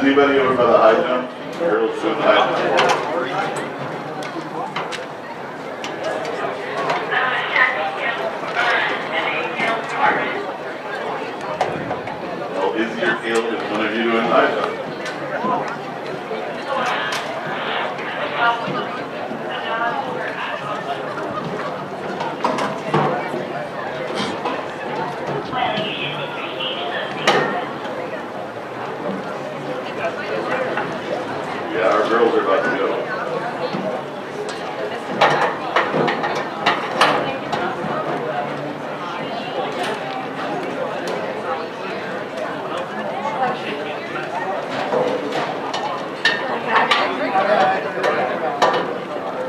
Anybody over by the high jump? Girls doing the high jump. Well, is your field is one of you doing high jump? Yeah, our girls are about to go.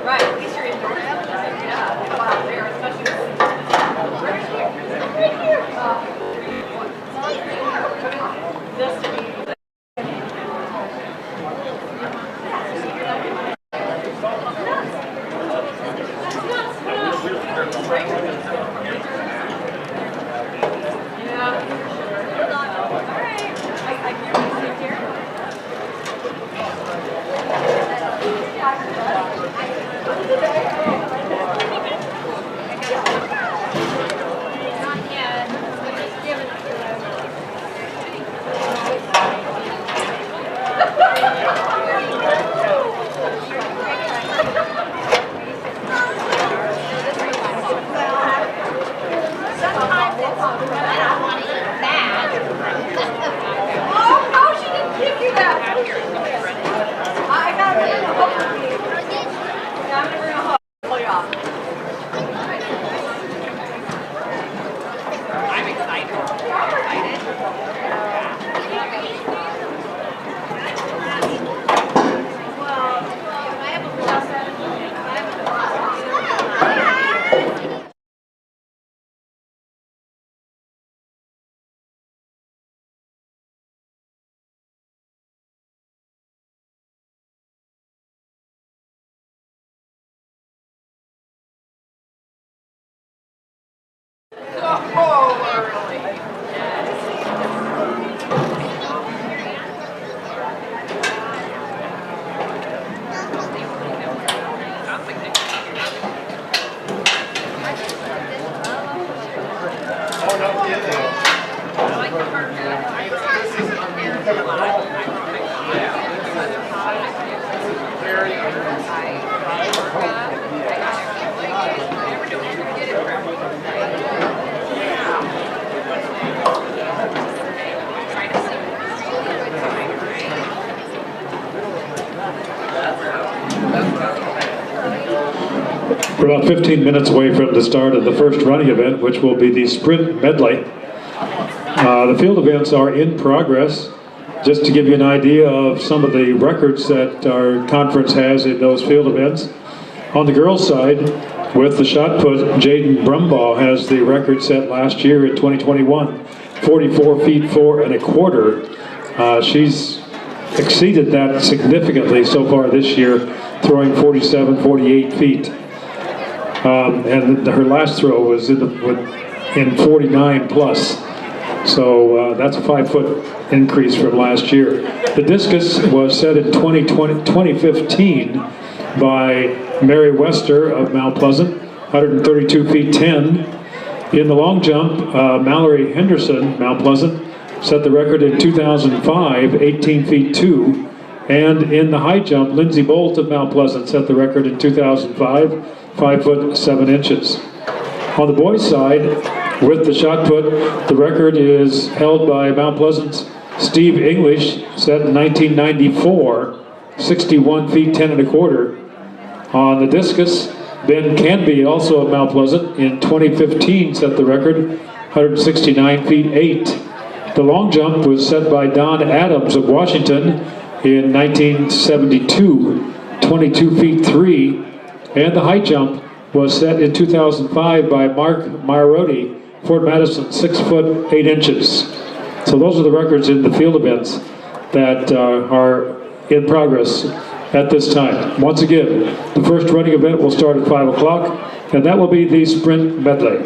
Right, at least you're indoors. Yeah, wow, there, especially We're about 15 minutes away from the start of the first running event, which will be the sprint medley. The field events are in progress. Just to give you an idea of some of the records that our conference has in those field events. On the girls' side, with the shot put, Jaden Brumbaugh has the record set last year in 2021, 44 feet 4 1/4. She's exceeded that significantly so far this year, throwing 47, 48 feet. And her last throw was in 49 plus. So that's a 5-foot increase from last year. The discus was set in 2015 by Mary Wester of Mount Pleasant, 132 feet 10. In the long jump, Mallory Henderson, Mount Pleasant, set the record in 2005, 18 feet 2. And in the high jump, Lindsay Bolt of Mount Pleasant set the record in 2005, 5 foot 7 inches. On the boys' side, with the shot put, the record is held by Mount Pleasant's Steve English, set in 1994, 61 feet 10 1/4. On the discus, Ben Canby, also of Mount Pleasant, in 2015 set the record, 169 feet 8. The long jump was set by Don Adams of Washington in 1972, 22 feet 3. And the high jump was set in 2005 by Mark Marotti, Fort Madison, 6 foot 8 inches. So those are the records in the field events that are in progress at this time. Once again, the first running event will start at 5 o'clock, and that will be the sprint medley.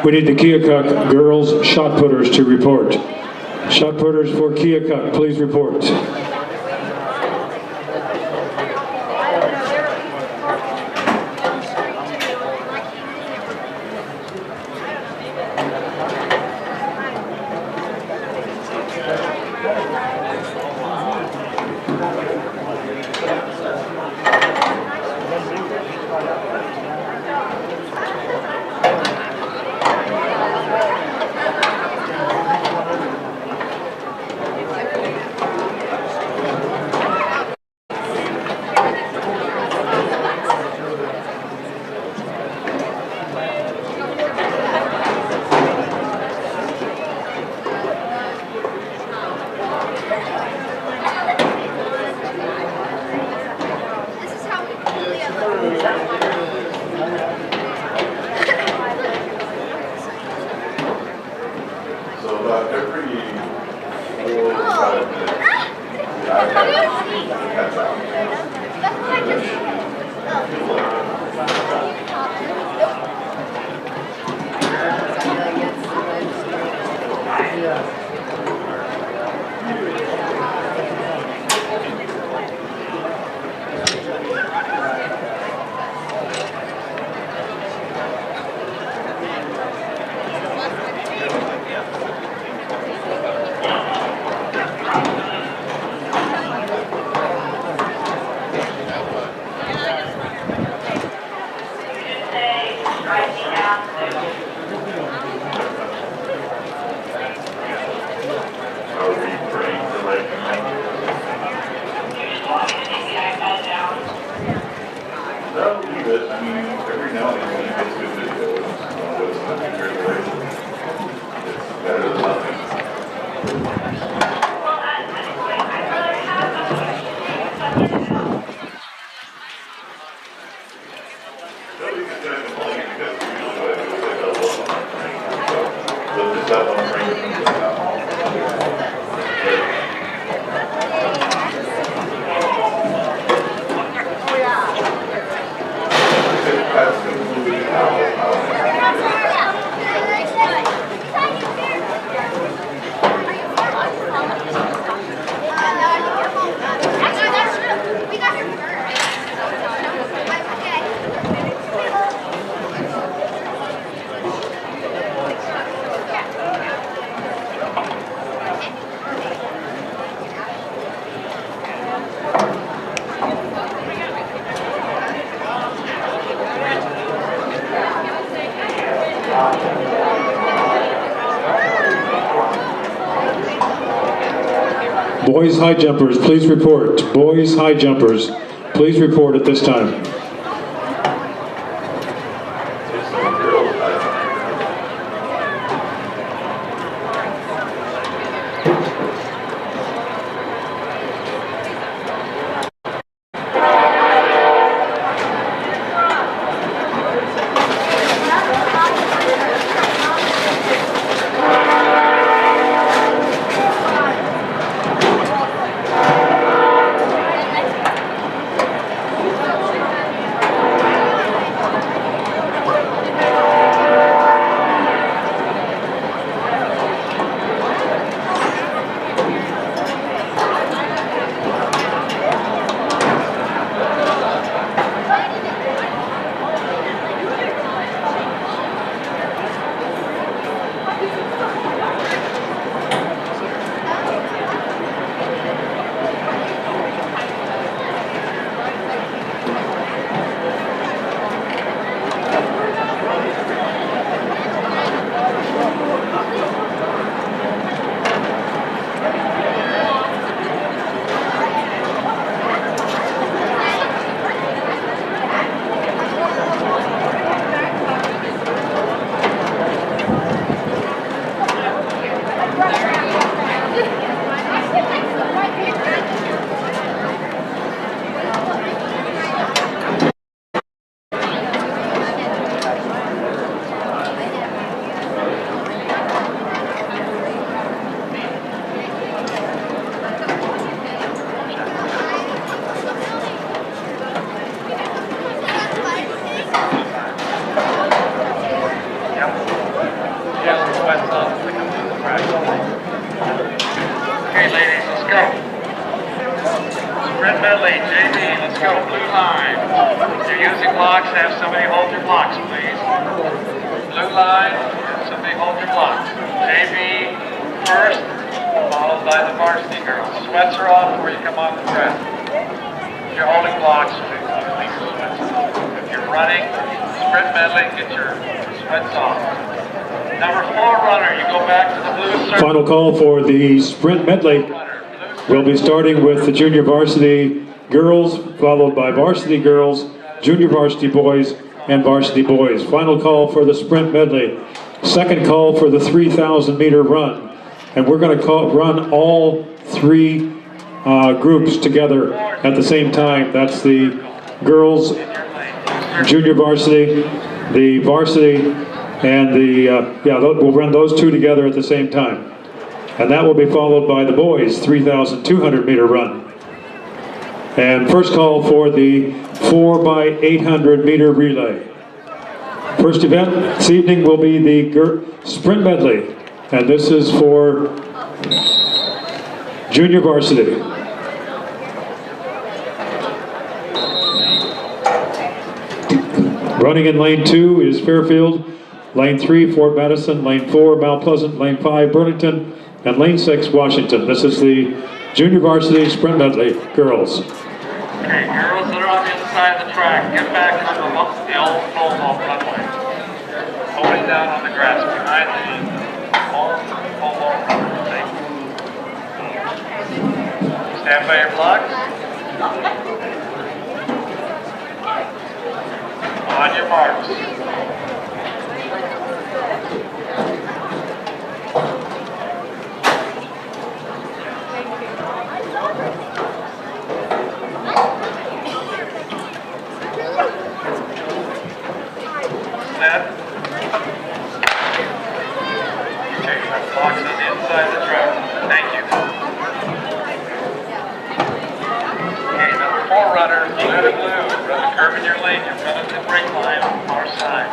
We need the Keokuk girls shot putters to report. Shot putters for Keokuk, please report. So about every 4 or 5 minutes, the iPad cuts out. Are we praying for like no, leave it. I mean, every now and then you get good videos. What's the graduation? It's better than nothing. Nobody's gonna complain because we usually do is like a little on our brain. So let's just have one brain and just have that's completely Boys high jumpers, please report. Boys high jumpers, please report at this time. Sprint medley, JV, let's go, blue line. If you're using blocks, have somebody hold your blocks, please. Blue line, have somebody hold your blocks. JV first, followed by the varsity girls. Sweats are off before you come on the track. If you're holding blocks, please leave your sweats off. If you're running, sprint medley, get your sweats off. Number 4 runner, you go back to the blue circle. Final call for the sprint medley. We'll be starting with the junior varsity girls, followed by varsity girls, junior varsity boys, and varsity boys. Final call for the sprint medley. Second call for the 3,000 meter run. And we're going to run all 3 groups together at the same time. That's the girls, junior varsity, the varsity, and we'll run those 2 together at the same time. And that will be followed by the boys' 3,200 meter run. And first call for the 4x800 meter relay. First event this evening will be the sprint medley. And this is for junior varsity. Running in lane 2 is Fairfield, lane 3 Fort Madison, lane 4 Mount Pleasant, lane 5 Burlington, and lane 6 Washington. This is the junior varsity sprint medley girls. Okay, girls that are on the other side of the track, get back on the old pole runway. Hold it down on the grass behind the pole runway. Stand by your blocks. On your marks. Set. Okay, you have blocks on the inside of the track. Thank you. Okay, number 4 runner, blue to blue. Run the curve in your lane. You're running the brake line on the far side.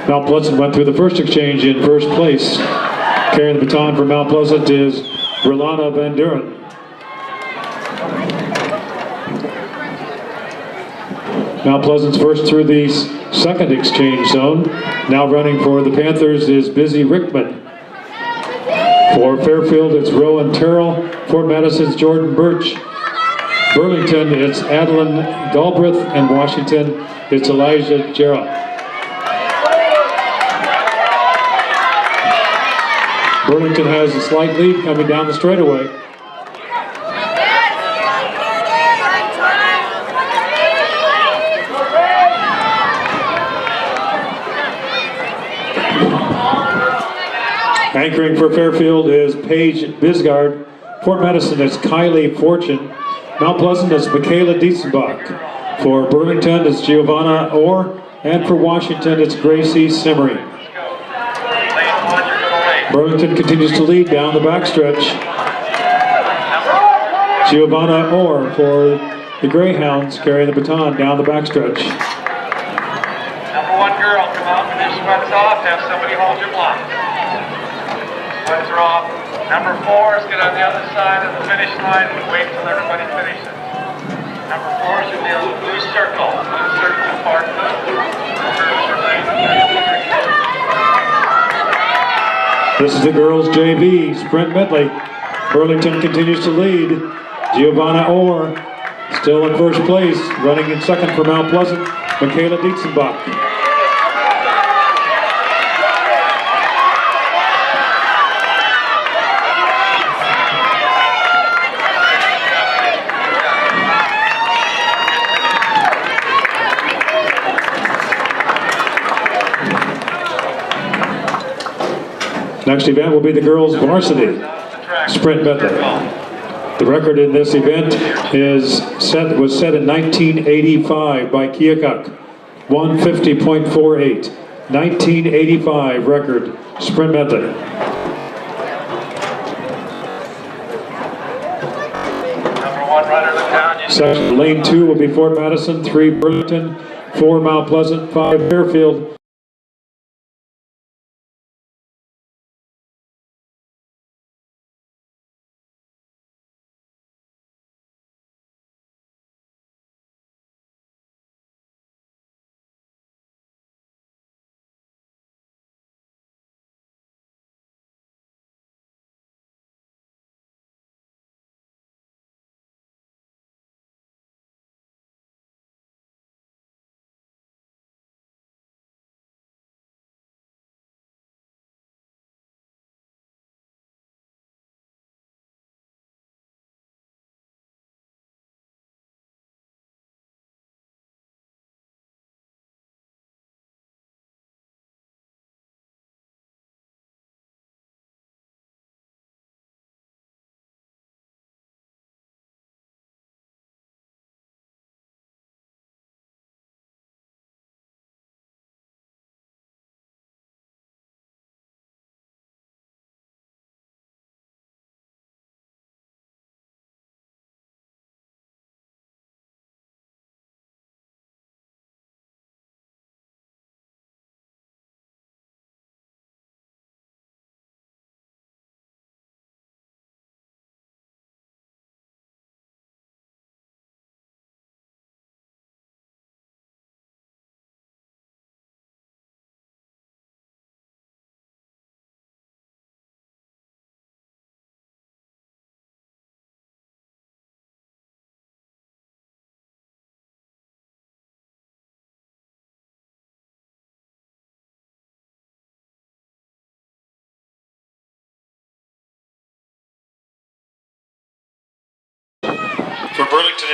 Mount Pleasant went through the first exchange in first place. Carrying the baton for Mount Pleasant is Rolana Van Duren. Mount Pleasant's first through the second exchange zone. Now running for the Panthers is Busy Rickman. For Fairfield, it's Rowan Terrell. Fort Madison's Jordan Birch. Burlington, it's Adeline Galbraith. And Washington, it's Elijah Jarrett. Burlington has a slight lead coming down the straightaway. Anchoring for Fairfield is Paige Bisgard. Fort Madison is Kylie Fortune. Mount Pleasant is Michaela Dietzenbach. For Burlington it's Giovanna Orr. And for Washington it's Gracie Simmery. Burlington continues to lead down the backstretch. Giovanna Orr for the Greyhounds carrying the baton down the backstretch. Number 1 girl, come on with your sweats off. Have somebody hold your block. Sweats are off. Number 4 is get on the other side of the finish line and wait till everybody finishes. Number 4 should be on the blue circle. Blue circle, far blue. This is the girls' JV sprint medley. Burlington continues to lead. Giovanna Orr still in first place. Running in second for Mount Pleasant, Michaela Dietzenbach. Next event will be the girls' varsity sprint medley. The record in this event was set in 1985 by Keokuk, 150.48. 1985 record sprint medley. Section lane 2 will be Fort Madison, 3 Burlington, 4 Mount Pleasant, 5 Fairfield,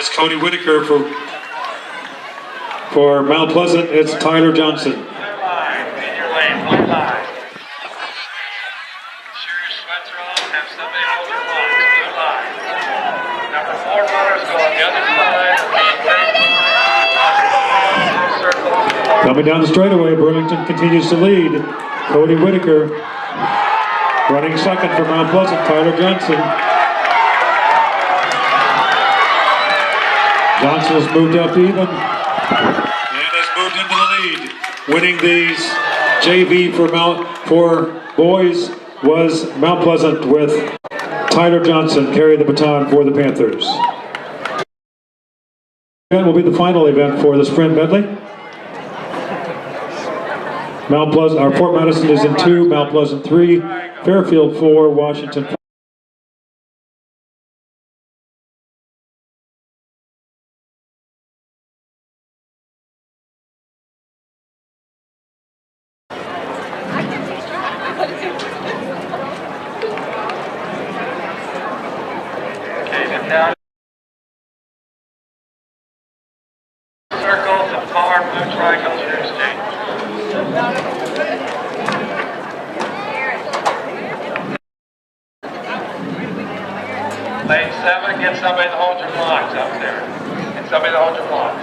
it's Cody Whitaker. For Mount Pleasant, it's Tyler Johnson. Blue line, in your lane, blue line. Sure your sweats are on, have somebody hold your blocks, blue line. Number 4 runners go on the other side, circle. Coming down the straightaway, Burlington continues to lead. Cody Whitaker running second for Mount Pleasant, Tyler Johnson. Johnson has moved up even and has moved into the lead. Winning these JV for boys was Mount Pleasant with Tyler Johnson carrying the baton for the Panthers. Event will be the final event for the sprint medley. Mount Pleasant, our Fort Madison is in 2, Mount Pleasant 3, Fairfield 4, Washington 5. Down. Circle to far blue triangle to your exchange. Lane 7, get somebody to hold your blocks up there. Get somebody to hold your blocks.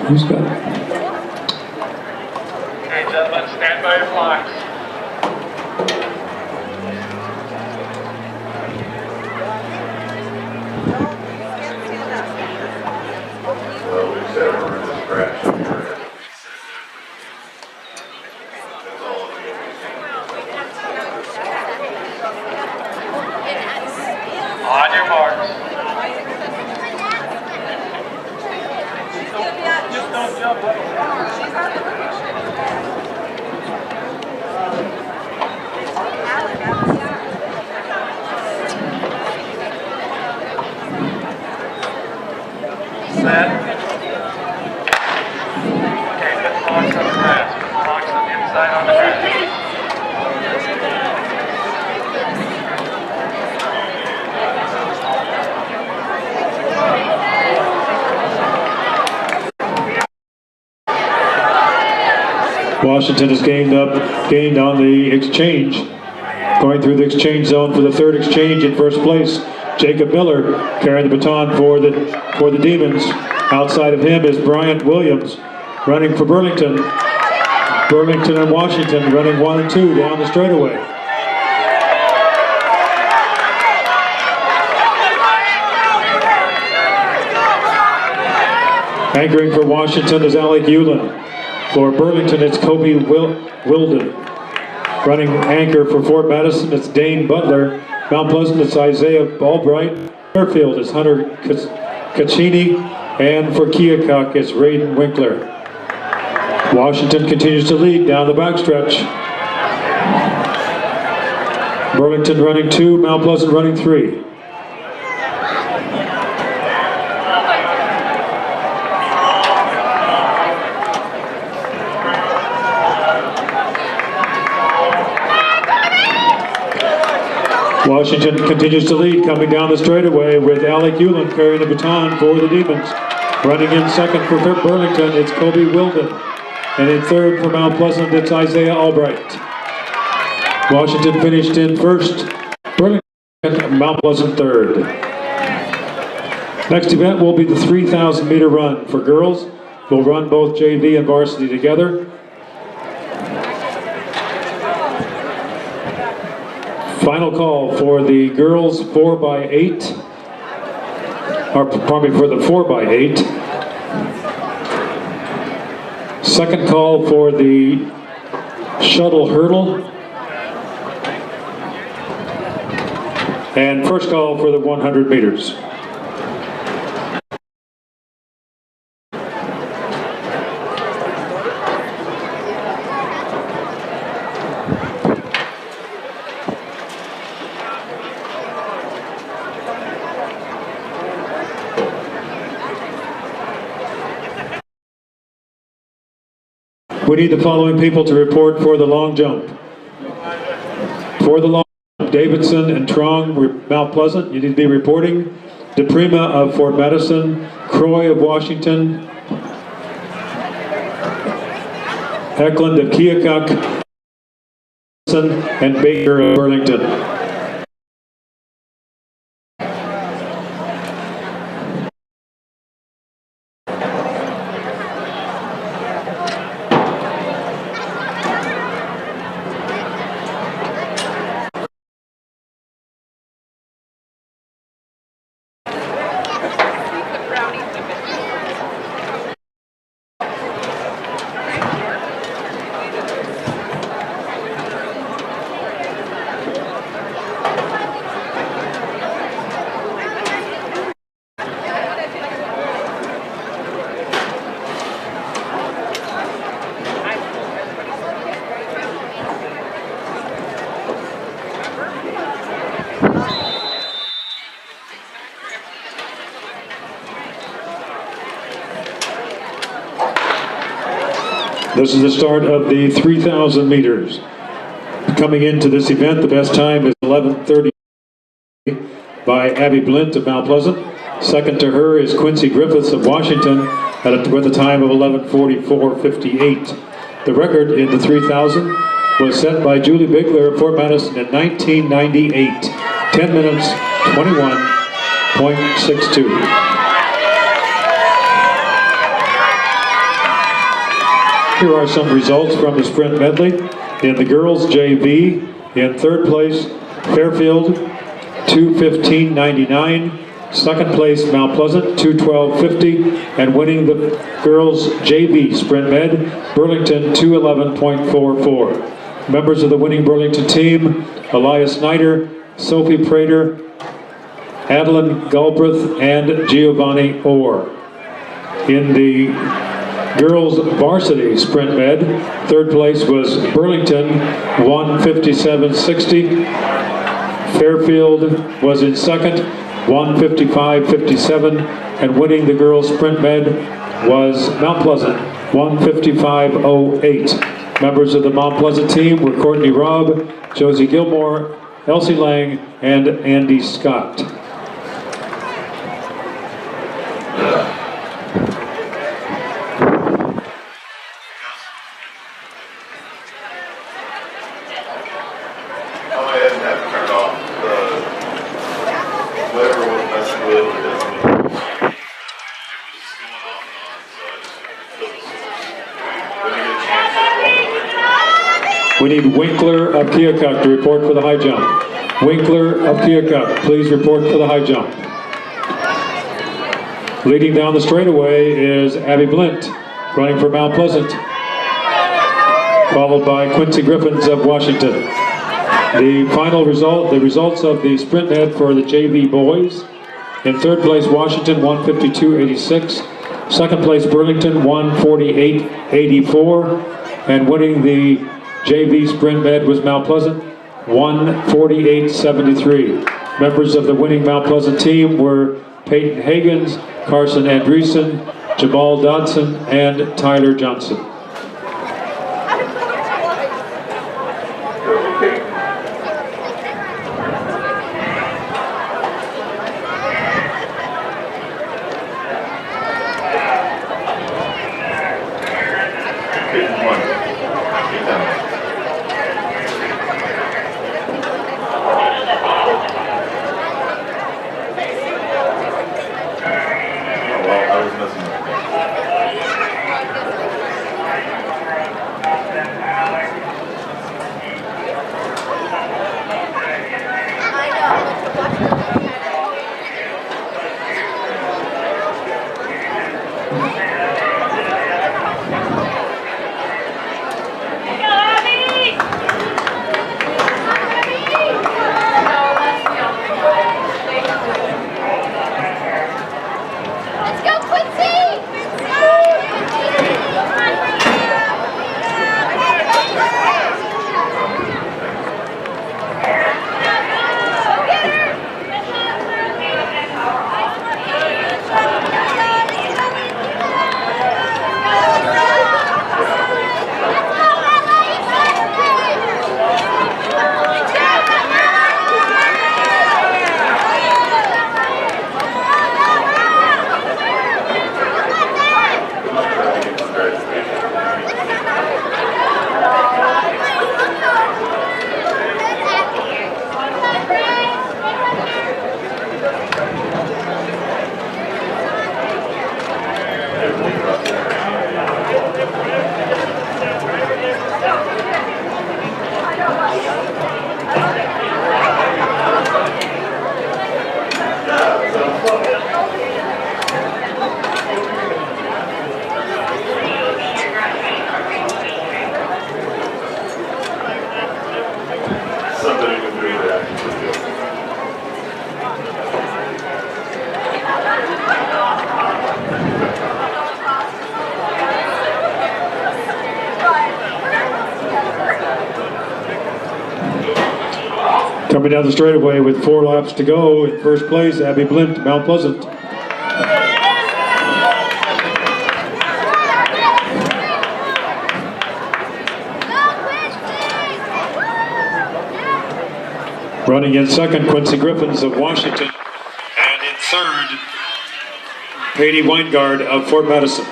Who's got it? Okay, gentlemen, stand by your blocks. Well, we said we're going to scratch up here. That's all it is. On your marks. Just don't jump up. Set. Okay, put the blocks on the grass. Put the blocks on the inside on the grass. Washington has gained on the exchange. Going through the exchange zone for the third exchange in first place. Jacob Miller carrying the baton for the Demons. Outside of him is Bryant Williams running for Burlington. Burlington and Washington running 1 and 2 down the straightaway. Anchoring for Washington is Alec Hewlin. For Burlington, it's Kobe Wilden. Running anchor for Fort Madison, it's Dane Butler. Mount Pleasant, it's Isaiah Albright. Fairfield is Hunter Caccini. And for Keokuk, it's Raiden Winkler. Washington continues to lead down the backstretch. Burlington running 2, Mount Pleasant running 3. Washington continues to lead, coming down the straightaway with Alec Hewlin carrying the baton for the Demons. Running in second for Burlington, it's Kobe Wilden. And in third for Mount Pleasant, it's Isaiah Albright. Washington finished in first, Burlington, Mount Pleasant third. Next event will be the 3,000 meter run. For girls, we'll run both JV and varsity together. Final call for the girls 4x8, or pardon me, for the 4x8. Second call for the shuttle hurdle. And first call for the 100 meters. We need the following people to report for the long jump. For the long Davidson and Trong, Mount Pleasant, you need to be reporting. DePrima of Fort Madison, Croy of Washington, Eklund of Keokuk, and Baker of Burlington. This is the start of the 3,000 meters. Coming into this event, the best time is 11:30 by Abby Blint of Mount Pleasant. Second to her is Quincy Griffiths of Washington with a time of 11:44.58. The record in the 3,000 was set by Julie Bigler of Fort Madison in 1998. 10 minutes, 21.62. Here are some results from the sprint medley. In the girls JV, in third place, Fairfield, 2:15.99. Second place, Mount Pleasant, 2:12.50. And winning the girls JV sprint med, Burlington, 2:11.44. Members of the winning Burlington team, Elias Snyder, Sophie Prater, Adeline Galbraith, and Giovanni Orr. In the girls varsity sprint med, third place was Burlington, 1:57.60. Fairfield was in second, 1:55.57, and winning the girls sprint med was Mount Pleasant, 1:55.08. Members of the Mount Pleasant team were Courtney Robb, Josie Gilmore, Elsie Lang, and Andy Scott. We need Winkler of Keokuk to report for the high jump. Winkler of Keokuk, please report for the high jump. Leading down the straightaway is Abby Blint, running for Mount Pleasant, followed by Quincy Griffiths of Washington. The final result, the results of the sprint med for the JV boys. In third place, Washington, 1:52.86. Second place, Burlington, 1:48.84. And winning the JV sprint med was Mount Pleasant, 1:48.73. Members of the winning Mount Pleasant team were Peyton Hagens, Carson Andreessen, Jamal Dodson, and Tyler Johnson. Coming down the straightaway with 4 laps to go, in first place, Abby Blint, Mount Pleasant. Running in second, Quincy Griffins of Washington, and in third, Katie Weingard of Fort Madison.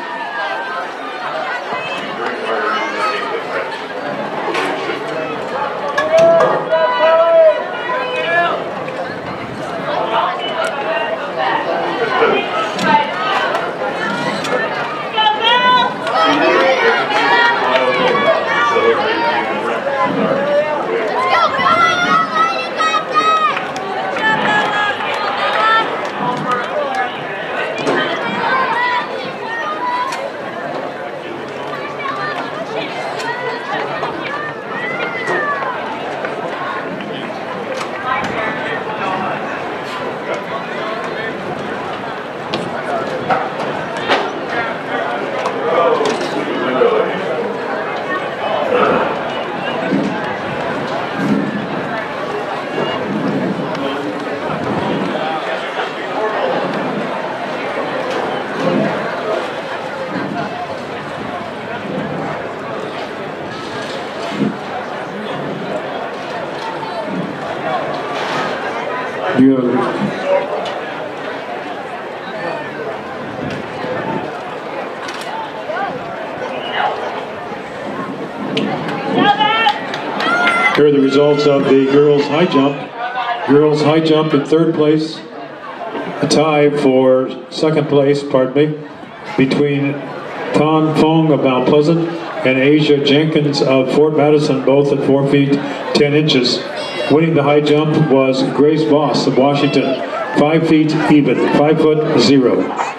Here are the results of the girls' high jump. Girls' high jump in third place. A tie for second place, between Tan Fong of Mount Pleasant and Asia Jenkins of Fort Madison, both at 4 feet 10 inches. Winning the high jump was Grace Voss of Washington, 5 feet even, 5'0".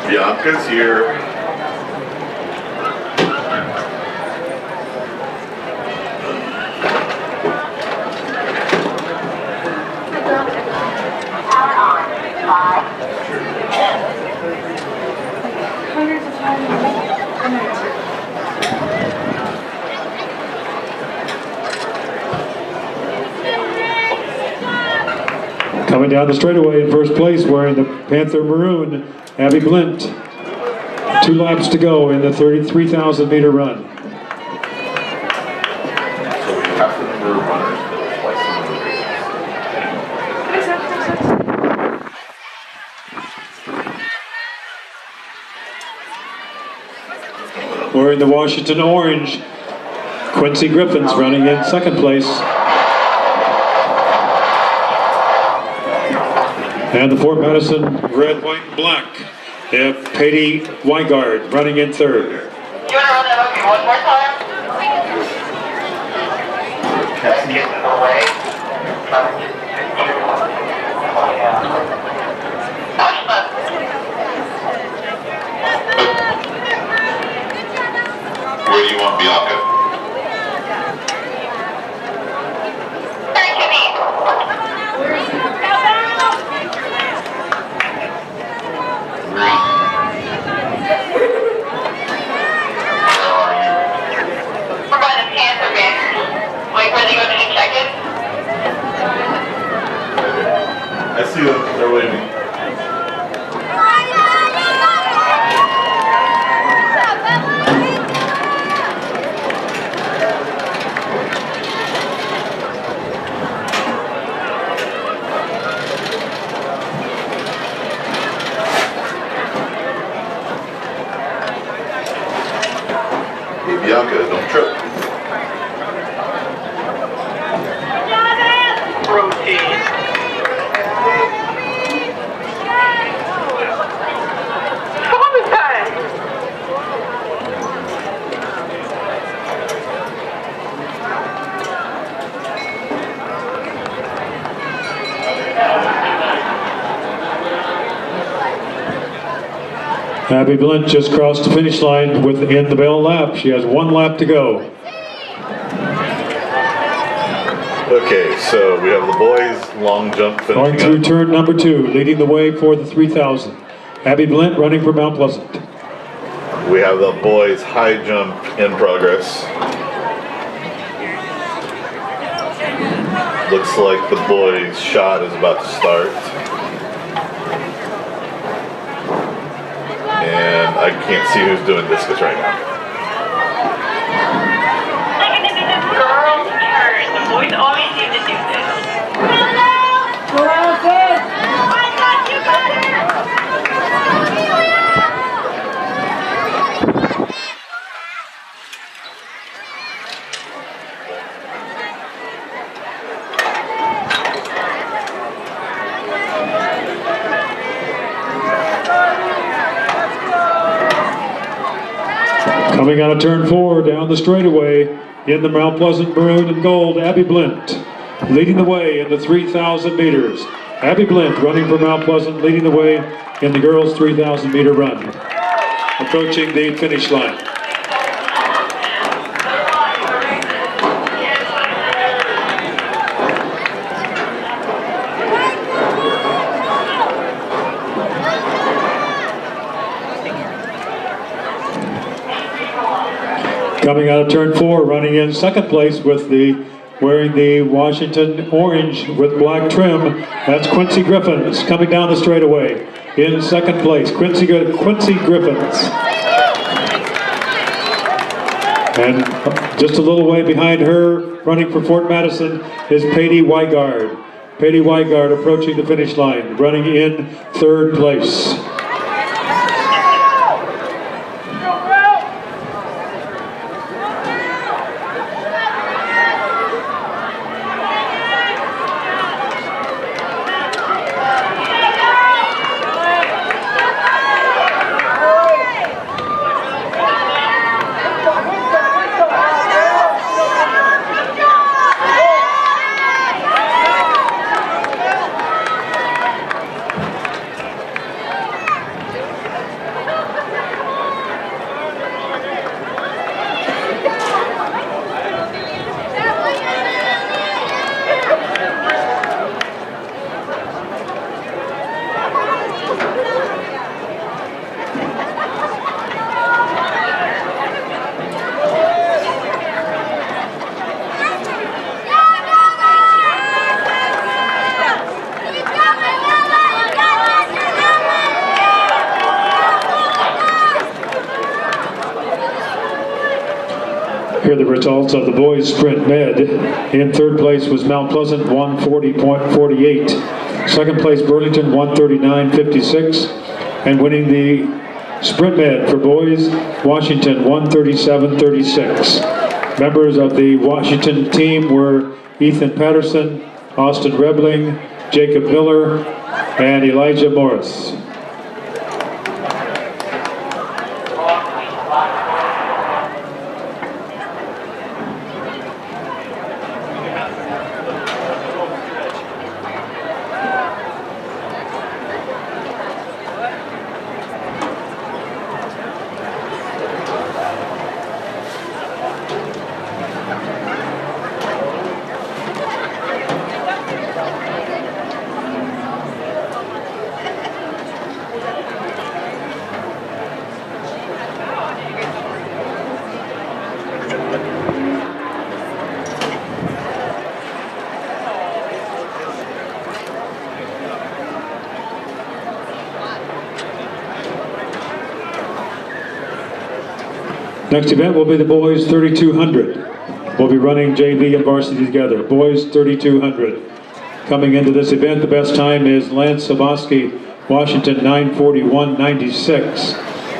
Bianca's here. Coming down the straightaway in first place, wearing the Panther Maroon, Abby Blint. 2 laps to go in the 33,000 meter run. So we have the number of runners that are twice the number of races. Wearing the Washington Orange, Quincy Griffins running in second place. And the Fort Madison red, white, and black, Katie Weingard running in third. You want to run that movie one more time? Get in the way. Where do you want Bianca? I see them, they're waving. Hey Bianca, don't trip. Routine. Abby Blint just crossed the finish line within the bell lap. She has 1 lap to go. Okay, so we have the boys long jump finishing Going through up. turn number 2, leading the way for the 3,000. Abby Blint running for Mount Pleasant. We have the boys high jump in progress. Looks like the boys shot is about to start. And I can't see who's doing discus right now. Girls' turn. The boys always seem to do this. Coming out of turn 4, down the straightaway, in the Mount Pleasant maroon and gold, Abby Blint. Leading the way in the 3,000 meters. Abby Blint running for Mount Pleasant, leading the way in the girls' 3,000 meter run. Approaching the finish line. Coming out of turn 4, running in second place with wearing the Washington orange with black trim. That's Quincy Griffins coming down the straightaway in second place. Quincy Griffins. And just a little way behind her, running for Fort Madison, is Patty Wygard. Patty Wygard approaching the finish line, running in third place. Here are the results of the boys sprint med. In third place was Mount Pleasant, 140.48. Second place Burlington, 139.56. And winning the sprint med for boys, Washington, 137.36. Members of the Washington team were Ethan Patterson, Austin Rebling, Jacob Miller, and Elijah Morris. Next event will be the boys 3,200. We'll be running JV and varsity together. Boys 3,200. Coming into this event, the best time is Lance Saboski, Washington, 9:41.96.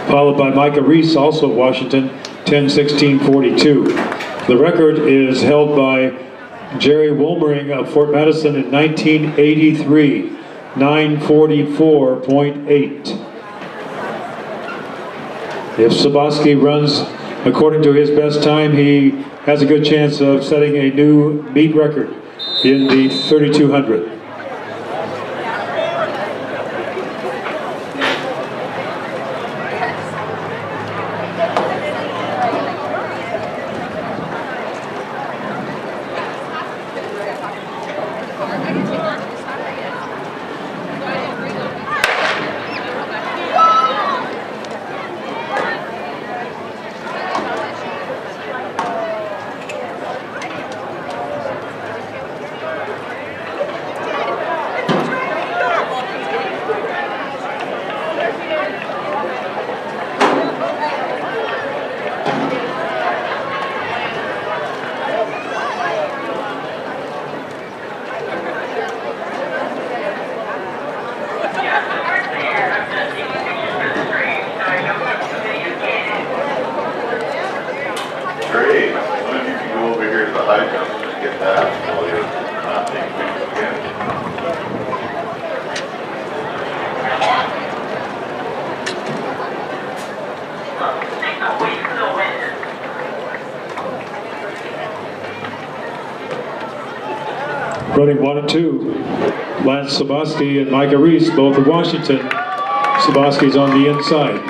Followed by Micah Reese, also Washington, 10:16.42. The record is held by Jerry Wolmering of Fort Madison in 1983, 9:44.8. If Saboski runs according to his best time, he has a good chance of setting a new meet record in the 3,200. Great. Some of you can go over here to the high jump and get that while you're not taking pictures again. Running 1 and 2, Lance Saboski and Micah Reese, both of Washington. Saboski's on the inside.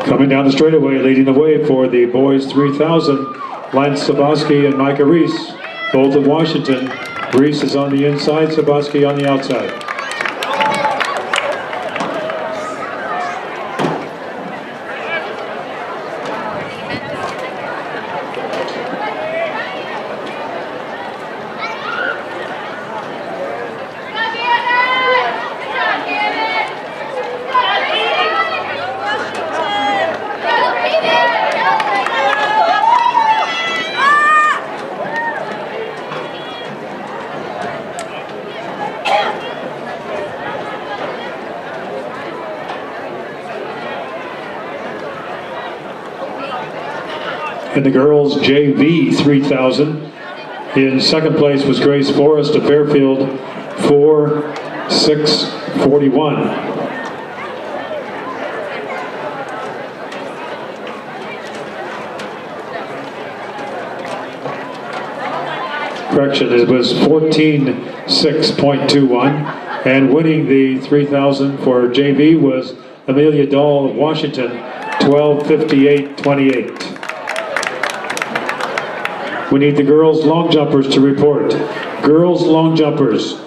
Coming down the straightaway, leading the way for the boys 3000, Lance Saboski and Micah Reese, both of Washington. Reese is on the inside, Saboski on the outside. In the girls JV 3000, in second place was Grace Forrest of Fairfield, 4.641. Correction, it was 14.6.21, and winning the 3000 for JV was Amelia Dahl of Washington, 12.58.28. We need the girls long jumpers to report. Girls long jumpers,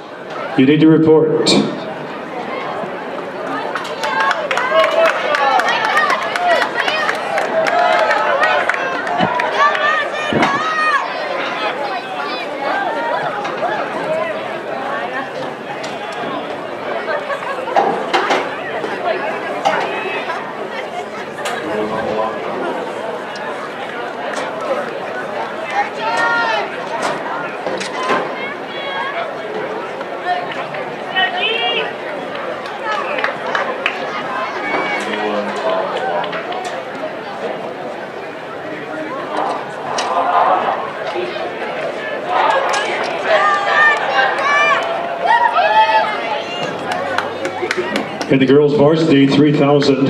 you need to report. In the girls varsity 3000,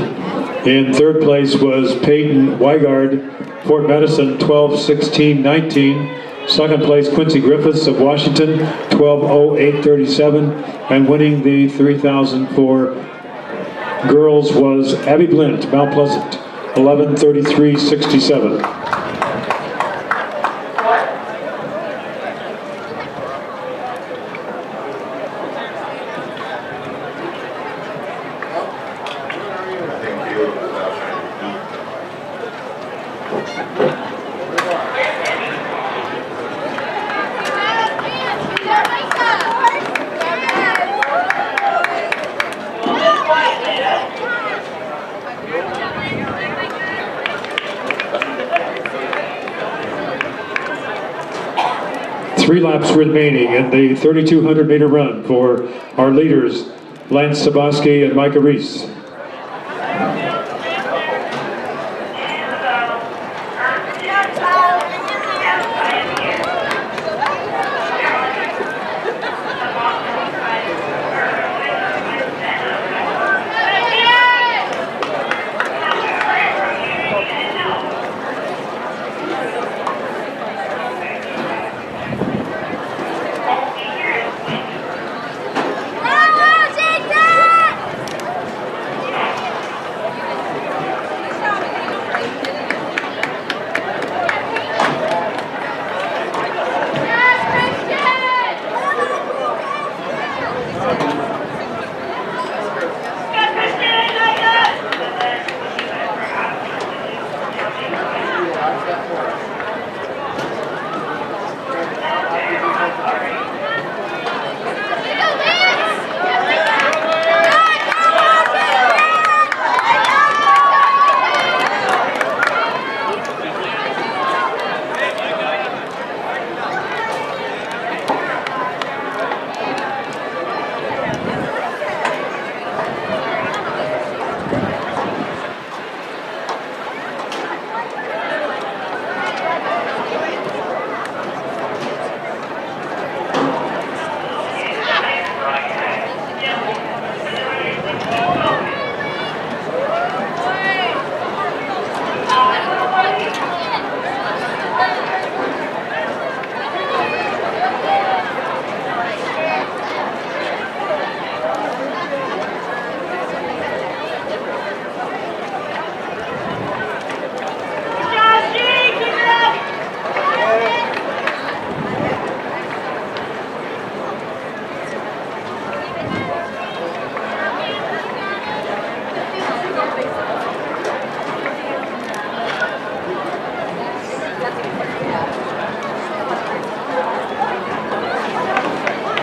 in third place was Peyton Weigard, Fort Medicine 12:16:19. Second place Quincy Griffiths of Washington 12:08:37, and winning the 3000 for girls was Abby Blint, Mount Pleasant 11:33:67. Three laps remaining in the 3,200 meter run for our leaders, Lance Saboski and Micah Reese.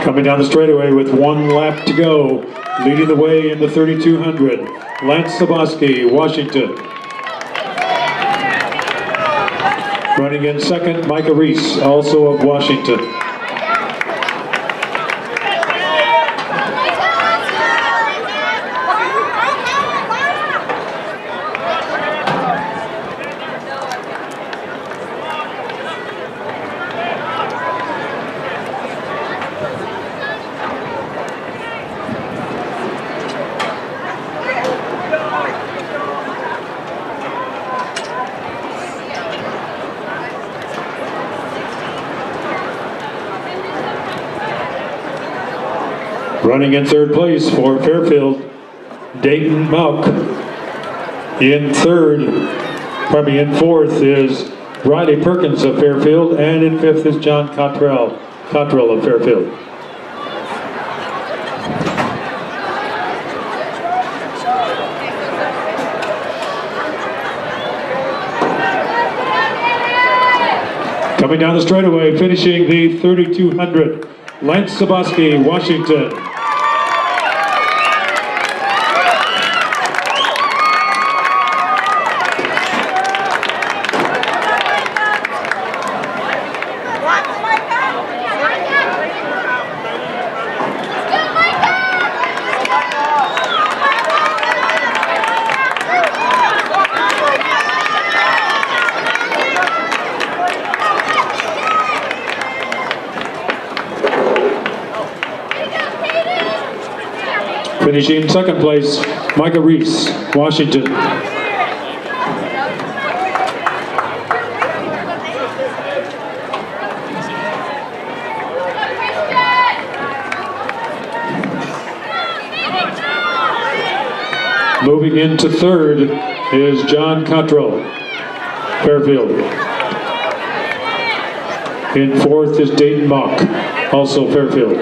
Coming down the straightaway with 1 lap to go, leading the way in the 3,200, Lance Saboski, Washington. Running in second, Micah Reese, also of Washington. Running in third place for Fairfield, Dayton Mauk. In fourth is Riley Perkins of Fairfield, and in fifth is John Cottrell of Fairfield. Coming down the straightaway, finishing the 3,200, Lance Saboski, Washington. Finishing in second place, Micah Reese, Washington. Moving into third is John Cottrell, Fairfield. In fourth is Dayton Mock, also Fairfield.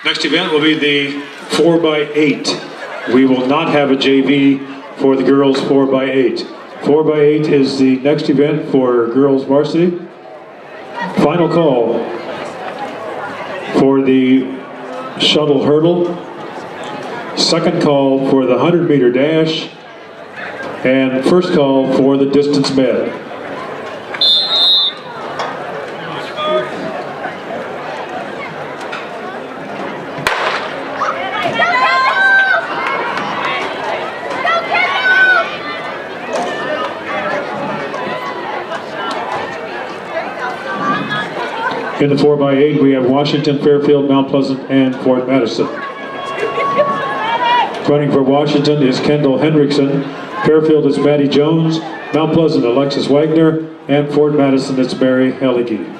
Next event will be the 4x8. We will not have a JV for the girls 4x8. 4x8 is the next event for girls varsity. Final call for the shuttle hurdle. Second call for the 100-meter dash. And first call for the distance med. In the 4x8, we have Washington, Fairfield, Mount Pleasant, and Fort Madison. Running for Washington is Kendall Hendrickson. Fairfield is Maddie Jones. Mount Pleasant, Alexis Wagner. And Fort Madison, it's Barry Hellige.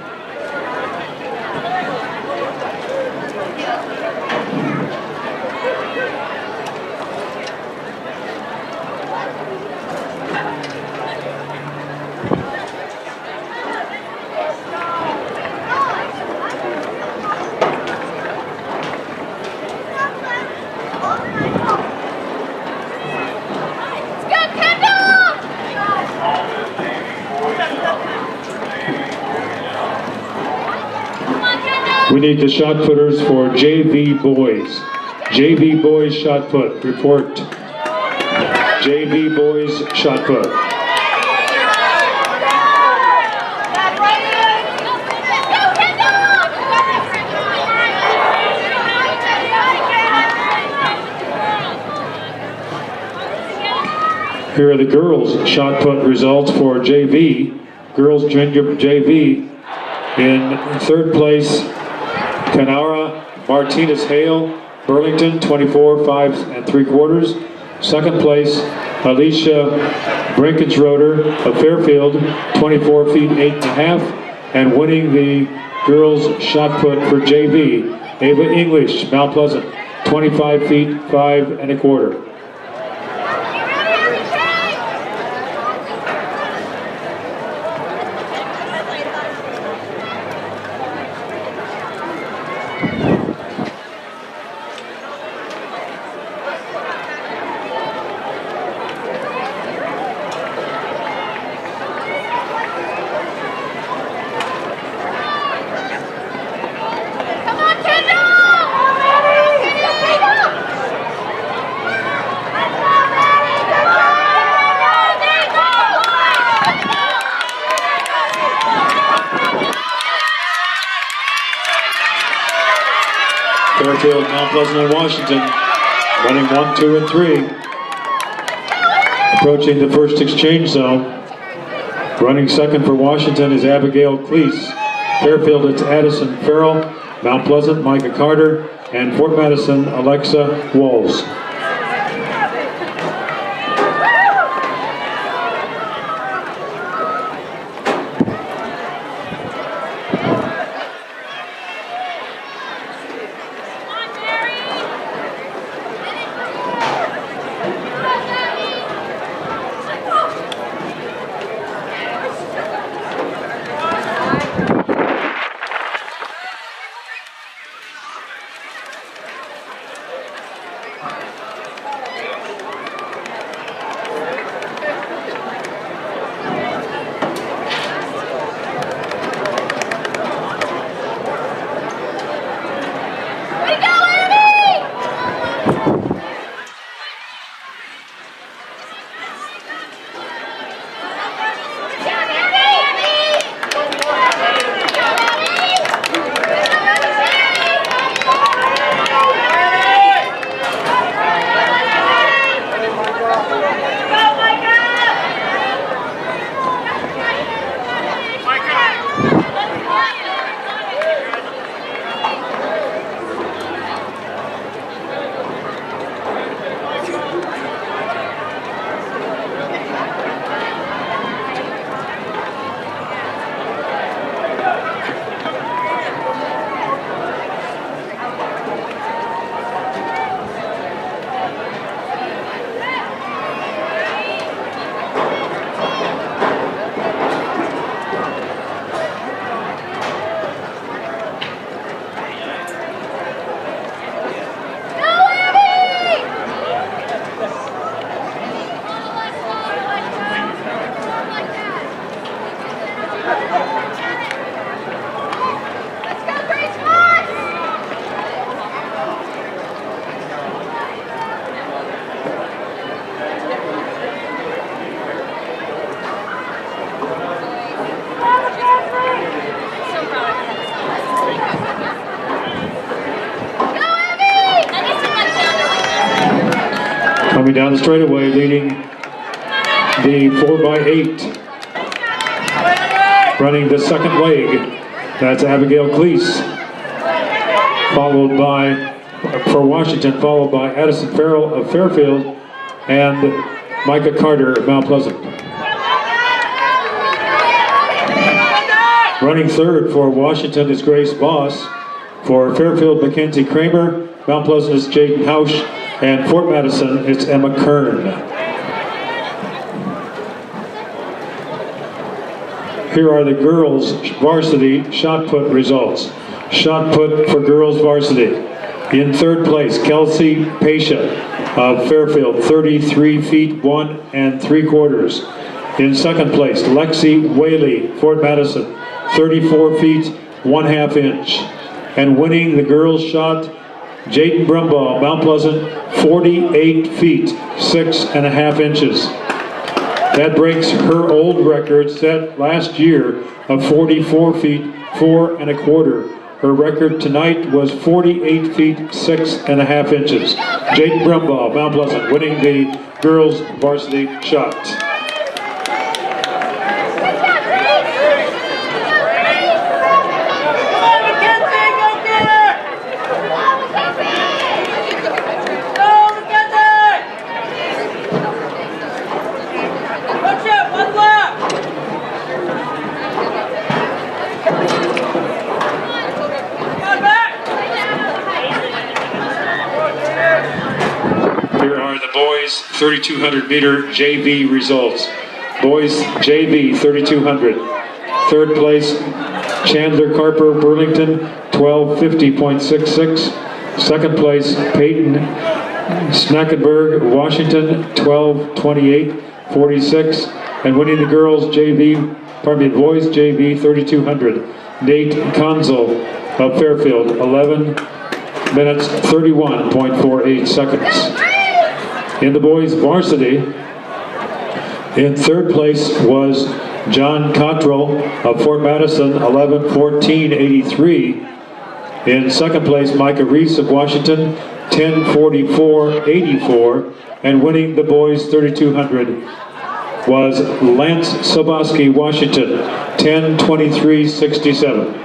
We need the shot putters for JV boys. JV boys shot put. Report. JV boys shot put. Here are the girls shot put results for JV. Girls junior JV. In third place, Canara Martinez Hale, Burlington, 24 5 3/4. Second place, Alicia Brinkensroder of Fairfield, 24 feet 8 1/2. And winning the girls shot put for JV, Ava English, Mount Pleasant, 25 feet 5 1/4. Fairfield, Mount Pleasant, and Washington, running 1, 2, and 3. Approaching the first exchange zone. Running second for Washington is Abigail Cleese. Fairfield, it's Addison Farrell. Mount Pleasant, Micah Carter. And Fort Madison, Alexa Walls. Coming down the straightaway, leading the 4x8. Running the second leg, that's Abigail Cleese. Followed by, for Washington, followed by Addison Farrell of Fairfield and Micah Carter of Mount Pleasant. Running third for Washington is Grace Boss. For Fairfield, Mackenzie Kramer. Mount Pleasant is Jaden Hausch. And Fort Madison, it's Emma Kern. Here are the girls' varsity shot put results. Shot put for girls' varsity. In third place, Kelsey Pasha of Fairfield, 33 feet 1 3/4. In second place, Lexi Whaley, Fort Madison, 34 feet 1/2 inch. And winning the girls' shot, Jaden Brumbaugh, Mount Pleasant, 48 feet 6.5 inches. That breaks her old record set last year of 44 feet 4 1/4. Her record tonight was 48 feet 6.5 inches. Jaden Brumbaugh, Mount Pleasant, winning the girls' varsity shot. Here are the boys 3,200 meter JV results. Boys JV 3,200. Third place, Chandler Carper Burlington, 12:50.66. Second place, Peyton Snackenberg Washington, 12:28.46. And winning the girls JV, boys JV 3,200, Nate Conzel of Fairfield, 11 minutes 31.48 seconds. In the boys varsity, in third place was John Cottrell of Fort Madison, 11:14.83. In second place, Micah Reese of Washington, 10:44.84. And winning the boys 3200 was Lance Soboski, Washington, 10:23.67.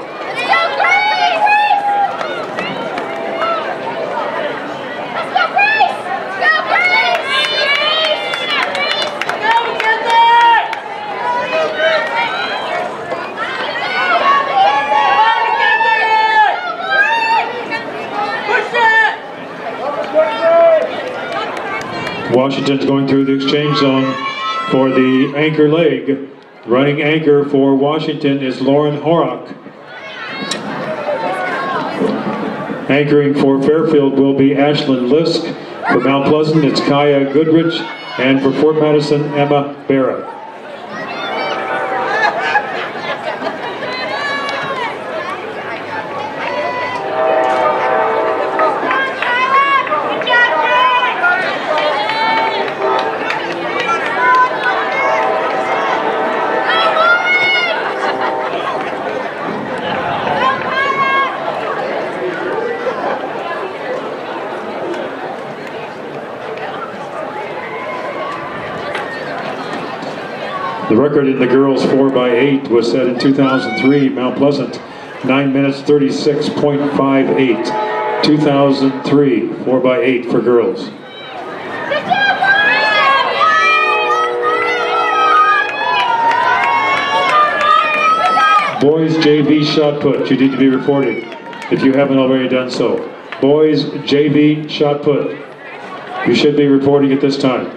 Washington's going through the exchange zone for the anchor leg. Running anchor for Washington is Lauren Horak. Anchoring for Fairfield will be Ashlyn Lisk. For Mount Pleasant, it's Kaya Goodrich. And for Fort Madison, Emma Barrett. The record in the girls 4x8 was set in 2003, Mount Pleasant, 9 minutes 36.58. 2003, 4x8 for girls. Boys JV shot put, you need to be reporting if you haven't already done so. Boys JV shot put, you should be reporting at this time.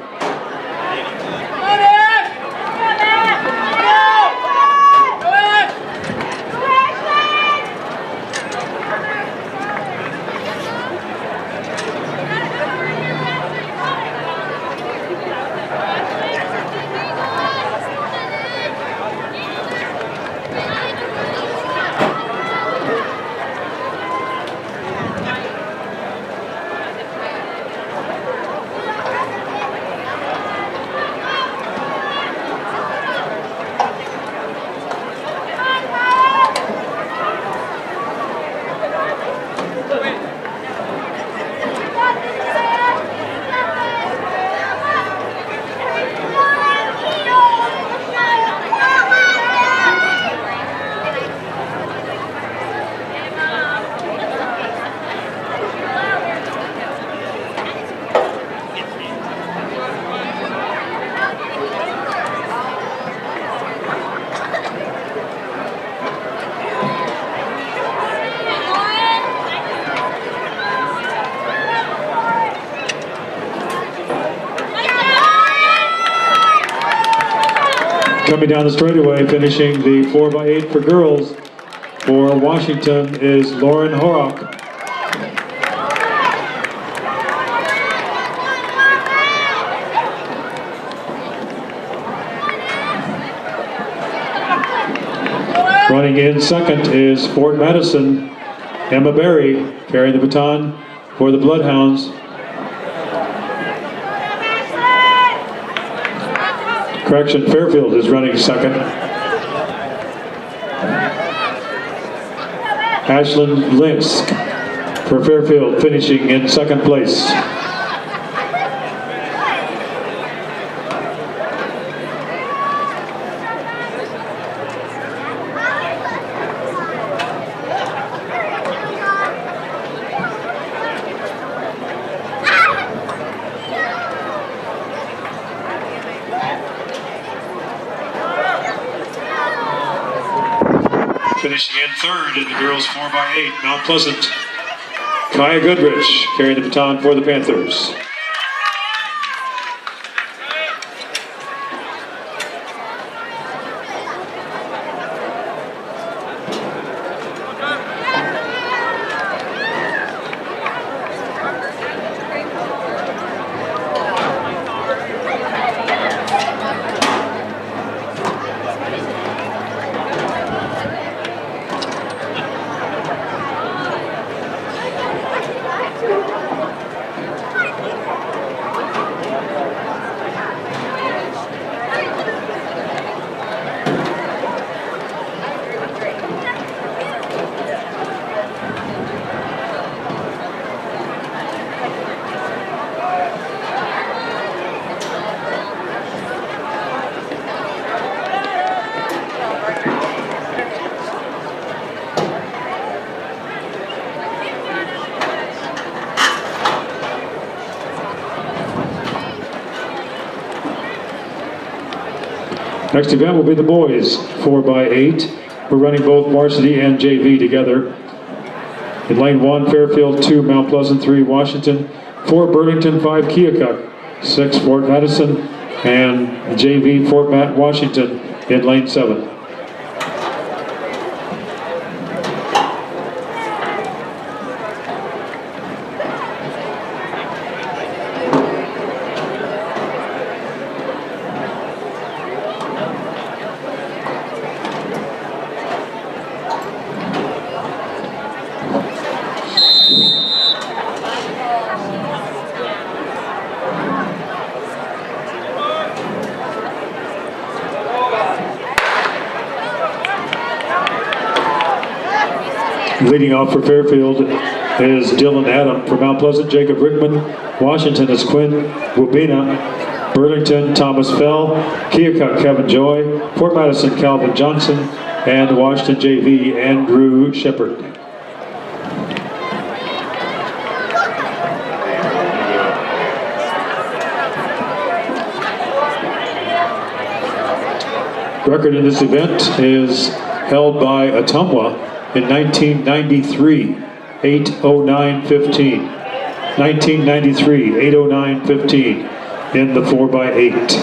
Coming down the straightaway, finishing the 4x8 for girls for Washington is Lauren Horak. Running in second is Fort Madison, Emma Berry, carrying the baton for the Bloodhounds. Correction, Fairfield is running second. Ashlyn Lisk for Fairfield finishing in second place. Finishing in third in the girls 4x8, Mount Pleasant, Kaya Goodrich carrying the baton for the Panthers. Next event will be the boys 4x8. We're running both varsity and JV together. In lane 1, Fairfield 2, Mount Pleasant 3, Washington 4, Burlington 5, Keokuk 6, Fort Madison, and JV Fort Matt, Washington in lane 7. Leading off for Fairfield is Dylan Adam. For Mount Pleasant, Jacob Rickman. Washington is Quinn Wabina. Burlington, Thomas Fell. Keokuk, Kevin Joy. Fort Madison, Calvin Johnson. And Washington JV, Andrew Shepard. Record in this event is held by Ottumwa in 1993, 8:09:15. 1993, 8:09:15 in the 4x8.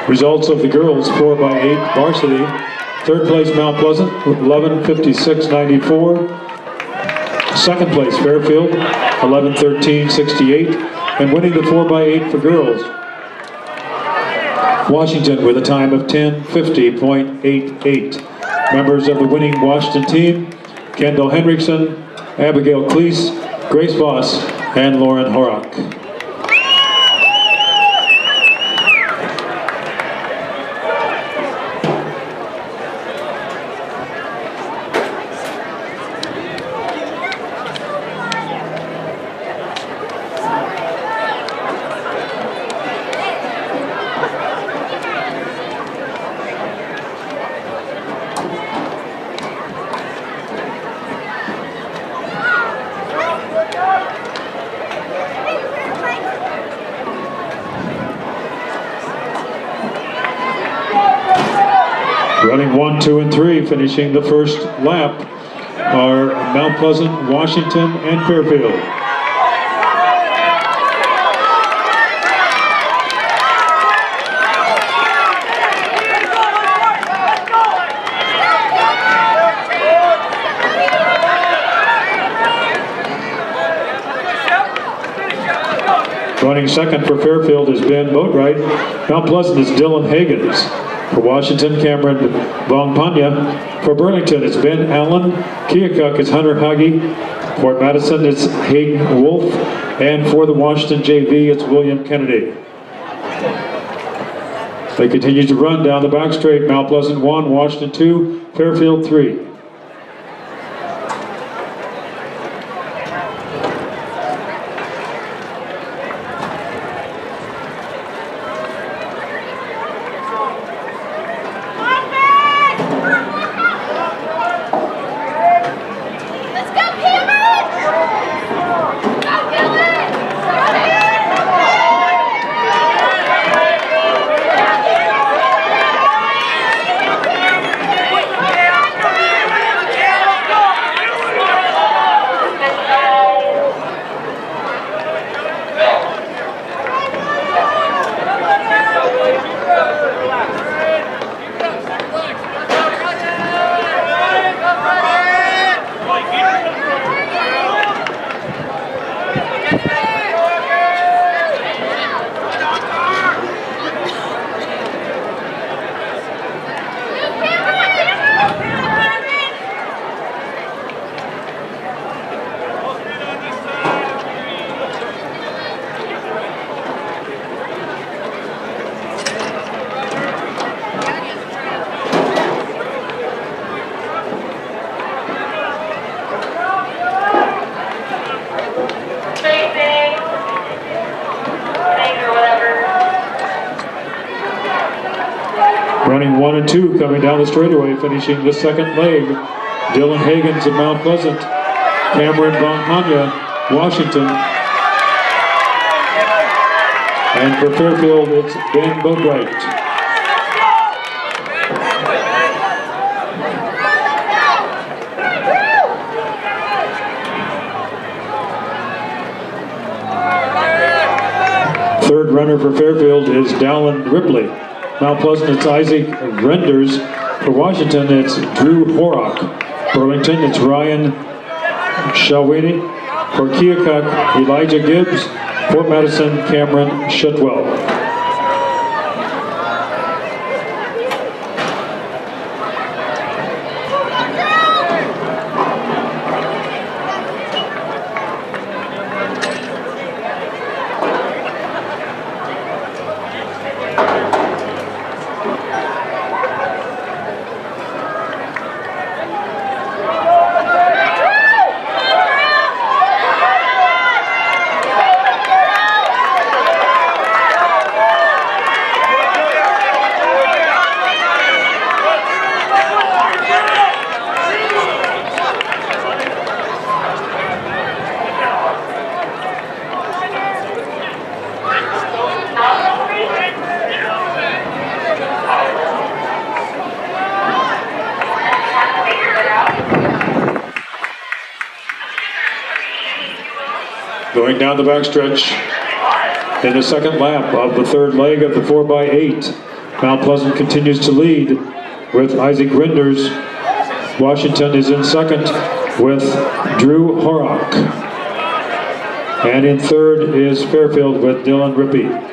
Results of the girls 4x8 varsity. Third place Mount Pleasant with 11:56.94. Second place Fairfield 11:13.68. And winning the 4x8 for girls, Washington with a time of 10:50.88. Members of the winning Washington team, Kendall Henriksen, Abigail Cleese, Grace Voss, and Lauren Horak. Running 1, 2, and 3, finishing the first lap are Mount Pleasant, Washington, and Fairfield. Running second for Fairfield is Ben Boatwright. Mount Pleasant is Dylan Higgins. For Washington, Cameron Bongpanya. For Burlington, it's Ben Allen. Keokuk is Hunter Hagee. Fort Madison, it's Hayden Wolf. And for the Washington JV, it's William Kennedy. They continue to run down the back straight. Mount Pleasant 1, Washington 2, Fairfield 3. Running 1 and 2 coming down the straightaway, finishing the second leg. Dylan Higgins of Mount Pleasant. Cameron Von Hanya, Washington. And for Fairfield, it's Ben Boatwright. Third runner for Fairfield is Dallin Ripley. Mount Pleasant, it's Isaac Renders. For Washington, it's Drew Horrock. Burlington, it's Ryan Shalwini. For Keokuk, Elijah Gibbs. Fort Madison, Cameron Shutwell. Going down the backstretch in the second lap of the third leg of the 4x8. Mount Pleasant continues to lead with Isaac Renders. Washington is in second with Drew Horrock. And in third is Fairfield with Dylan Rippey.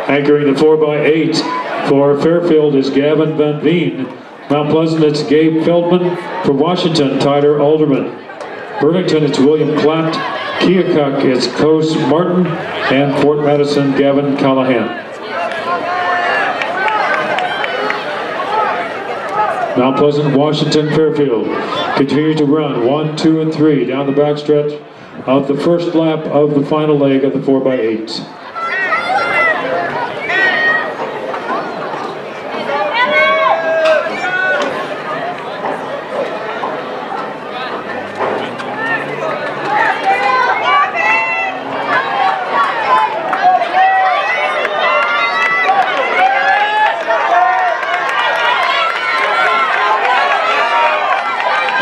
Anchoring the 4x8 for Fairfield is Gavin Van Veen. Mount Pleasant, it's Gabe Feldman. For Washington, Tyler Alderman. Burlington, it's William Platt. Keokuk, it's Coase Martin. And Fort Madison, Gavin Callahan. Mount Pleasant, Washington, Fairfield continue to run 1, 2, and 3 down the backstretch of the first lap of the final leg of the 4x8.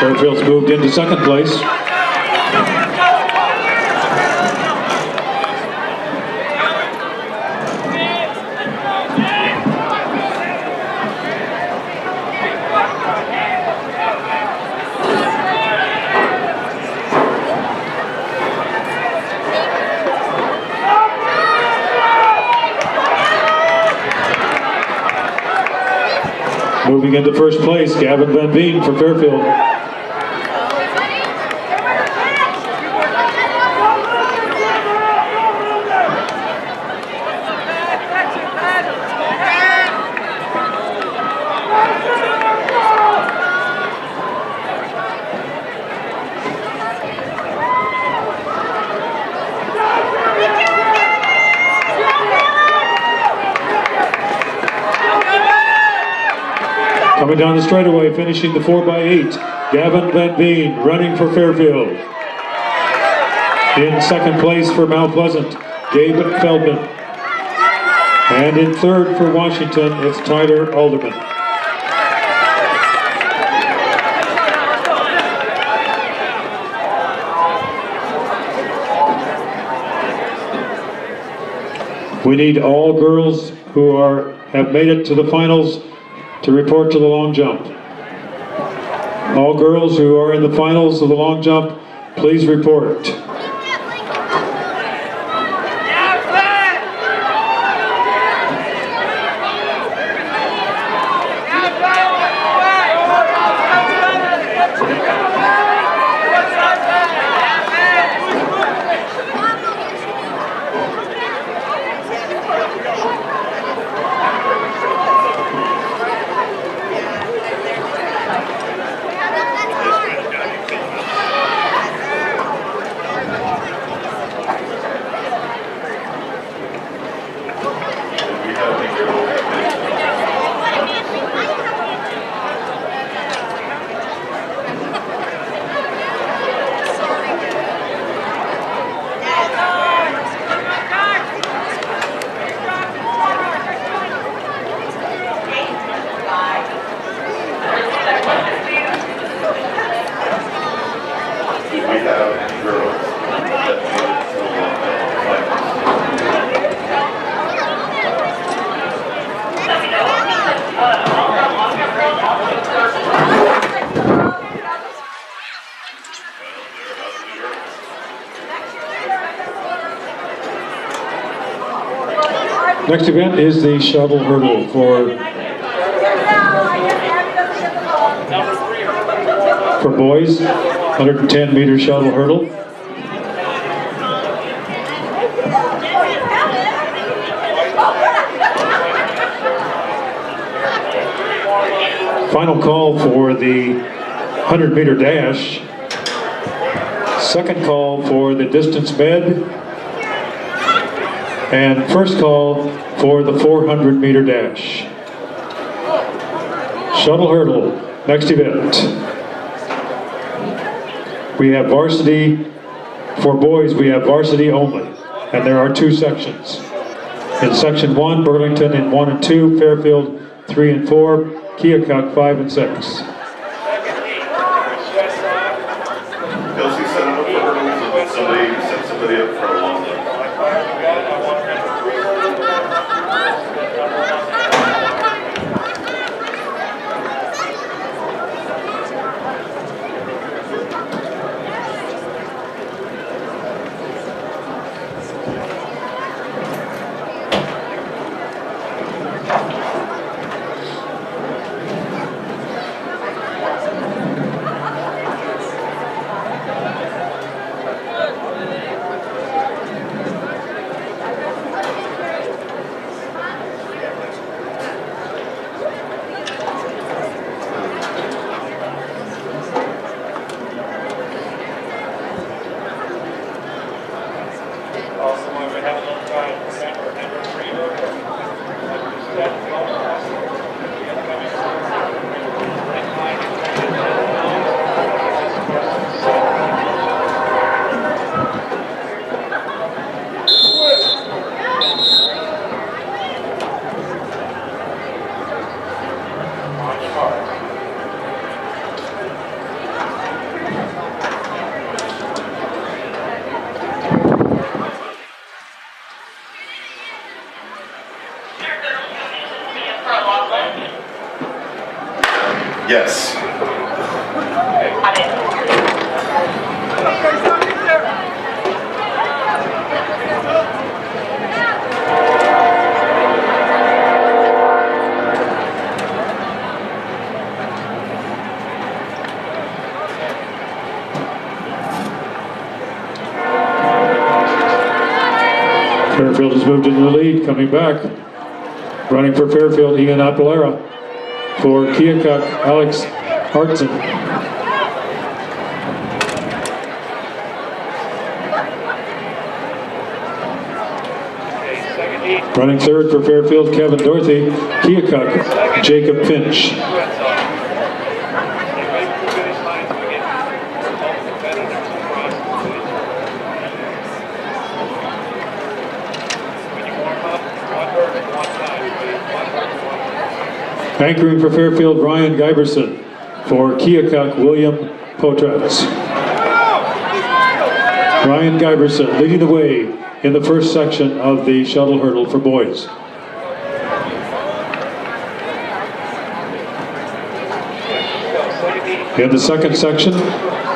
Fairfield's moved into second place. Moving into first place, Gavin Van Veen for Fairfield. Coming down the straightaway, finishing the 4x8, Gavin Van Veen running for Fairfield. In second place for Mount Pleasant, Gabe Feldman. And in third for Washington, it's Tyler Alderman. We need all girls who have made it to the finals to report to the long jump. All girls who are in the finals of the long jump, please report. Next event is the shuttle hurdle for boys, 110-meter shuttle hurdle. Final call for the 100-meter dash. Second call for the distance med. And first call for the 400-meter dash. Shuttle hurdle, next event. We have varsity, for boys we have varsity only, and there are 2 sections. In section 1, Burlington in 1 and 2, Fairfield 3 and 4, Keokuk 5 and 6. Kelsey set up for hurdles and somebody set somebody up for a long run. Yes. Fairfield has moved into the lead, coming back. Running for Fairfield, Ian Apolera. For Keokuk, Alex Hartson. Running third for Fairfield, Kevin Dorothy. Keokuk, Jacob Finch. Anchoring for Fairfield, Ryan Giberson. For Keokuk, William Potratz. Ryan Giberson leading the way in the first section of the shuttle hurdle for boys. In the second section,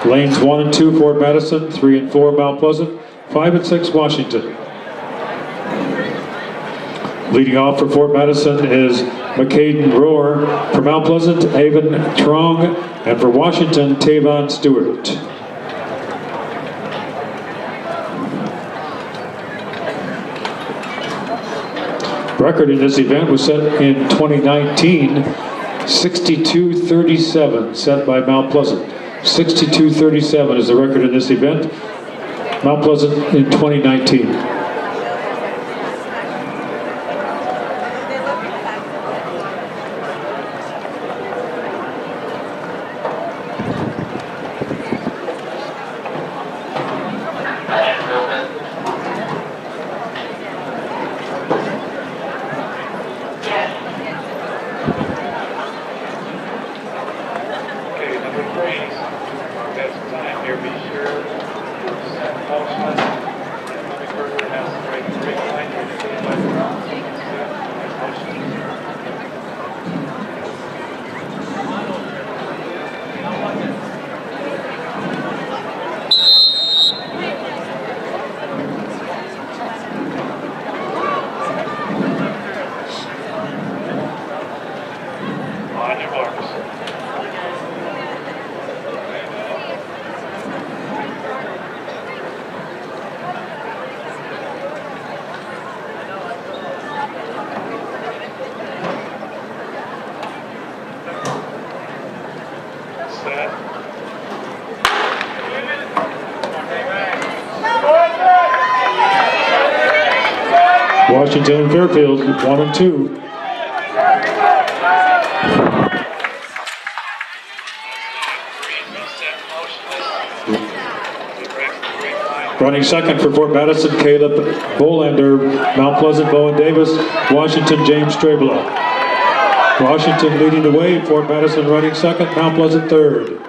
lanes 1 and 2, Fort Madison, 3 and 4, Mount Pleasant, 5 and 6, Washington. Leading off for Fort Madison is McCaden Rohr. For Mount Pleasant, Avon Trong. And for Washington, Tavon Stewart. Record in this event was set in 2019, 62:37, set by Mount Pleasant. 62:37 is the record in this event. Mount Pleasant in 2019. That's time here, be sure. Set motion. Let me further Washington and Fairfield, 1 and 2. Running second for Fort Madison, Caleb Bolander, Mount Pleasant, Bowen Davis, Washington, James Strabela. Washington leading the way, Fort Madison running second, Mount Pleasant third.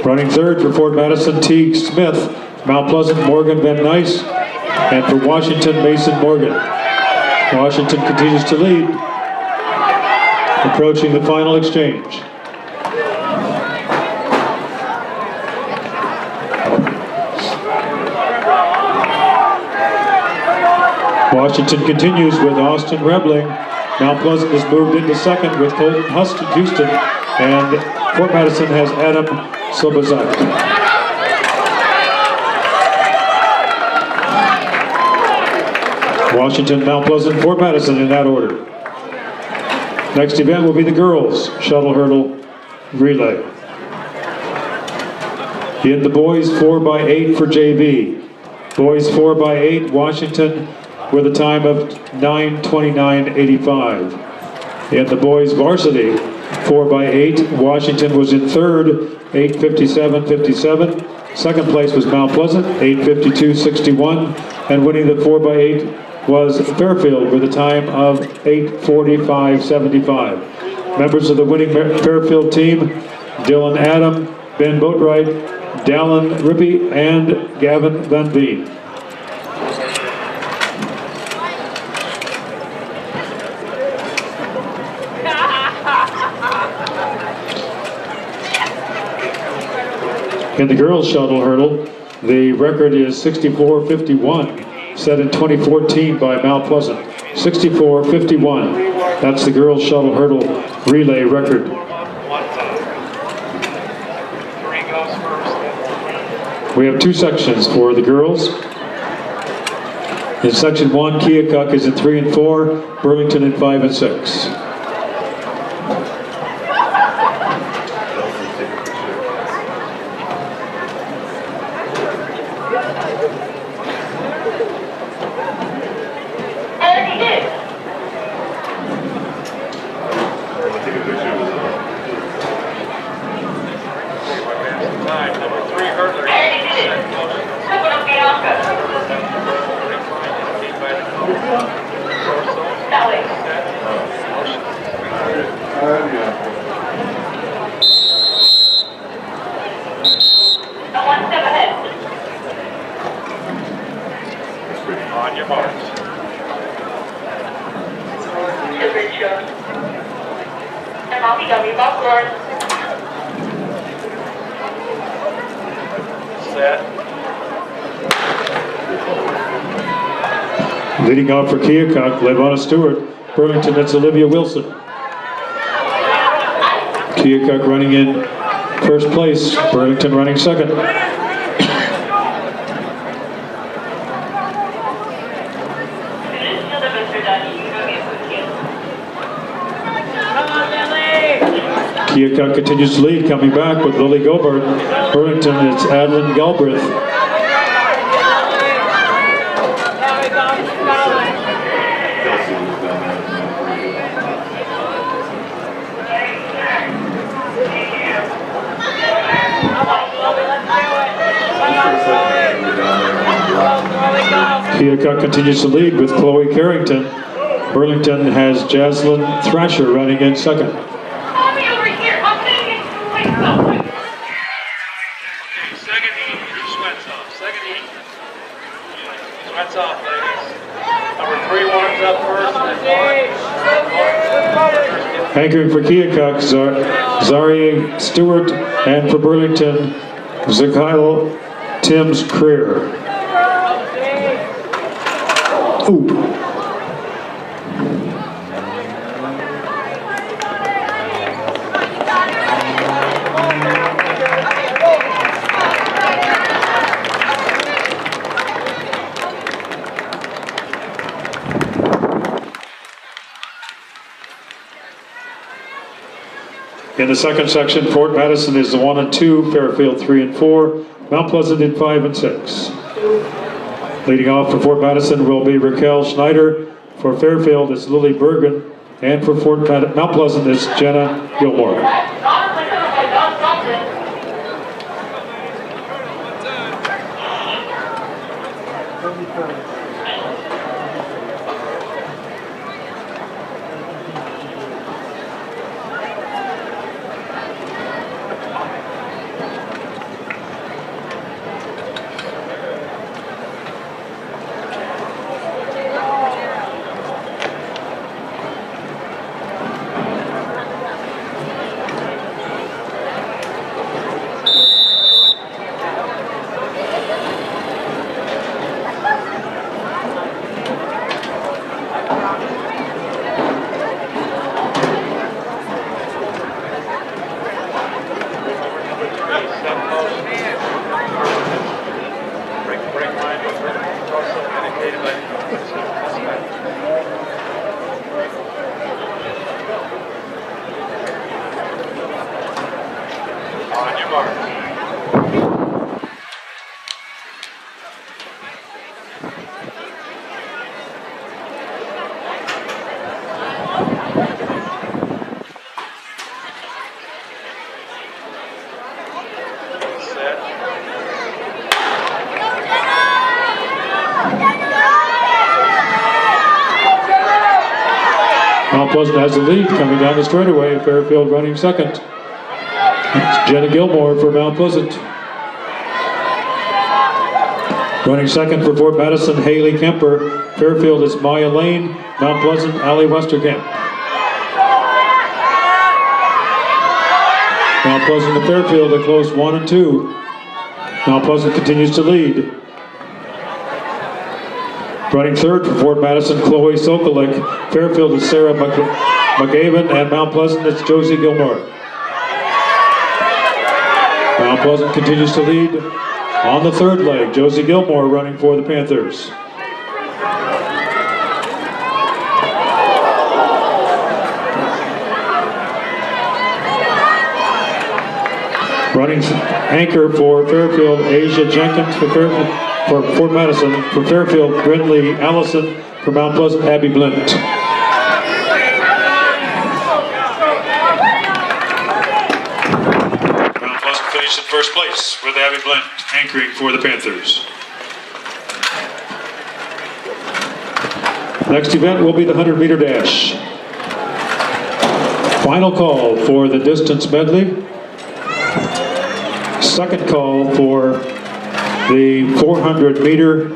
Running third for Fort Madison, Teague Smith, Mount Pleasant, Morgan Van Nice, and for Washington, Mason Morgan. Washington continues to lead, approaching the final exchange. Washington continues with Austin Rebling. Mount Pleasant has moved into second with Colton Houston, and Fort Madison has Adam Sobazak. Washington, Mount Pleasant, Fort Madison in that order. Next event will be the girls' shuttle hurdle relay. In the boys 4x8 for JV. Boys 4x8, Washington with a time of 9:29.85. In the boys varsity 4x8, Washington was in third, 8:57.57. Second place was Mount Pleasant, 8:52.61. And winning the 4x8 was Fairfield with a time of 8:45.75. Members of the winning Fairfield team, Dylan Adam, Ben Boatwright, Dallin Rippey, and Gavin Van Veen. In the girls' shuttle hurdle, the record is 64.51, set in 2014 by Mount Pleasant. 64.51. That's the girls' shuttle hurdle relay record. We have two sections for the girls. In section 1, Keokuk is in 3 and 4, Burlington in 5 and 6. On your marks. Set. Leading off for Keokuk, Levonna Stewart. Burlington, it's Olivia Wilson. Keokuk running in first place, Burlington running second. Keokuk continues to lead, coming back with Lily Gobert. Burlington, it's Adeline Galbraith. Keokuk continues to lead with Chloe Carrington. Burlington has Jaslyn Thrasher running in second. Sweats off, ladies. Number 3 warms up first. Anchoring for Keokuk, Zaria Stewart, and for Burlington, Zakyle Timms Creer. Ooh. In the second section, Fort Madison is the 1 and 2, Fairfield 3 and 4, Mount Pleasant in 5 and 6. Leading off for Fort Madison will be Raquel Schneider. For Fairfield, it's Lily Bergen. And for Mount Pleasant, it's Jenna Gilmore. Mount Pleasant has the lead coming down the straightaway. Fairfield running second. It's Jenna Gilmore for Mount Pleasant. Running second for Fort Madison, Haley Kemper. Fairfield is Maya Lane. Mount Pleasant, Allie Westerkamp. Mount Pleasant and Fairfield are close 1 and 2. Mount Pleasant continues to lead. Running third for Fort Madison, Chloe Sokolik. Fairfield is Sarah McGavin, and Mount Pleasant it's Josie Gilmore. Mount Pleasant continues to lead on the third leg. Josie Gilmore running for the Panthers. Running anchor for Fairfield, Asia Jenkins for Fort Madison. For Fairfield, Brindley Allison. For Mount Pleasant, Abby Blint. Mount Pleasant finished in first place with Abby Blint anchoring for the Panthers. Next event will be the 100-meter dash. Final call for the distance medley. Second call for the 400-meter,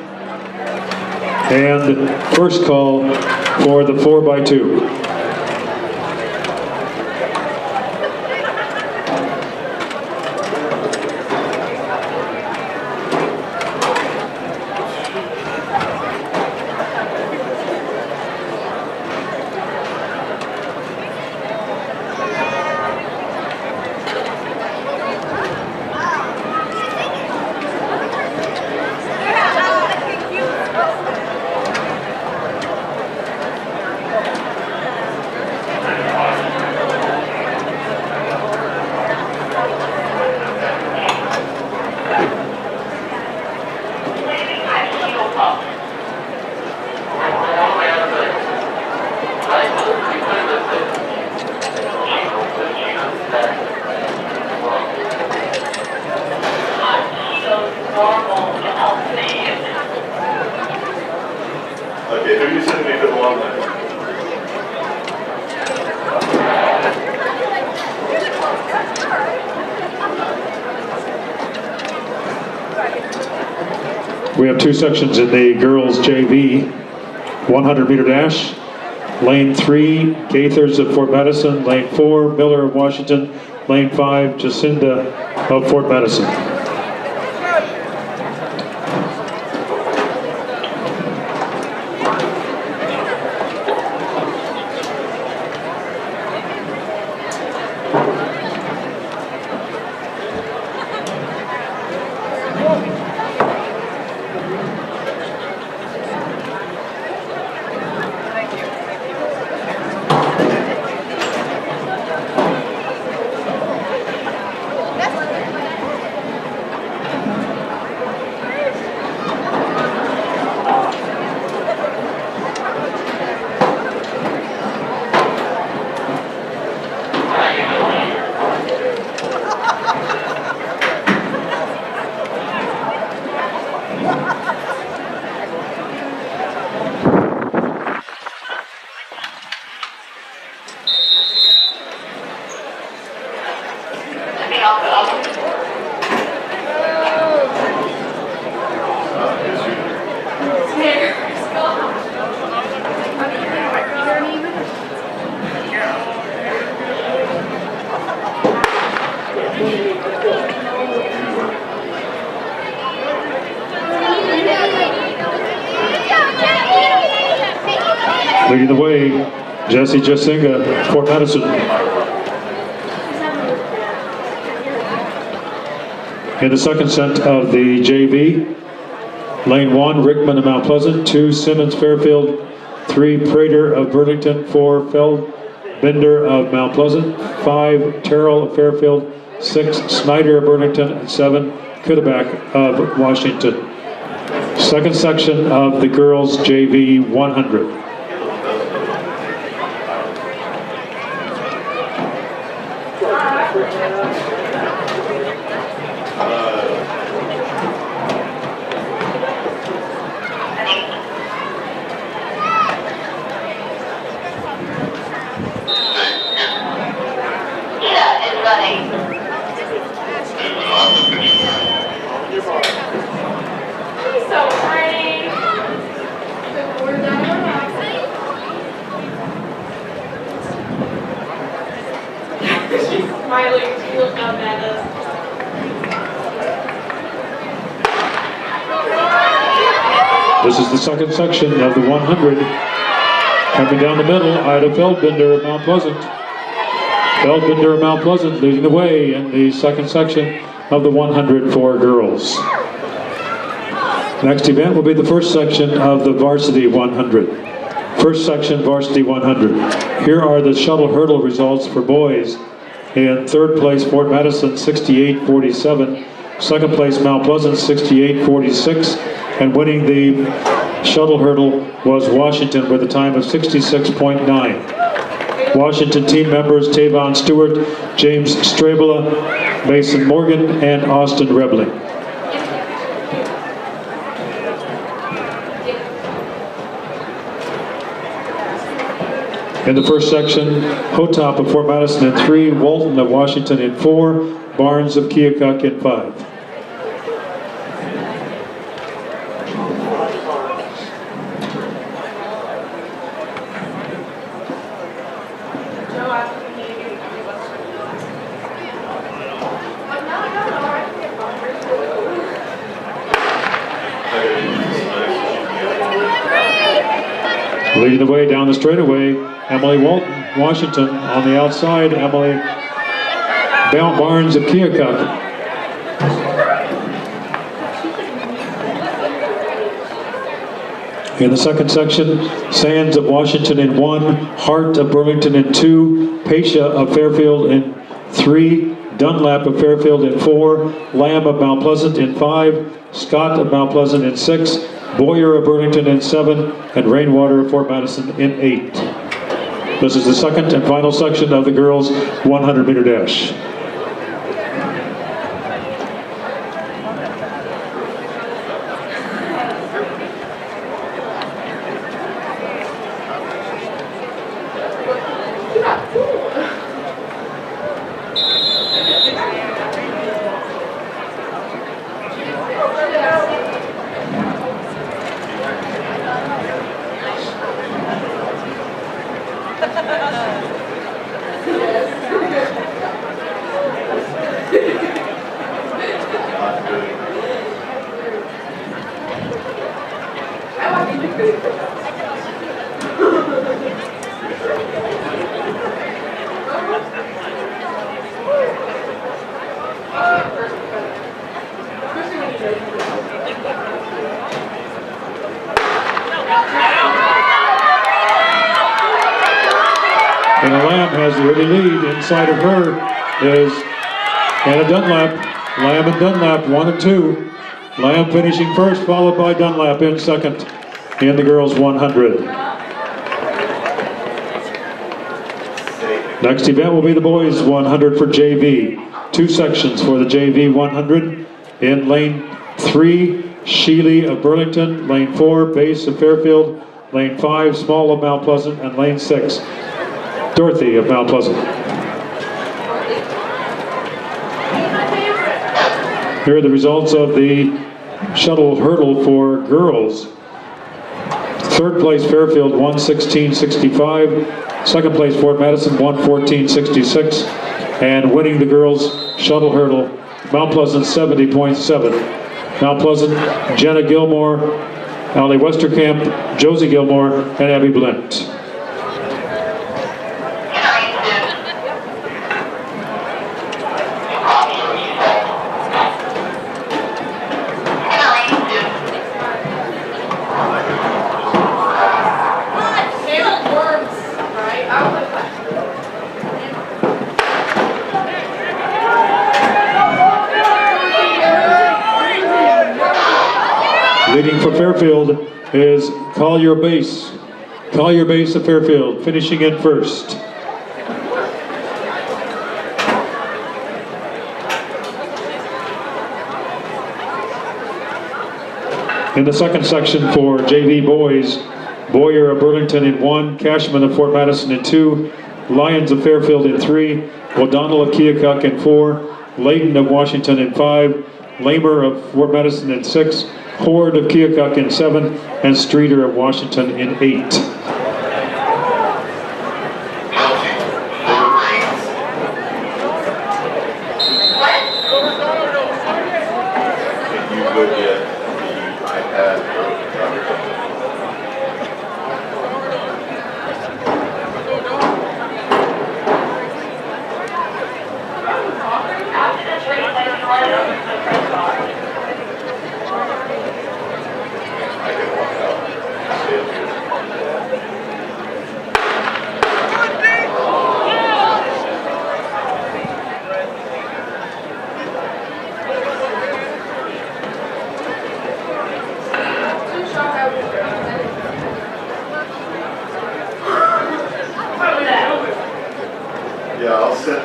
and first call for the 4x2. Okay, who you sending me for the long line? We have two sections in the girls JV 100-meter dash. Lane 3, Gaithers of Fort Madison. Lane 4, Miller of Washington. Lane 5, Jacinda of Fort Madison. the way, Jesse Jasinga, Fort Madison. In the second set of the JV, lane 1, Rickman of Mount Pleasant, 2, Simmons Fairfield, 3, Prater of Burlington, 4, Feldbinder of Mount Pleasant, 5, Terrell of Fairfield, 6, Snyder of Burlington, and 7, Kudabak of Washington. Second section of the girls JV 100. This is the second section of the 100. Coming down the middle, Ida Feldbinder of Mount Pleasant. Feldbinder of Mount Pleasant leading the way in the second section of the 100 for girls. Next event will be the first section of the Varsity 100. First section, Varsity 100. Here are the shuttle hurdle results for boys. In third place, Fort Madison, 68-47. Second place, Mount Pleasant, 68-46. And winning the shuttle hurdle was Washington with a time of 66.9. Washington team members Tavon Stewart, James Strabela, Mason Morgan, and Austin Rebling. In the first section, Hotop of Fort Madison in 3, Walton of Washington in 4, Barnes of Keokuk in 5. Leading the way down the straightaway, Emily Walton, Washington. On the outside, Emily Barnes of Keokuk. In the second section, Sands of Washington in 1, Hart of Burlington in 2, Pasha of Fairfield in 3, Dunlap of Fairfield in 4, Lamb of Mount Pleasant in 5, Scott of Mount Pleasant in 6, Boyer of Burlington in 7, and Rainwater of Fort Madison in 8. This is the second and final section of the girls' 100-meter dash. And Lamb has the early lead. Inside of her is Anna Dunlap. Lamb and Dunlap, 1 and 2. Lamb finishing first, followed by Dunlap in second in the girls' 100. Next event will be the boys' 100 for JV. 2 sections for the JV 100. In lane 3, Sheely of Burlington. Lane 4, Base of Fairfield. Lane 5, Small of Mount Pleasant. And lane 6, Dorothy of Mount Pleasant. Here are the results of the shuttle hurdle for girls. Third place Fairfield, 1:16.65. Second place Fort Madison, 1:14.66. And winning the girls shuttle hurdle, Mount Pleasant, 70.7. Mount Pleasant, Jenna Gilmore, Allie Westerkamp, Josie Gilmore, and Abby Blint. Leading for Fairfield is Collier Base. Collier Base of Fairfield, finishing in first. In the second section for JV boys, Boyer of Burlington in 1, Cashman of Fort Madison in 2, Lyons of Fairfield in 3, O'Donnell of Keokuk in 4, Layton of Washington in 5, Lamer of Fort Madison in 6, Horde of Keokuk in 7, and Streeter of Washington in 8. Yeah, I'll send,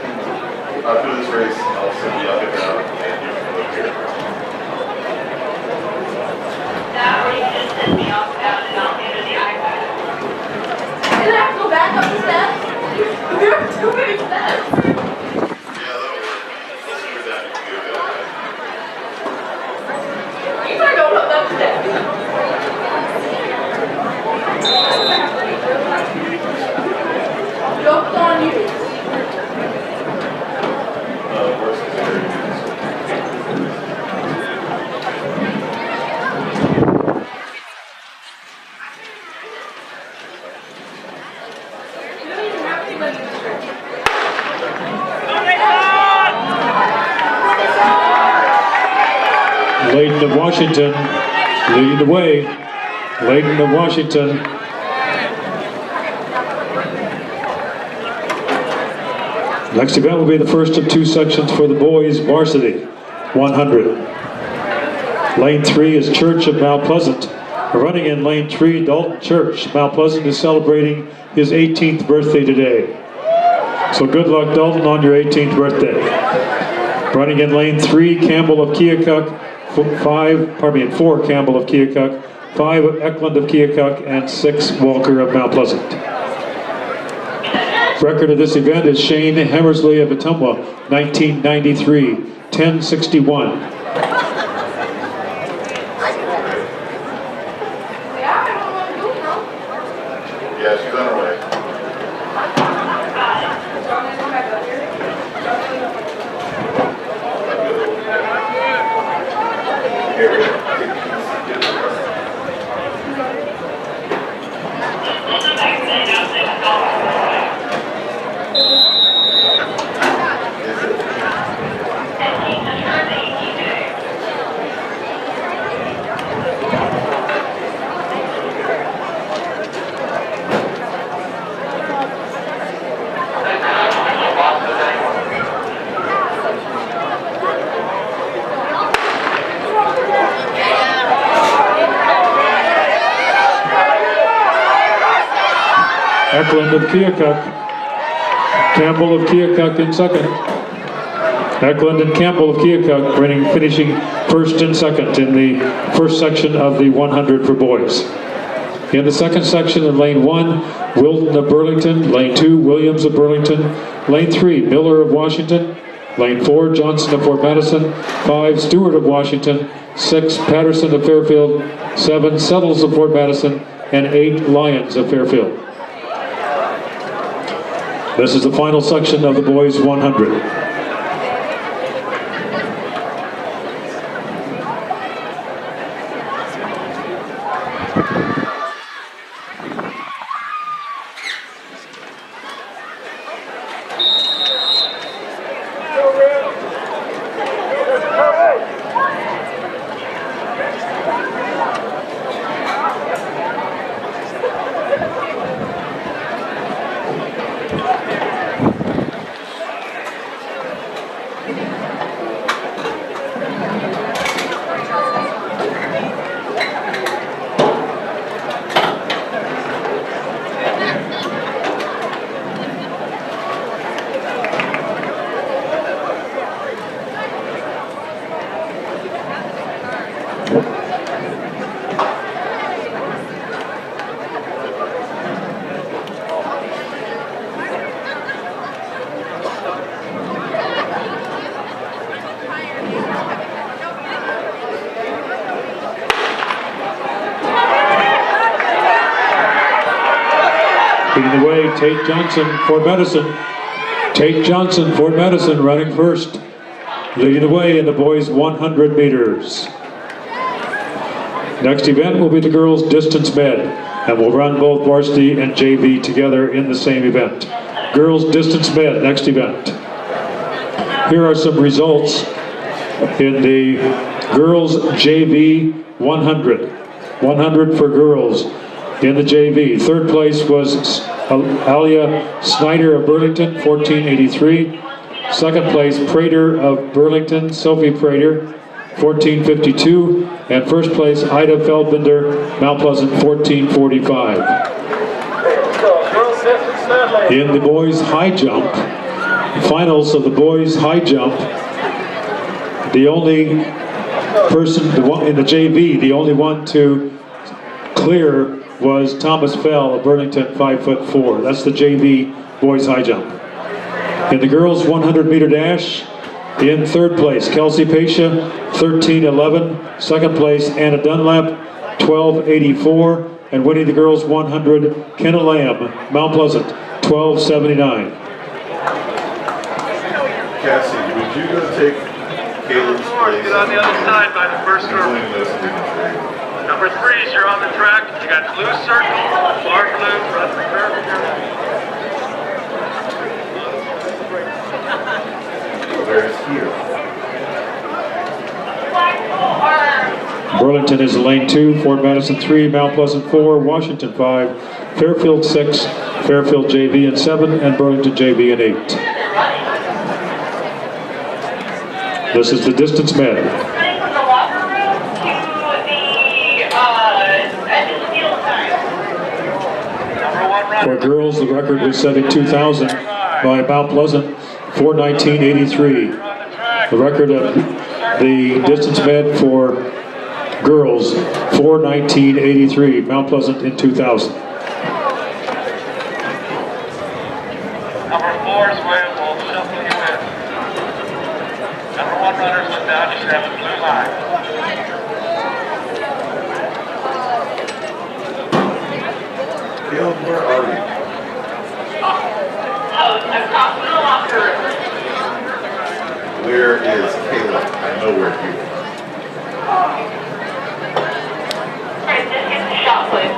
after this race, I'll send you up and down, and you can look here. That or you can send me off down and I'll hand her the iPad. Did I have to go back up the steps? There are too many steps. Yeah, that'll work. Let's do that. You are going up those steps. Joke's on you. Layton of Washington leading the way. Layton of Washington. Next event will be the first of 2 sections for the boys varsity 100. Lane 3 is Church of Mount Pleasant. Running in lane 3, Dalton Church. Mount Pleasant is celebrating his 18th birthday today. So good luck, Dalton, on your 18th birthday. Running in lane 3, Campbell of Keokuk. 4 Campbell of Keokuk, 5 Eklund of Keokuk, and 6 Walker of Mount Pleasant. Record of this event is Shane Hammersley of Ottumwa, 1993, 1061. Yeah, she's on her way. Here we go. Eklund of Keokuk. Campbell of Keokuk in second. Eklund and Campbell of Keokuk finishing first and second in the first section of the 100 for boys. In the second section in lane 1, Wilton of Burlington. Lane 2, Williams of Burlington. Lane 3, Miller of Washington. Lane 4, Johnson of Fort Madison. 5, Stewart of Washington. 6, Patterson of Fairfield. 7, Settles of Fort Madison. And 8, Lyons of Fairfield. This is the final section of the boys 100. Leading the way, Tate Johnson, Fort Madison. Tate Johnson, Fort Madison, running first. Leading the way in the boys' 100 meters. Next event will be the girls' distance med, and we'll run both varsity and JV together in the same event. Girls' distance med, next event. Here are some results in the girls' JV 100. 100 for girls in the JV. Third place was Alia Snyder of Burlington, 1483. Second place, Prater of Burlington, Sophie Prater, 1452. And first place, Ida Feldbinder, Mount Pleasant, 1445. In the boys' high jump, finals of the boys' high jump, the only person in the JV, the only one to clear was Thomas Fell of Burlington, 5'4". That's the JV boys high jump. In the girls 100 meter dash, in third place, Kelsey Pasha, 1311. Second place, Anna Dunlap, 1284. And winning the girls 100, Kenna Lamb, Mount Pleasant, 1279. Cassie, would you go take Caleb's place? Get on the other side by the first row. Number 3s, you're on the track. You got blue circle, dark blue, run the curve. Where's here? Burlington is lane 2, Fort Madison 3, Mount Pleasant 4, Washington 5, Fairfield 6, Fairfield JV in 7, and Burlington JV in 8. This is the distance med. For girls, the record was set at 2000 by Mount Pleasant, 4:19.83. The record of the distance med for girls, 4:19.83. Mount Pleasant in 2000. Number 4's way will shuffle you in. Number 1 runners went down, you should have a blue line. Caleb, where are you? Across the locker room. Where is Caleb? I know where he is. Alright, just get the shot, please.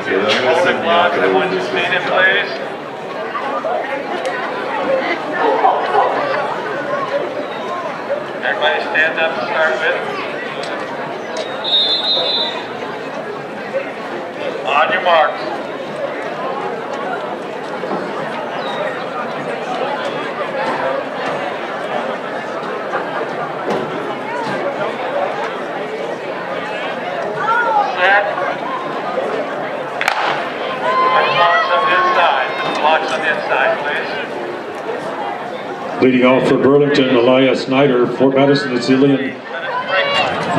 Okay, then I'm going to Hold send the clock, Bianca everyone over just this. lean in, please. Everybody stand up to start with. On your marks. Set. Blocks on the inside. Blocks on the inside, please. Leading off for Burlington, Elia Snyder. Fort Madison is Zillian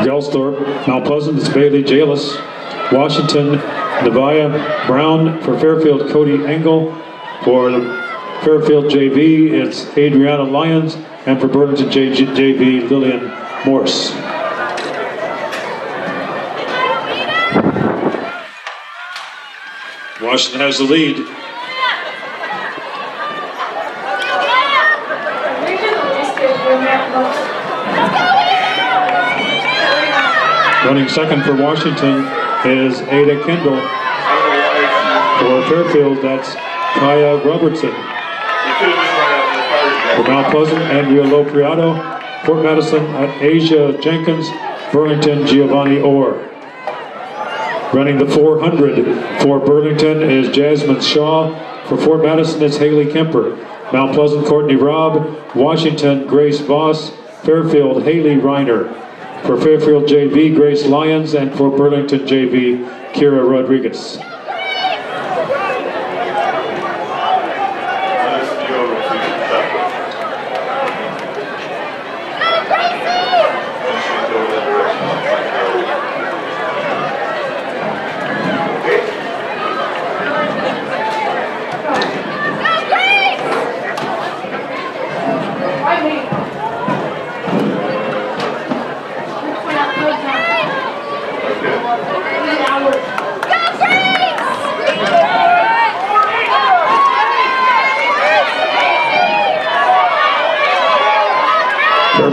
Gelsthorpe. Mount Pleasant is Bailey Jalis. Washington, Nevaeh Brown. For Fairfield, Cody Engel. For the Fairfield JV, it's Adriana Lyons. And for Burlington JV, Lillian Morse. Washington has the lead. Running second for Washington is Ada Kendall. For Fairfield, that's Kaya Robertson. For Mount Pleasant, Andrea Lopriato. Fort Madison, Asia Jenkins. Burlington, Giovanni Orr. Running the 400 for Burlington is Jasmine Shaw. For Fort Madison, it's Haley Kemper. Mount Pleasant, Courtney Robb. Washington, Grace Voss. Fairfield, Haley Reiner. For Fairfield JV, Grace Lyons. And for Burlington JV, Kira Rodriguez.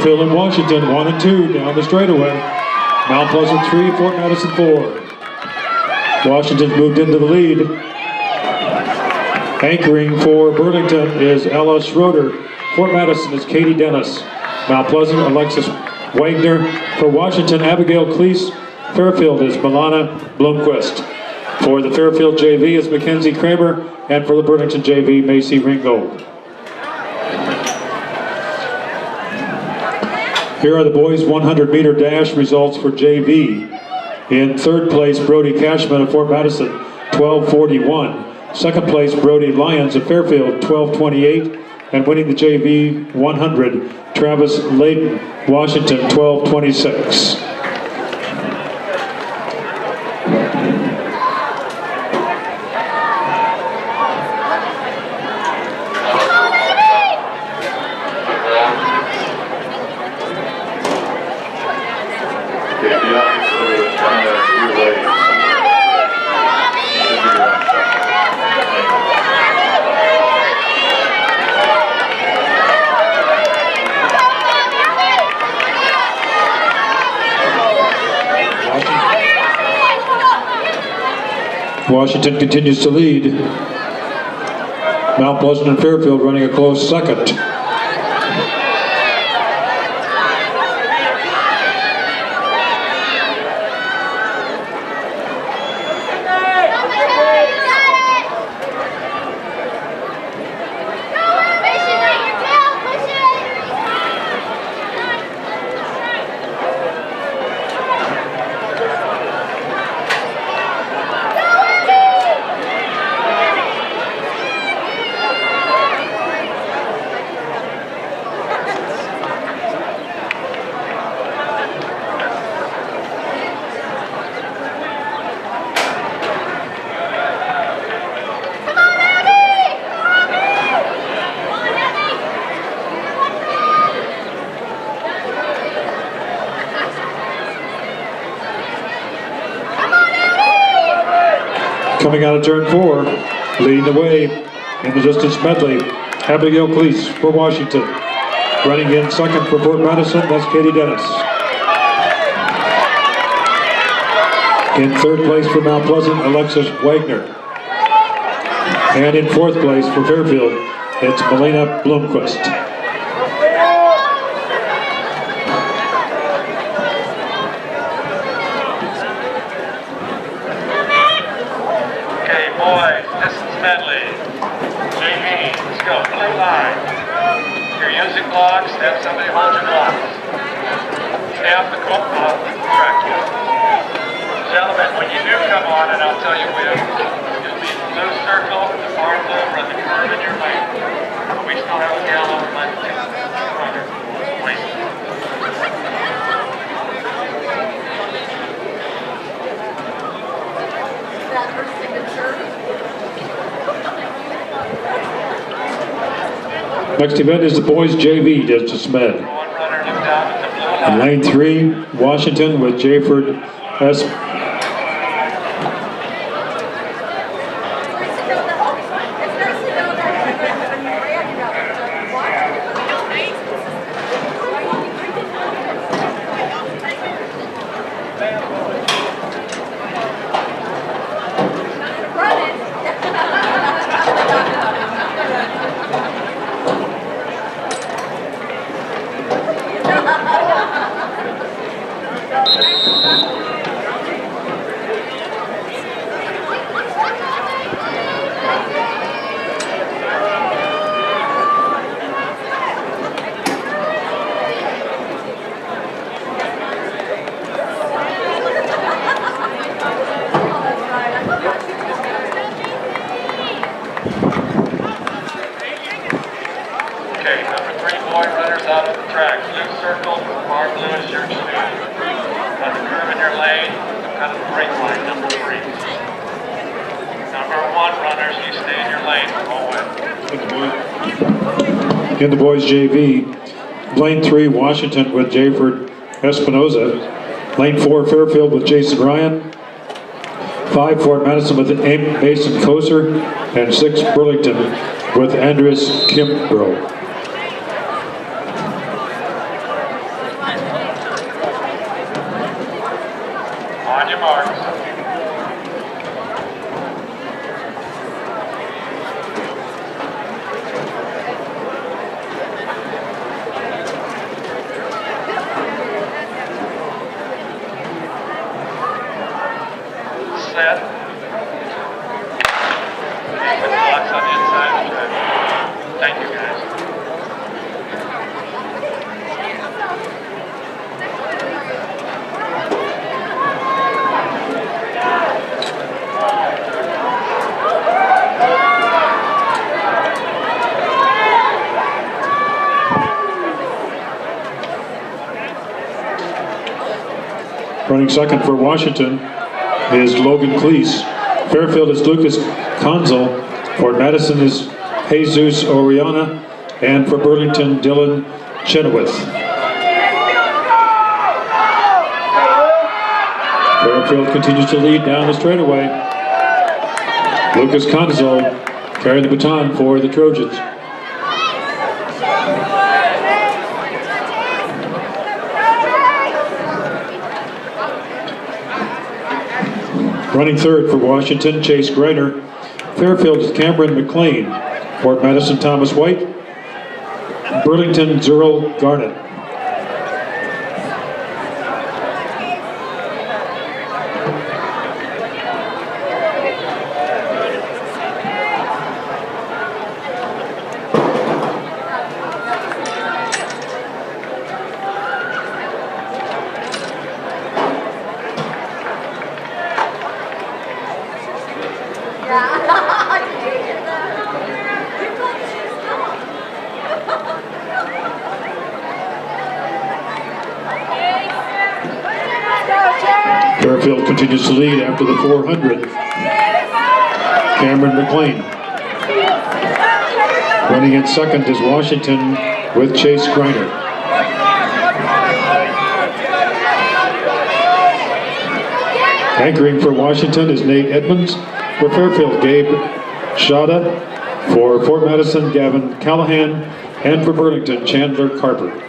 Fairfield and Washington, 1 and 2 down the straightaway. Mount Pleasant 3, Fort Madison 4. Washington's moved into the lead. Anchoring for Burlington is Ella Schroeder. Fort Madison is Katie Dennis. Mount Pleasant, Alexis Wagner. For Washington, Abigail Cleese. Fairfield is Milana Blomquist. For the Fairfield JV is Mackenzie Kramer. And for the Burlington JV, Macy Ringgold. Here are the boys' 100-meter dash results for JV. In third place, Brody Cashman of Fort Madison, 12:41. Second place, Brody Lyons of Fairfield, 12:28. And winning the JV 100, Travis Layden, Washington, 12:26. Washington continues to lead. Mount Pleasant and Fairfield running a close second. Coming out of turn 4, leading the way in the distance medley, Abigail Cleese for Washington. Running in second for Fort Madison, that's Katie Dennis. In third place for Mount Pleasant, Alexis Wagner. And in fourth place for Fairfield, it's Melina Blomquist. Boys, distance medley. JV, let's go. Blue line. Your music blocks, have somebody hold your blocks. Stay off the track here. Gentlemen, when you do come on, and I'll tell you when, you'll be blue circle, the far blue, or the curve in your lane. But we still have a yellow left runner. Wait. Is that her signature? Next event is the boys JV distance med. In lane 3, Washington with Jayford S. Okay, number 3 boy runners out of the track. Blue circle, far blue is your two. Got the curve in your lane, kind of a break line, number 3. Number 1 runners, you stay in your lane, go In the boys JV, lane 3, Washington with Jayford Espinoza. Lane 4, Fairfield with Jason Ryan. 5, Fort Madison with Mason Koser. And 6, Burlington with Andres Kimbrough. blocks on the inside of the track. Thank you, guys. Running second for Washington is Logan Cleese. Fairfield is Lucas Conzel. For Madison is Jesus Oriana. And for Burlington, Dylan Chenoweth. Fairfield continues to lead down the straightaway. Lucas Conzel carrying the baton for the Trojans. Running third for Washington, Chase Greiner. Fairfield is Cameron McLean. Fort Madison, Thomas White. Burlington, Zerl Garnett. Fairfield continues to lead after the 400. Cameron McLean. Running in second is Washington with Chase Greiner. Anchoring for Washington is Nate Edmonds. For Fairfield, Gabe Shada. For Fort Madison, Gavin Callahan. And for Burlington, Chandler Carper.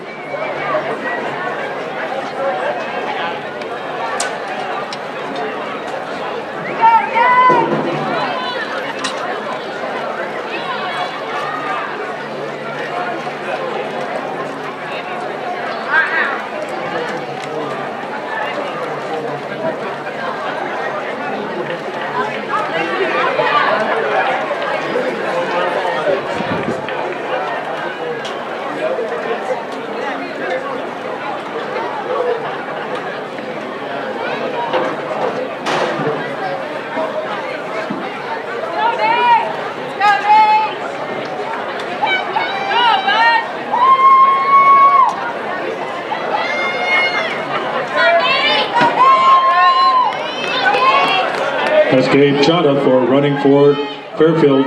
That's Gabe Chada for running for Fairfield.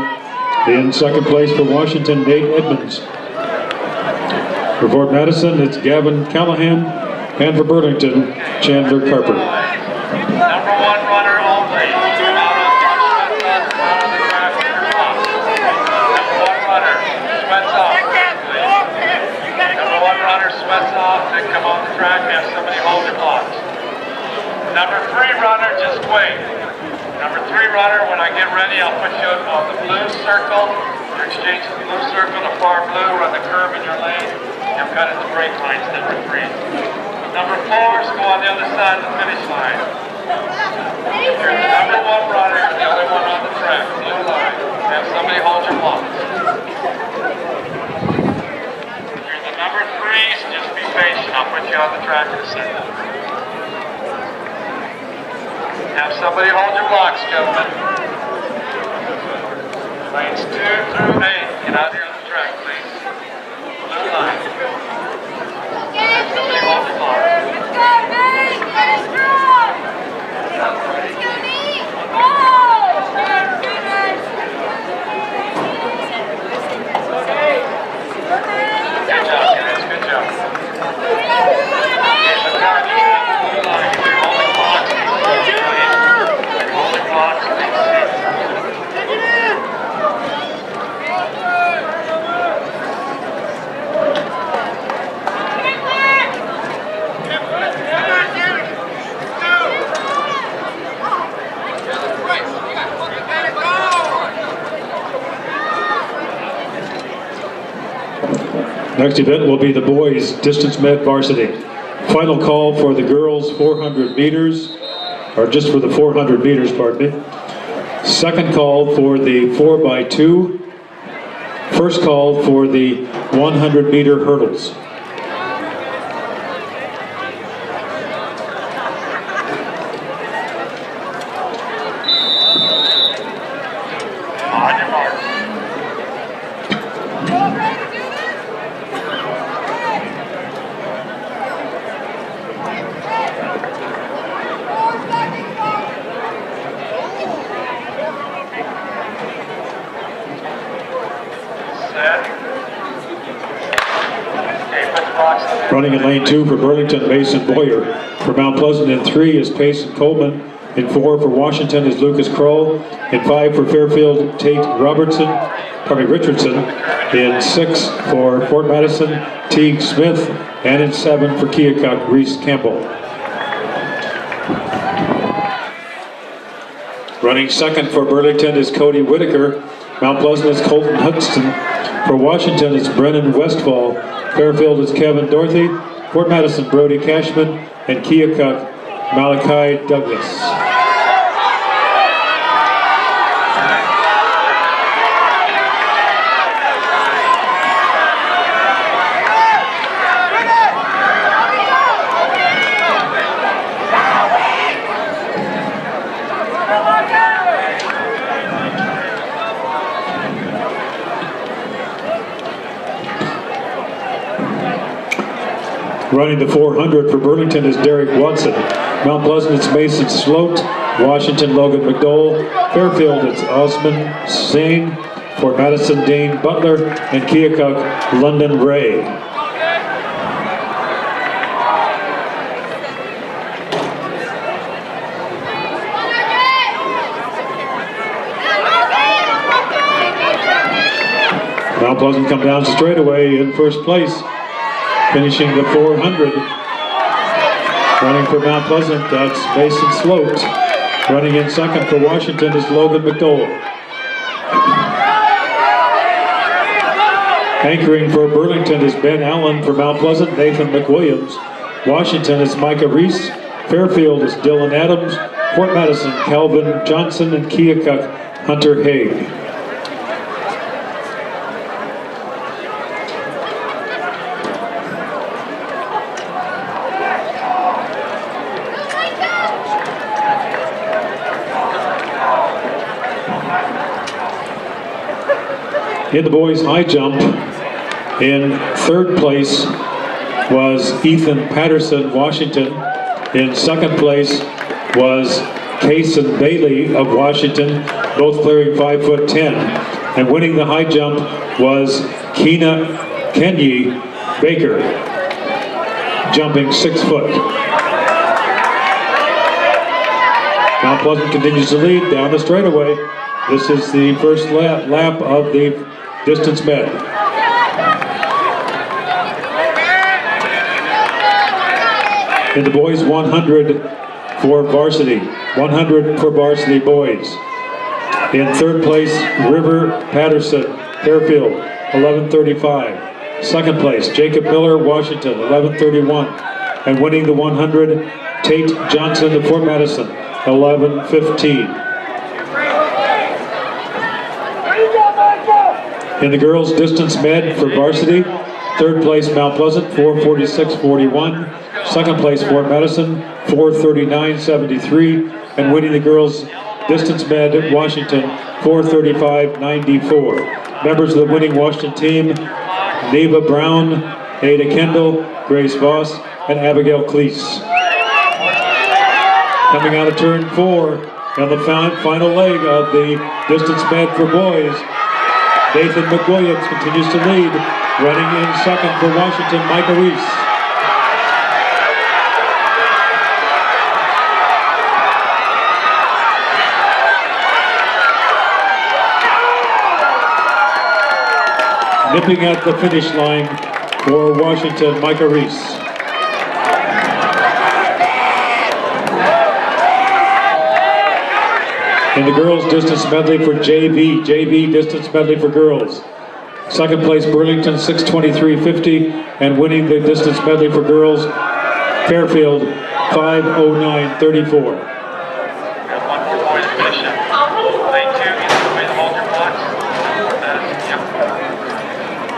In second place for Washington, Nate Edmonds. For Fort Madison, it's Gavin Callahan. And for Burlington, Chandler Carper. Number one runner only. Come out of the track. Number one runner, sweats off. Number one runner sweats off, then come on the track and have somebody hold your blocks. Number three runner, just wait. Number three runner, when I get ready, I'll put you on the blue circle. You exchange the blue circle to far blue, run the curve in your lane. You'll cut at the brake lines, number three. Number fours go on the other side of the finish line. If you're the number one runner, you're the only one on the track, blue line. Have somebody hold your blocks. If you're the number threes, just be patient. I'll put you on the track in a second. Have somebody hold your blocks, gentlemen. Lanes 2 through 8. Get out here on the track, please. Blue line. Have somebody hold your blocks. Let's go, Nate! Finish strong! Let's go, Nate! Good job, guys. Good job. Okay, look out. Blue line. You're holding blocks. Holding blocks. Next event will be the boys distance med varsity. Final call for the girls 400 meters, or just for the 400 meters, pardon me. Second call for the 4x2. First call for the 100-meter hurdles. On your mark. Running in lane 2 for Burlington, Mason Boyer. For Mount Pleasant in 3 is Payson Coleman. In 4 for Washington is Lucas Kroll. In 5 for Fairfield, Tate Richardson. In 6 for Fort Madison, Teague Smith. And in 7 for Keokuk, Reese Campbell. Running second for Burlington is Cody Whitaker. Mount Pleasant is Colton Hudson. For Washington it's Brennan Westfall. Fairfield is Kevin Dorothy. Fort Madison, Brody Cashman. And Keokuk, Malachi Douglas. Running the 400 for Burlington is Derek Watson. Mount Pleasant it's Mason Sloat. Washington, Logan McDowell. Fairfield it's Osman Zane. Fort Madison, Dane Butler. And Keokuk, London Ray. Mount Pleasant come down straightaway in first place. Finishing the 400. Running for Mount Pleasant, that's Mason Sloat. Running in second for Washington is Logan McDowell. Anchoring for Burlington is Ben Allen. For Mount Pleasant, Nathan McWilliams. Washington is Micah Reese. Fairfield is Dylan Adams. Fort Madison, Calvin Johnson. And Keokuk, Hunter Haig. In the boys' high jump, in third place was Ethan Patterson, Washington. In second place was Kason Bailey of Washington, both clearing 5'10". And winning the high jump was Keena Kenyi Baker, jumping 6 foot. Mount Pleasant continues to lead down the straightaway. This is the first lap of the distance med. In the boys 100 for varsity, 100 for varsity boys. In third place, River Patterson, Fairfield, 11:35. Second place, Jacob Miller, Washington, 11:31. And winning the 100, Tate Johnson of Fort Madison, 11:15. In the girls' distance med for varsity, third place Mount Pleasant, 4:46.41. Second place Fort Madison, 4:39.73. And winning the girls' distance med Washington, 4:35.94. Members of the winning Washington team, Neva Brown, Ada Kendall, Grace Voss, and Abigail Cleese. Coming out of turn 4 on the final leg of the distance med for boys, Nathan McWilliams continues to lead, running in second for Washington, Micah Reese. Nipping at the finish line for Washington, Micah Reese. In the girls' distance medley for JV distance medley for girls. Second place Burlington, 6:23.50, and winning the distance medley for girls, Fairfield, 5:09.34.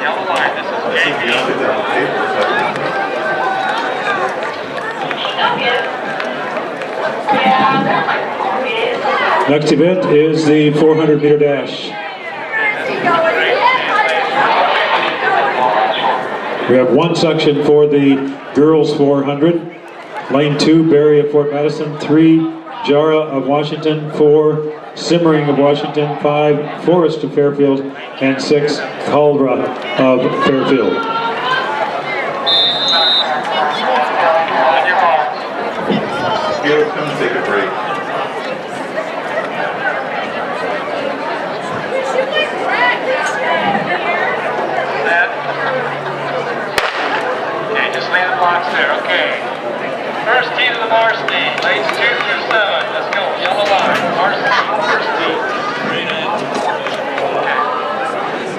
Yellow line, this is You JV. don't get that on paper, so. Next event is the 400-meter dash. We have one section for the girls 400. Lane 2, Barry of Fort Madison. 3, Jara of Washington. 4, Simmering of Washington. 5, Forrest of Fairfield. And 6, Caldra of Fairfield. On your marks. Gail, come and take a break. Set. Okay, just lay the blocks there, okay. First tee to the varsity, lanes 2 through 7. Let's go, yellow line, varsity, first tee. Okay.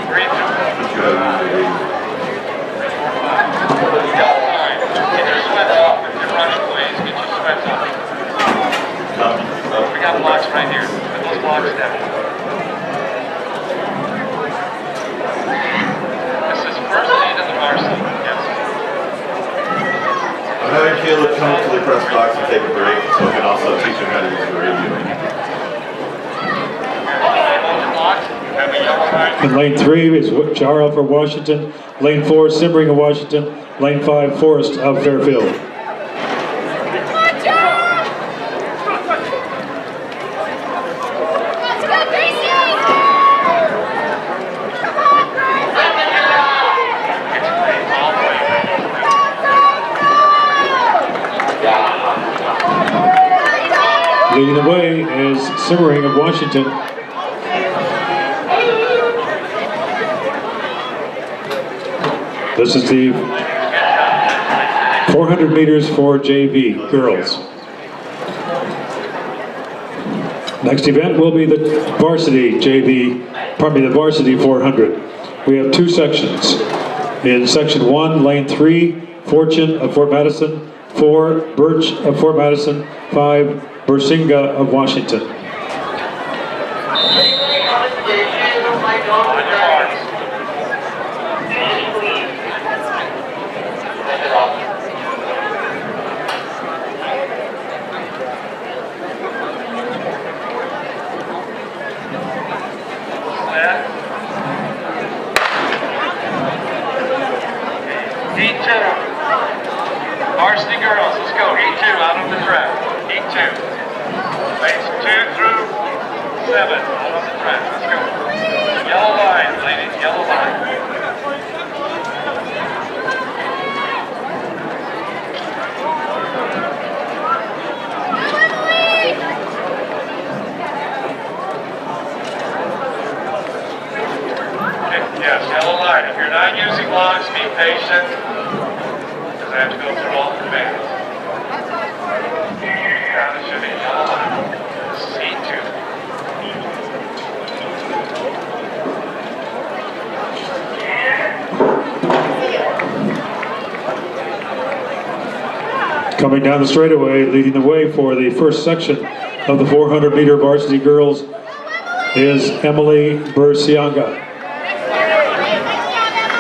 3 through. You have to leave. Yellow line. Get your sweats off if you're running, please. Get your sweats off. We got blocks right here. Put those blocks down. This is first tee to the varsity. Yes. I'm having Caleb come to the press box and take a break, so I can also teach him how to use the radio. Hold your blocks. Have a yellow line. In lane 3 is Jara for Washington. Lane 4, Simmering of Washington. Lane 5, Forrest of Fairfield. Leading the way is Simmering of Washington. This is the 400 meters for JV girls. Next event will be the varsity JV, the varsity 400. We have two sections. In section 1, lane 3, Fortune of Fort Madison. 4, Birch of Fort Madison. 5, Bersinga of Washington. On your marks. Set. Heat 2. Varsity girls, let's go. Heat 2 out on the track. Heat 2. Lanes 2 through 7 out on the track. Let's go. Yellow line, ladies, yellow line. Okay, yes, yellow line. If you're not using blocks, be patient, because I have to go through all the commands. Now this should be yellow line. C2. Coming down the straightaway, leading the way for the first section of the 400-meter varsity girls is Emily Bursianga.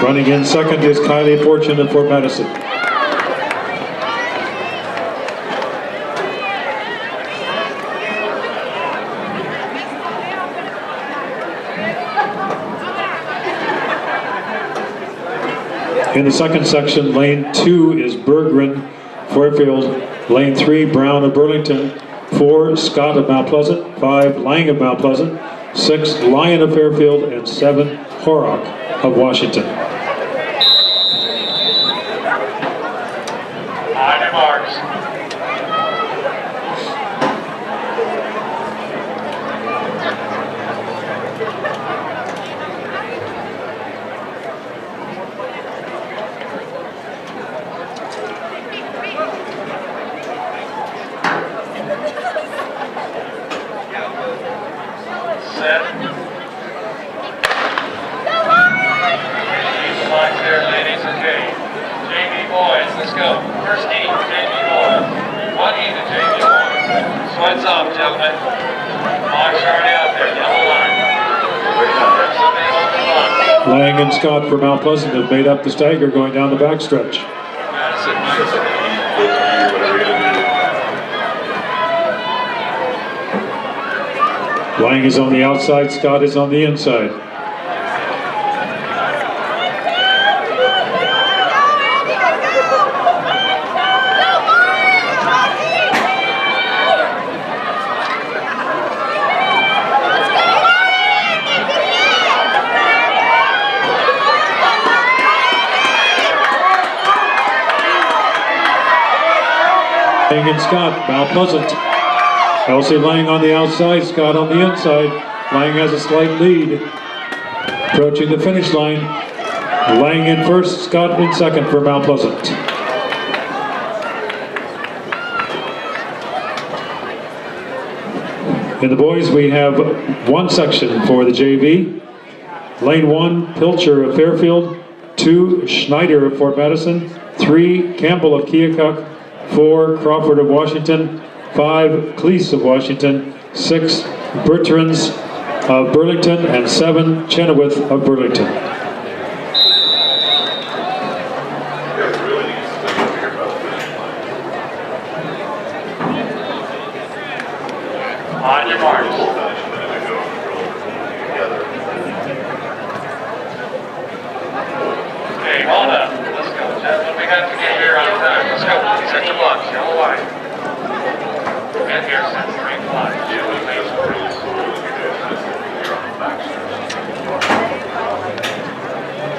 Running in second is Kylie Fortune of Fort Madison. In the second section, lane 2 is Berggren, Fairfield. Lane 3, Brown of Burlington. 4, Scott of Mount Pleasant. 5, Lang of Mount Pleasant. 6, Lyon of Fairfield. And 7, Horrock of Washington. On your marks. Set. Keep the lines there, ladies. Okay. JV boys, let's go. First heat, JV boys. One heat to JV boys. Sweats off, gentlemen. Blocks are already out there. Yellow line. Somebody hold the block. Lang and Scott for Mount Pleasant have made up the stagger going down the backstretch. Lang is on the outside, Scott is on the inside. Lang and Scott, Mount Pleasant. Elsie Lang on the outside, Scott on the inside. Lang has a slight lead. Approaching the finish line. Lang in first, Scott in second for Mount Pleasant. In the boys, we have one section for the JV. Lane 1, Pilcher of Fairfield. 2, Schneider of Fort Madison. 3, Campbell of Keokuk. 4, Crawford of Washington. 5, Cleese of Washington. 6, Bertrands of Burlington. And 7, Chenoweth of Burlington. On your marks. Okay, hold up. Let's go, gentlemen. We got to get here on time. Let's go. Set your blocks. Yellow line. Get here, set green line.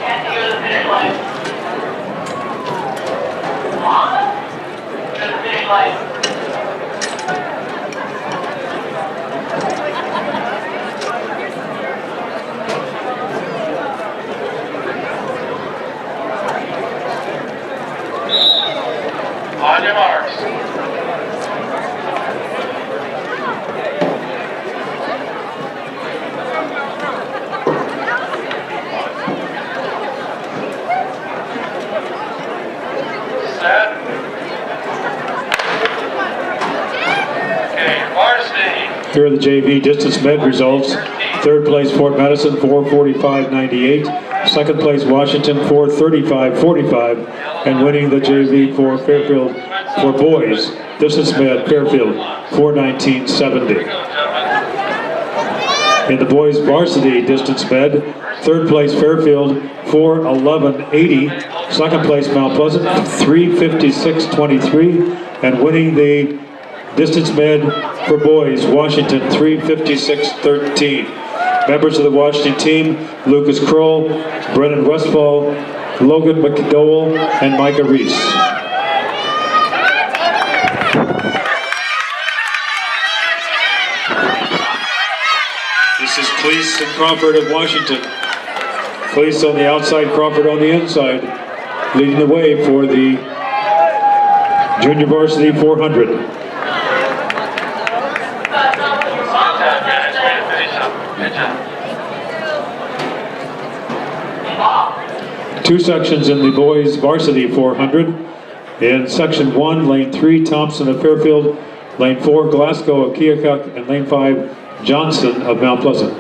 Can't go to the finish line. Go to the finish line. On your marks. Set. Okay, Varsity. Here are the JV distance med results. Third place Fort Madison, 4:45.98. Second place Washington, 4:35.45. And winning the JV for Fairfield for boys, distance med Fairfield, 4:19.70. In the boys varsity distance med, third place Fairfield, 4:11.80. Second place Mount Pleasant, 3:56.23. And winning the distance med for boys, Washington, 3:56.13. Members of the Washington team, Lucas Kroll, Brennan Westfall, Logan McDowell, and Micah Reese. This is Cleese and Crawford of Washington. Cleese on the outside, Crawford on the inside, leading the way for the junior varsity 400. Good job. Two sections in the boys varsity 400. In section 1, lane 3, Thompson of Fairfield, lane 4, Glasgow of Keokuk, and lane 5, Johnson of Mount Pleasant.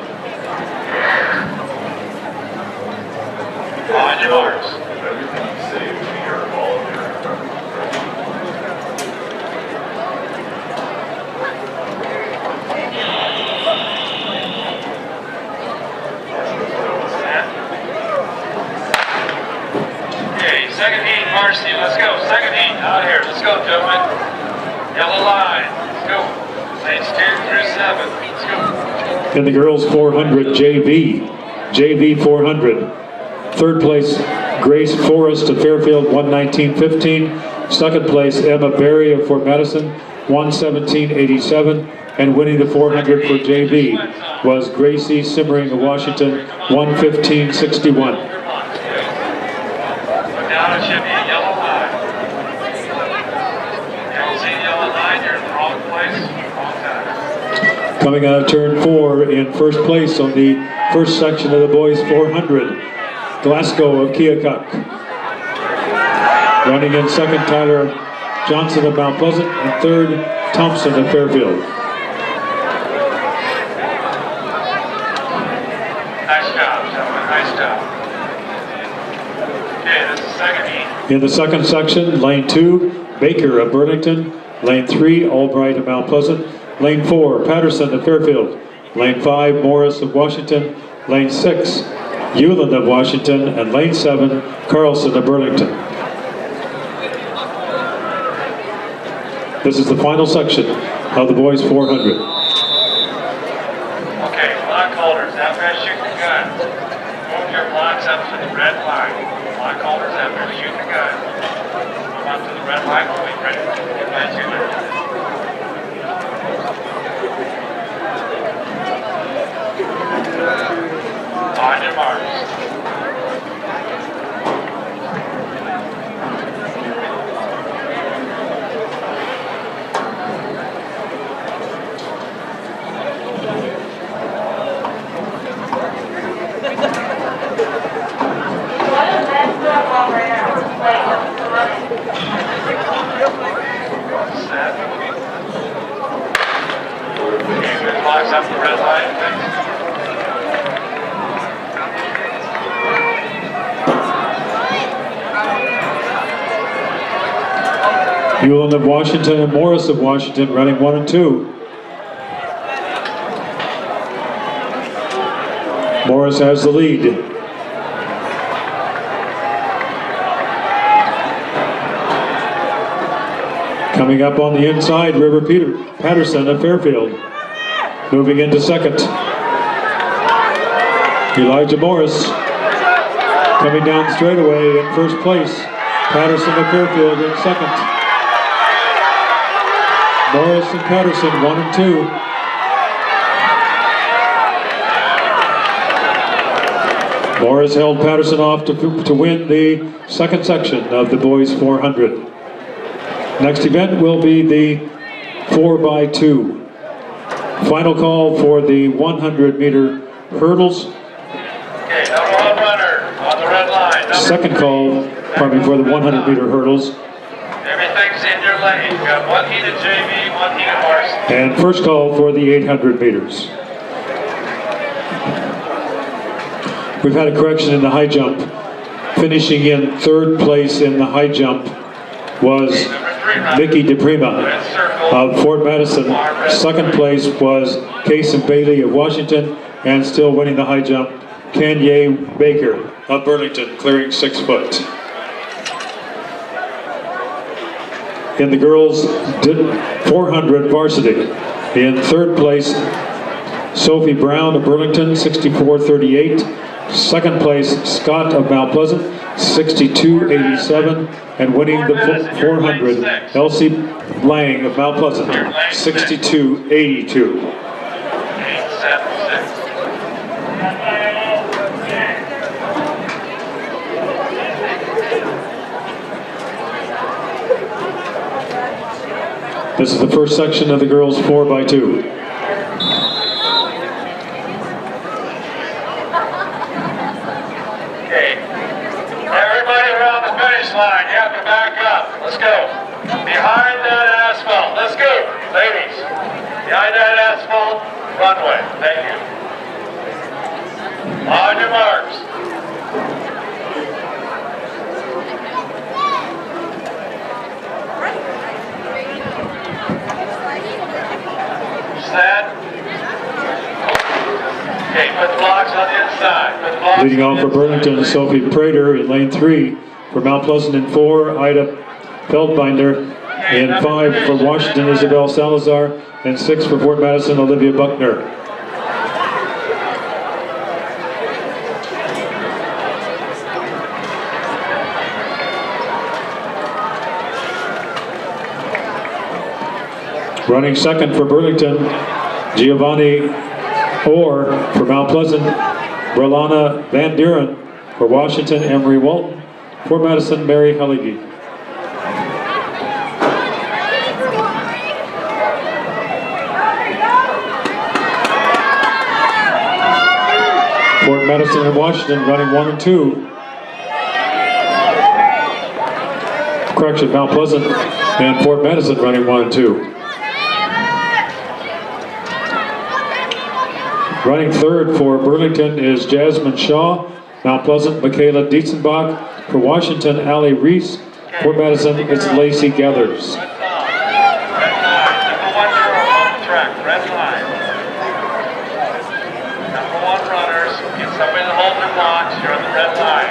On your marks. Second heat, Varsity, let's go. Second heat, out here. Let's go, gentlemen. Yellow line, let's go. Lanes 2 through 7, let's go. In the girls 400 JV 400. Third place, Grace Forrest of Fairfield, 1:19.15. Second place, Emma Berry of Fort Madison, 1:17.87. And winning the 400 for JV was Gracie Simmering of Washington, 1:15.61. Down it should be a yellow line. You don't see the yellow line, you're in the wrong place, wrong time. Coming out of turn 4 in first place on the first section of the boys 400, Glasgow of Keokuk. Running in second, Tyler Johnson of Mount Pleasant, and third, Thompson of Fairfield. Nice job, gentlemen, nice job. Okay, this is second heat. In the second section, lane 2, Baker of Burlington. Lane 3, Albright of Mount Pleasant. Lane 4, Patterson of Fairfield. Lane 5, Morris of Washington. Lane 6, Hewland of Washington. And lane 7, Carlson of Burlington. This is the final section of the boys 400. Okay, block holders, after shoot the gun, move your blocks up to the red line. Block holders, after shoot the gun, move up to the red line. We'll be ready to get back to it. On your marks. Blocks up the red line, please. Hewland of Washington and Morris of Washington running 1 and 2. Morris has the lead. Coming up on the inside, Patterson of Fairfield. Moving into second. Elijah Morris coming down straightaway in first place. Patterson of Fairfield in second. Morris and Patterson 1 and 2. Morris held Patterson off to win the second section of the boys 400. Next event will be the 4x2. Final call for the 100-meter hurdles. Okay, number 1 runner on the red line. Second call, pardon me, for the 100-meter hurdles. Everything's in your lane. You got 1 heat of JV, 1 heat of varsity. And first call for the 800 meters. We've had a correction in the high jump. Finishing in third place in the high jump was Mickey DePrima of Fort Madison. Second place was Case and Bailey of Washington, and still winning the high jump, Kanye Baker of Burlington, clearing 6 foot. In the girls 400 varsity, in third place, Sophie Brown of Burlington, 64.38. Second place, Scott of Mount Pleasant, 62.87. And winning the 400, Elsie Lang of Mount Pleasant, 62.82. This is the first section of the girls 4x2. Line. You have to back up. Let's go. Behind that asphalt. Let's go, ladies. Behind that asphalt runway. Thank you. On your marks. Set. Okay, put the blocks on the inside. Put the blocks leading off for Burlington, Sophie Prater in lane 3. For Mount Pleasant in 4, Ida Feldbinder. In 5 for Washington, Isabel Salazar. And 6 for Fort Madison, Olivia Buckner. Running second for Burlington, Giovanni Orr. For Mount Pleasant, Brelana Van Duren. For Washington, Emery Walton. For Madison, Mary Hellige. Fort Madison and Washington running 1 and 2. Correction, Mount Pleasant and Fort Madison running 1 and 2. Running third for Burlington is Jasmine Shaw. Mount Pleasant, Michaela Dietzenbach. For Washington, Allie Reese. Fort Madison, it's Lacey Gathers. Red line. Number 1 girl on the track. Red line. Number 1 runners, get somebody to hold their blocks. You're on the red line.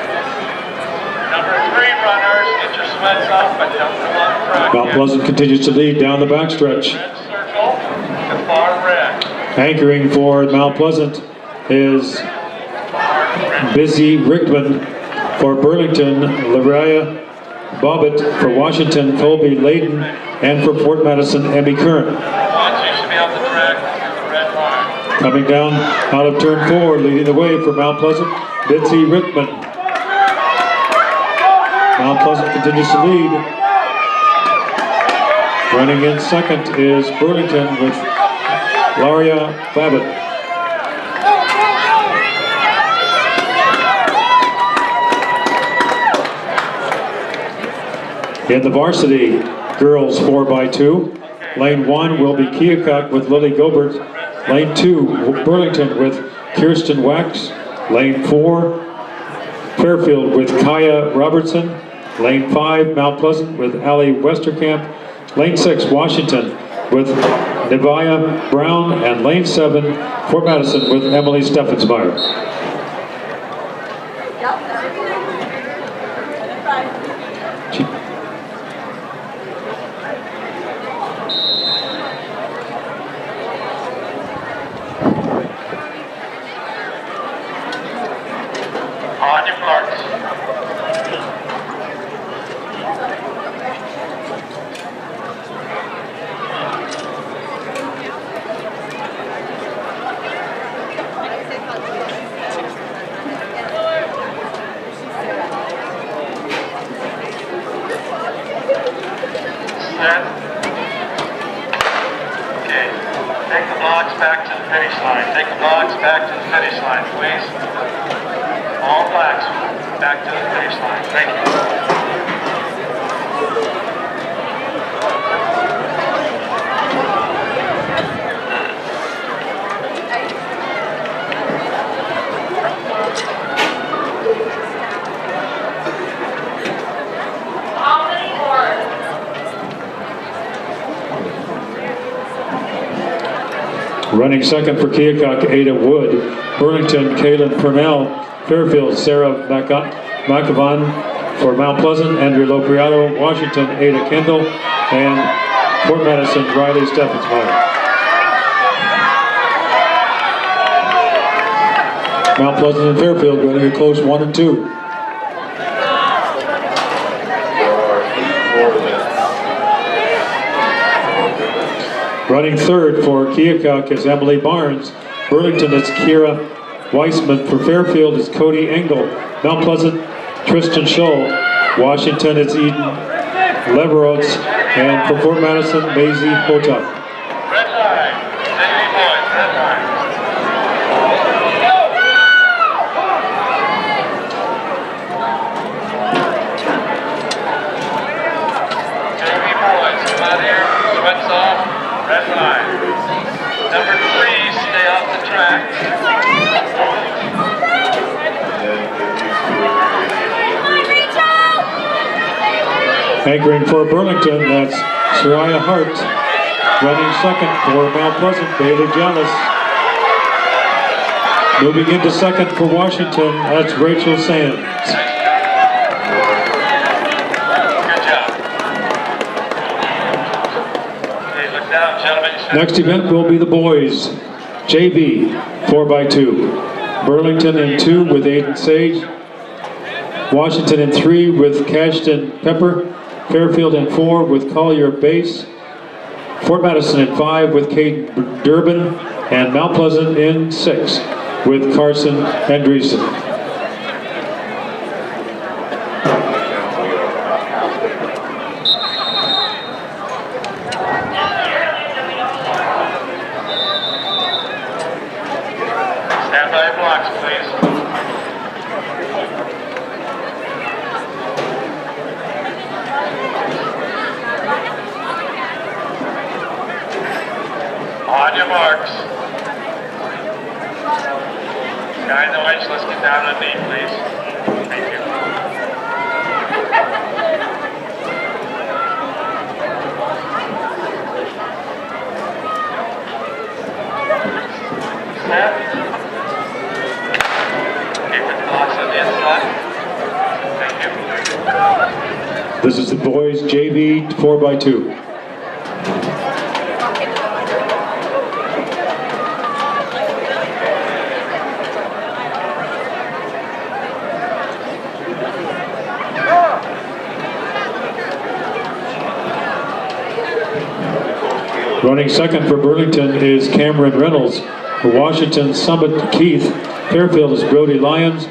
Number 3 runners, get your sweats off, but don't come on the track. Mount Pleasant continues to lead down the backstretch. Red circle, the far red. Anchoring for Mount Pleasant is Busy Rickman. For Burlington, Lariah Bobbitt. For Washington, Colby Layton. And for Fort Madison, Emmy Curran. Once you should be on the track, the red line. Coming down out of turn 4, leading the way for Mount Pleasant, Bitsy Rickman. Mount Pleasant continues to lead. Running in second is Burlington with Laria Babbitt. In the varsity girls 4x2, lane 1 will be Keokuk with Lily Gobert. Lane 2, Burlington with Kirsten Wax. Lane 4, Fairfield with Kaya Robertson. Lane 5, Mount Pleasant with Allie Westerkamp. Lane 6, Washington with Nevaeh Brown. And lane 7, Fort Madison with Emily Steffensmeyer. On your marks. Set. Okay. Take the blocks back to the finish line. Take the blocks back to the finish line, please. All blacks back to the finish line. Thank you. How many more? Running second for Keokuk, Ada Wood. Burlington, Kaylin Purnell. Fairfield, Sarah McAvan. For Mount Pleasant, Andrea Lopriato. Washington, Ada Kendall. And Fort Madison, Riley Steffensmeyer. Mount Pleasant and Fairfield running a close 1 and 2. Running third for Keokuk is Emily Barnes. Burlington is Kira Weissman. For Fairfield is Cody Engel. Mount Pleasant, Tristan Schull. Washington is Eden Leverotz. And for Fort Madison, Maisie Hota. Red line. Steady boys, red line. Steady boys, come out here, sweats off, red line. Number 3, stay off the track. Anchoring for Burlington, that's Soraya Hart. Running second for Mount Pleasant, Bailey Jallis. Moving into second for Washington, that's Rachel Sands. Good job. Okay, look down, gentlemen. Next event will be the boys. JV 4x2. Burlington in 2 with Aiden Sage. Washington in 3 with Cashton Pepper. Fairfield in 4 with Collier Bass. Fort Madison in 5 with Kate Durbin. And Mount Pleasant in 6 with Carson Andreessen. Stand by blocks, please. On your marks. Guy in the wedge, let's get down lane, please. Thank you. Set. Okay, put the blocks on the inside. Thank you. This is the boys JV 4x2. Running second for Burlington is Cameron Reynolds. For Washington, Summit Keith. Fairfield is Brody Lyons.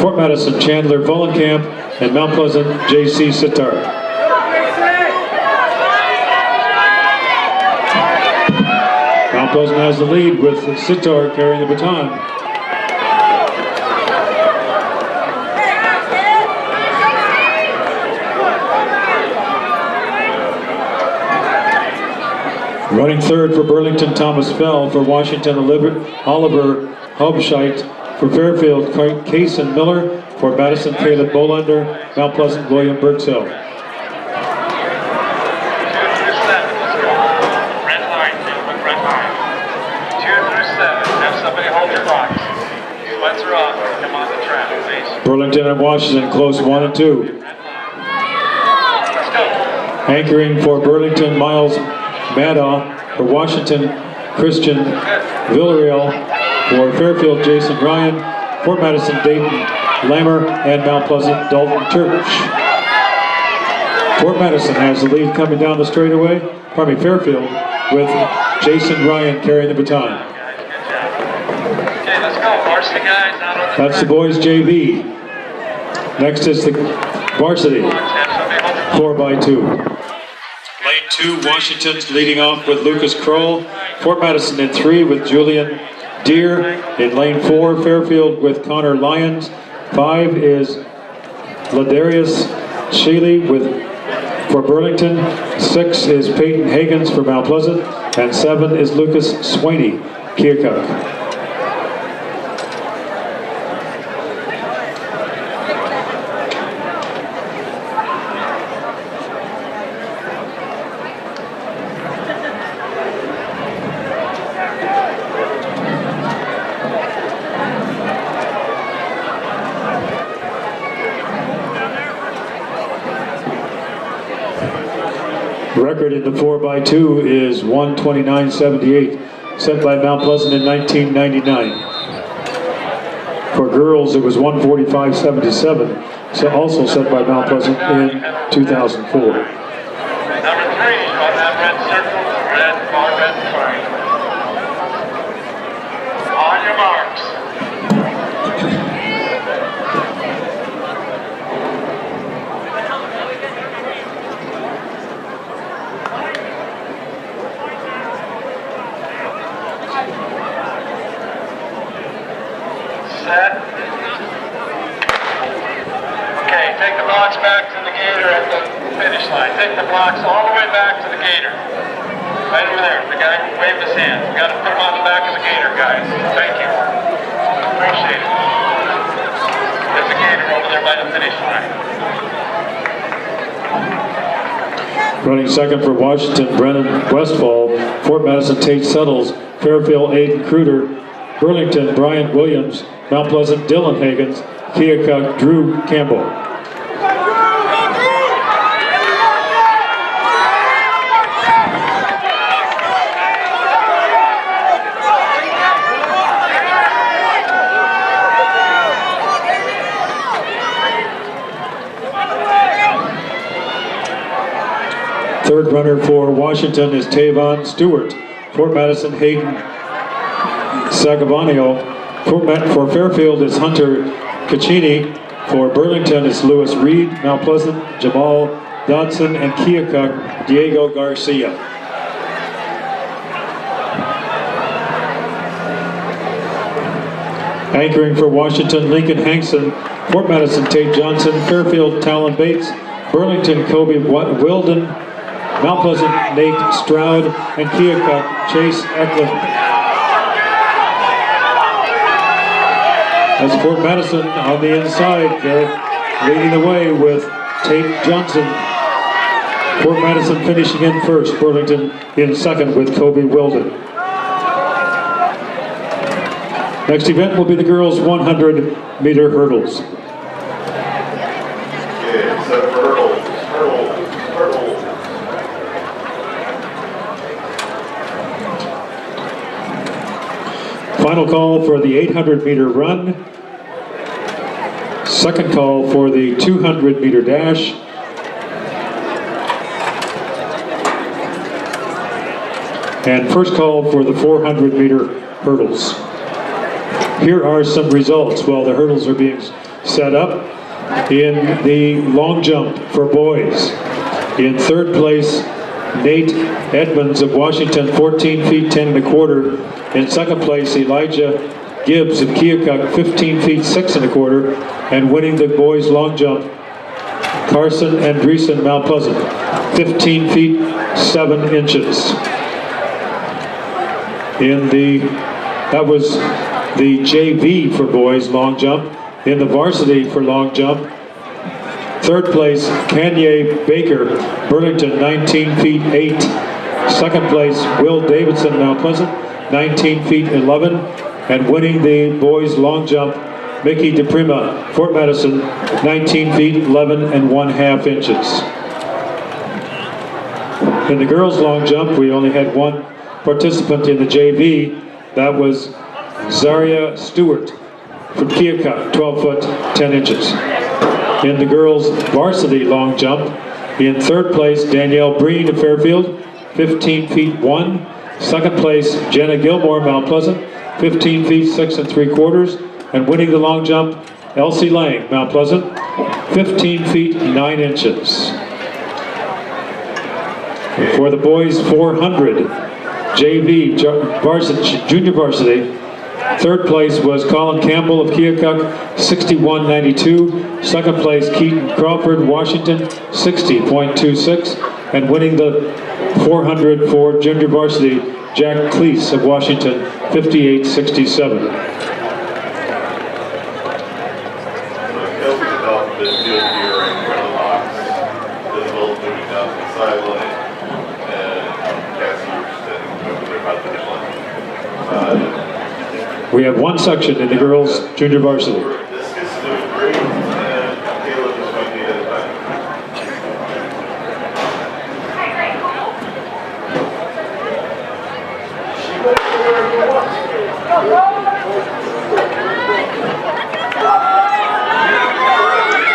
Fort Madison, Chandler Vollenkamp. And Mount Pleasant, J.C. Sitar. Mount Pleasant has the lead with Sitar carrying the baton. Running third for Burlington, Thomas Fell. For Washington, Oliver Hobscheit. For Fairfield, Cason Miller. For Madison, Caleb Bolander. Mount Pleasant, William Burkshill. 2 through 7, let's go. Red line, gentlemen, red line. 2 through 7, have somebody hold your box. Sweats are off, come on the track, please. Burlington and Washington close 1 and 2. Red line. Let's go. Anchoring for Burlington, Miles Madoff. For Washington, Christian Villarreal. For Fairfield, Jason Ryan. Fort Madison, Dayton Lammer. And Mount Pleasant, Dalton Church. Fort Madison has the lead coming down the straightaway. Pardon me, Fairfield with Jason Ryan carrying the baton. Guys, good job. Okay, let's go. Varsity guys out on the That's the boys JV. Next is the Varsity 4x2. Lane 2, Washington's leading off with Lucas Kroll. Fort Madison in 3 with Julian Deere. In lane 4, Fairfield with Connor Lyons. 5 is Ladarius Shealy for Burlington. 6 is Peyton Hagens for Mount Pleasant. And 7 is Lucas Swaney, Keokuk. Record in the 4x2 is 1:29.78, set by Mount Pleasant in 1999. For girls, it was 1:45.77, also set by Mount Pleasant in 2004. Number 3 on that red circle, red bar, red flag. On your marks. Set. Okay, take the blocks back to the gator at the finish line. Take the blocks all the way back to the gator. Right over there. The guy waved his hand. We got to put him on the back of the gator, guys. Thank you. Appreciate it. There's a gator over there by the finish line. Running second for Washington, Brennan Westfall. Fort Madison, Tate Settles. Fairfield, Aiden Kruder. Burlington, Brian Williams. Mount Pleasant, Dylan Hagens. Keokuk, Drew Campbell. Third runner for Washington is Tavon Stewart. Fort Madison, Hayden Sagavanio. For Fairfield is Hunter Caccini. For Burlington is Lewis Reed. Mount Pleasant, Jamal Dodson. And Keokuk, Diego Garcia. Anchoring for Washington, Lincoln Hankson. Fort Madison, Tate Johnson. Fairfield, Talon Bates. Burlington, Kobe Wilden. Mount Pleasant, Nate Stroud. And Keokuk, Chase Eklund. That's Fort Madison on the inside. They're leading the way with Tate Johnson. Fort Madison finishing in first, Burlington in second with Kobe Wilden. Next event will be the girls' 100-meter hurdles. Okay, so for hurdles. Final call for the 800-meter run. Second call for the 200-meter dash. And first call for the 400-meter hurdles. Here are some results while the hurdles are being set up. In the long jump for boys, in third place, Nate Edmonds of Washington, 14 feet 10 1/4. In second place, Elijah Gibbs of Keokuk, 15 feet 6 1/4. And winning the boys long jump, Carson Andreessen, Mount Pleasant, 15 feet 7 inches. That was the JV for boys long jump. In the varsity for long jump, third place, Kanye Baker, Burlington, 19 feet 8. Second place, Will Davidson, Mount Pleasant, 19 feet 11. And winning the boys long jump, Mickey DePrima, Fort Madison, 19 feet 11 1/2 inches. In the girls long jump, we only had one participant in the JV. That was Zaria Stewart from Keokuk, 12 foot 10 inches. In the girls' varsity long jump, in third place, Danielle Breen of Fairfield, 15 feet 1. Second place, Jenna Gilmore, Mount Pleasant, 15 feet 6 3/4. And winning the long jump, Elsie Lang, Mount Pleasant, 15 feet 9 inches. For the boys 400 JV varsity, junior varsity, third place was Colin Campbell of Keokuk, 61.92. Second place, Keaton Crawford, Washington, 60.26. And winning the 400 for junior varsity, Jack Cleese of Washington, 58.67. We have one section in the girls' junior varsity. This is doing great, and Caleb is going to be at the back.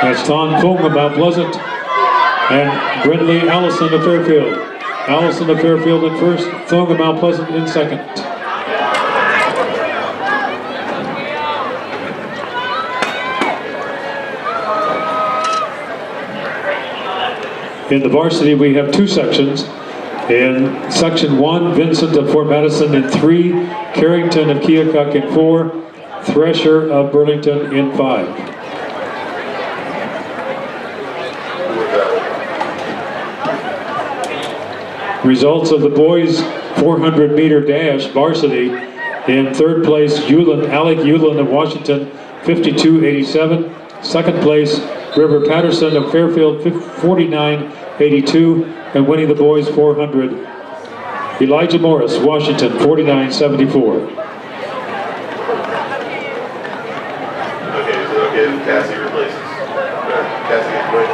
That's Ton Fung of Mount Pleasant and Brindley Allison of Fairfield. Allison of Fairfield in first, Fung of Mount Pleasant in second. In the varsity, we have two sections. In section 1, Vincent of Fort Madison in 3, Carrington of Keokuk in 4, Thresher of Burlington in 5. Results of the boys' 400-meter dash varsity. In third place, Alec Hewlin of Washington, 52.87. Second place, River Patterson of Fairfield, 49.82. And winning the boys 400, Elijah Morris, Washington, 49.74. Okay, is it okay if Cassie replaces? Cassie gets away.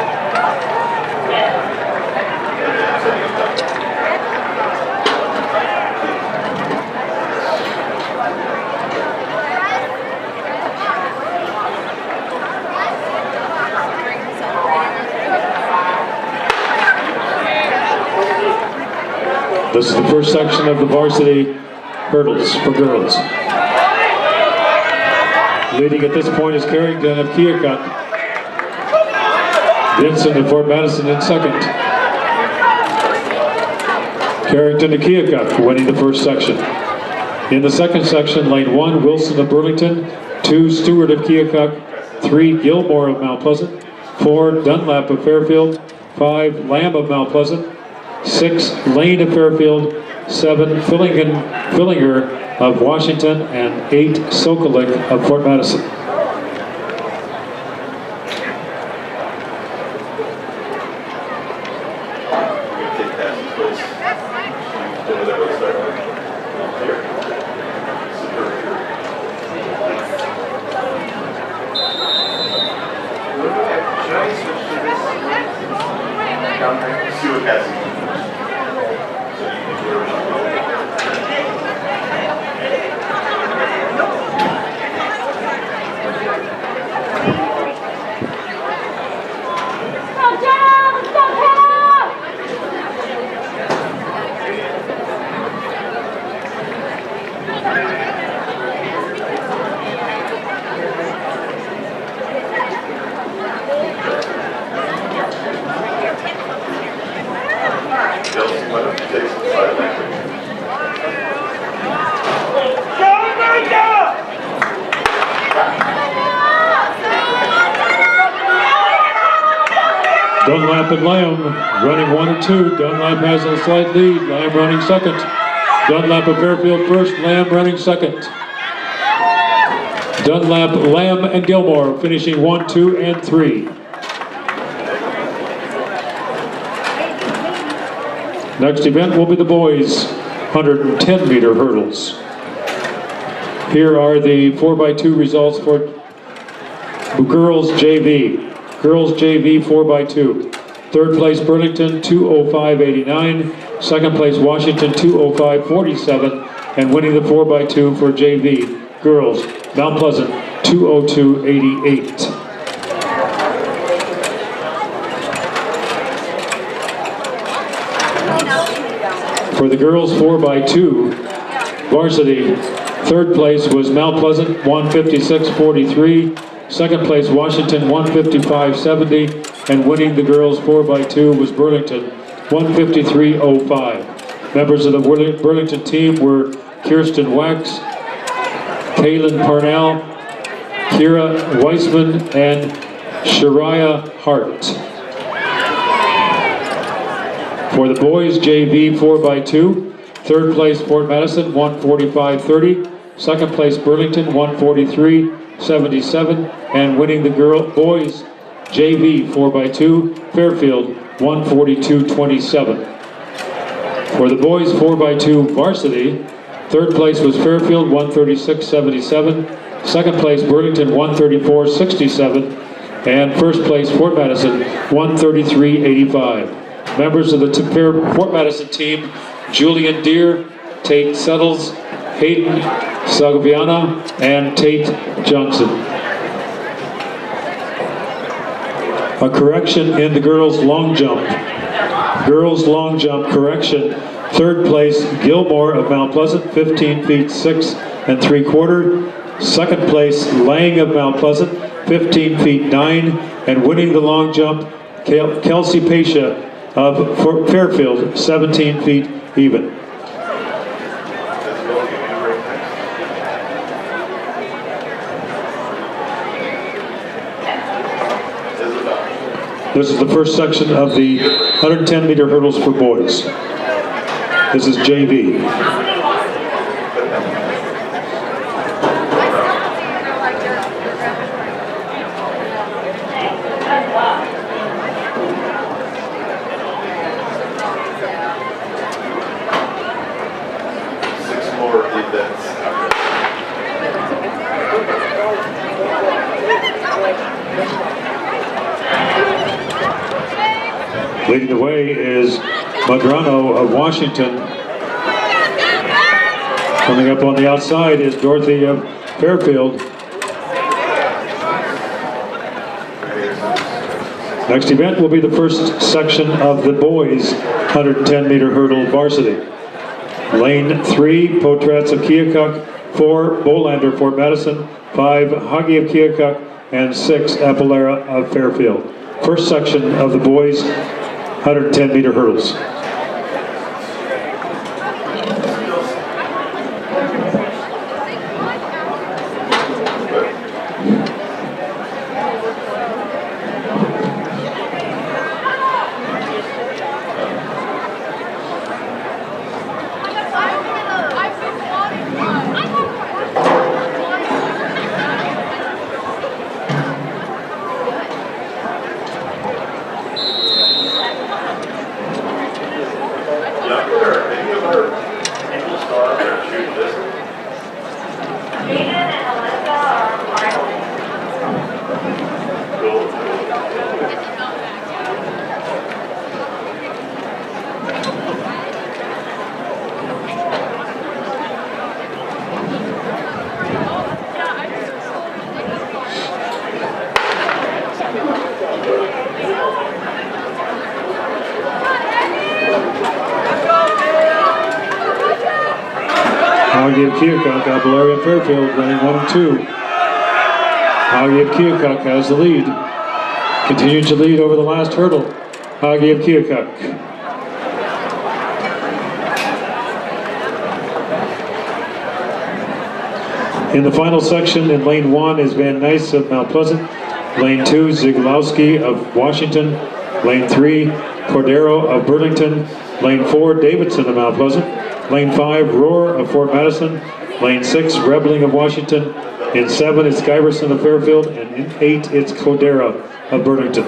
This is the first section of the varsity hurdles for girls. Leading at this point is Carrington of Keokuk. Vincent of Fort Madison in second. Carrington of Keokuk winning the first section. In the second section, lane 1, Wilson of Burlington, 2, Stewart of Keokuk, 3, Gilmore of Mount Pleasant, 4, Dunlap of Fairfield, 5, Lamb of Mount Pleasant, 6, Lane of Fairfield, 7, Fillinger of Washington, and 8, Sokolik of Fort Madison. See what that's. Dunlap and Lamb running 1 and 2. Dunlap has a slight lead. Lamb running second. Dunlap and Fairfield first. Lamb running second. Dunlap, Lamb, and Gilmore finishing 1, 2, and 3. Next event will be the boys' 110-meter hurdles. Here are the 4x2 results for girls JV. Girls JV 4x2. Third place Burlington 2:05.89. Second place Washington 2:05.47. And winning the 4x2 for JV girls Mount Pleasant 2:02.88. For the girls 4x2 varsity, third place was Mount Pleasant 1:56.43. Second place Washington 1:55.70, and winning the girls 4x2 was Burlington 1:53.05. Members of the Burlington team were Kirsten Wax, Kaylin Parnell, Kira Weissman, and Shariah Hart. For the boys JV 4x2, third place Fort Madison 1:45.30, second place Burlington 1:43.77, and winning the boys JV 4x2 Fairfield 1:42.27. For the boys 4x2 varsity, third place was Fairfield 1:36.77, second place Burlington 1:34.67, and first place Fort Madison 1:33.85. Members of the Fort Madison team: Julian Deere, Tate Settles, Hayden Salviana, and Tate Johnson. A correction in the girls' long jump. Girls' long jump correction. Third place Gilmore of Mount Pleasant, 15 feet 6 3/4. Second place Lang of Mount Pleasant, 15 feet 9, and winning the long jump Kelsey Pasha of Fairfield, 17 feet even. This is the first section of the 110-meter hurdles for boys. This is JV. Leading the way is Madrano of Washington. Coming up on the outside is Dorothy of Fairfield. Next event will be the first section of the boys' 110-meter hurdle varsity. Lane 3, Potrats of Keokuk, 4, Bolander, Fort Madison, 5, Hagi of Keokuk, and 6, Apalera of Fairfield. First section of the boys' 110-meter hurdles. Hoggy of Keokuk, Abelaria Fairfield running 1 and 2. Hoggy of Keokuk has the lead. Continued to lead over the last hurdle. Hoggy of Keokuk. In the final section, in lane 1 is Van Nuys of Mount Pleasant. Lane 2, Zigulowski of Washington. Lane 3, Cordero of Burlington. Lane 4, Davidson of Mount Pleasant. Lane 5, Roar of Fort Madison. Lane 6, Rebling of Washington. In 7, it's Giverson of Fairfield. And in 8, it's Cordero of Burlington.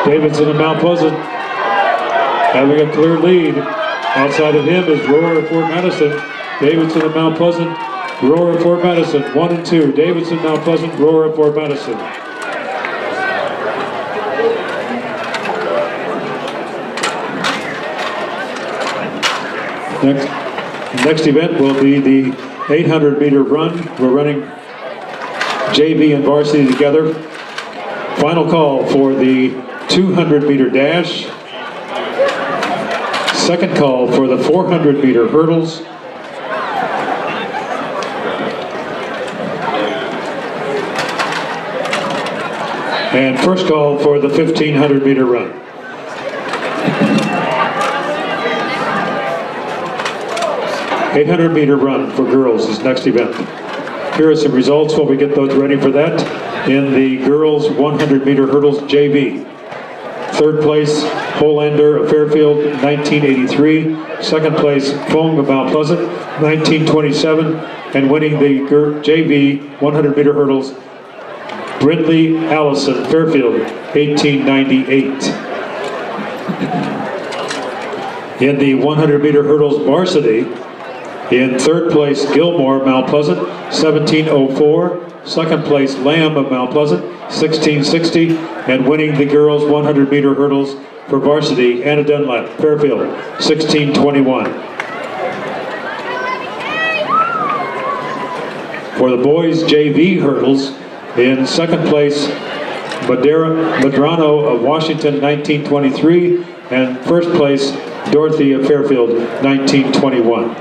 Davidson of Mount Pleasant having a clear lead. Outside of him is Roar of Fort Madison. Davidson of Mount Pleasant, Roar of Fort Madison, 1 and 2. Davidson, Mount Pleasant, Roar of Fort Madison. Next event will be the 800-meter run. We're running JV and varsity together. Final call for the 200-meter dash. Second call for the 400-meter hurdles. And first call for the 1500-meter run. "800-meter run for girls is next event. Here are some results while we get those ready for that. In the girls 100-meter hurdles JV. Third place, Holander of Fairfield, 1983. Second place, Fong of Mount Pleasant, 1927. And winning the JV 100-meter hurdles, Brindley Allison, Fairfield, 1898. In the 100-meter hurdles varsity, in third place, Gilmore, Mount Pleasant, 1704. Second place, Lamb of Mount Pleasant, 1660. And winning the girls 100-meter hurdles for varsity, Anna Dunlap, Fairfield, 1621. For the boys JV hurdles, in second place, Madrano of Washington, 1923. And first place, Dorothy of Fairfield, 1921.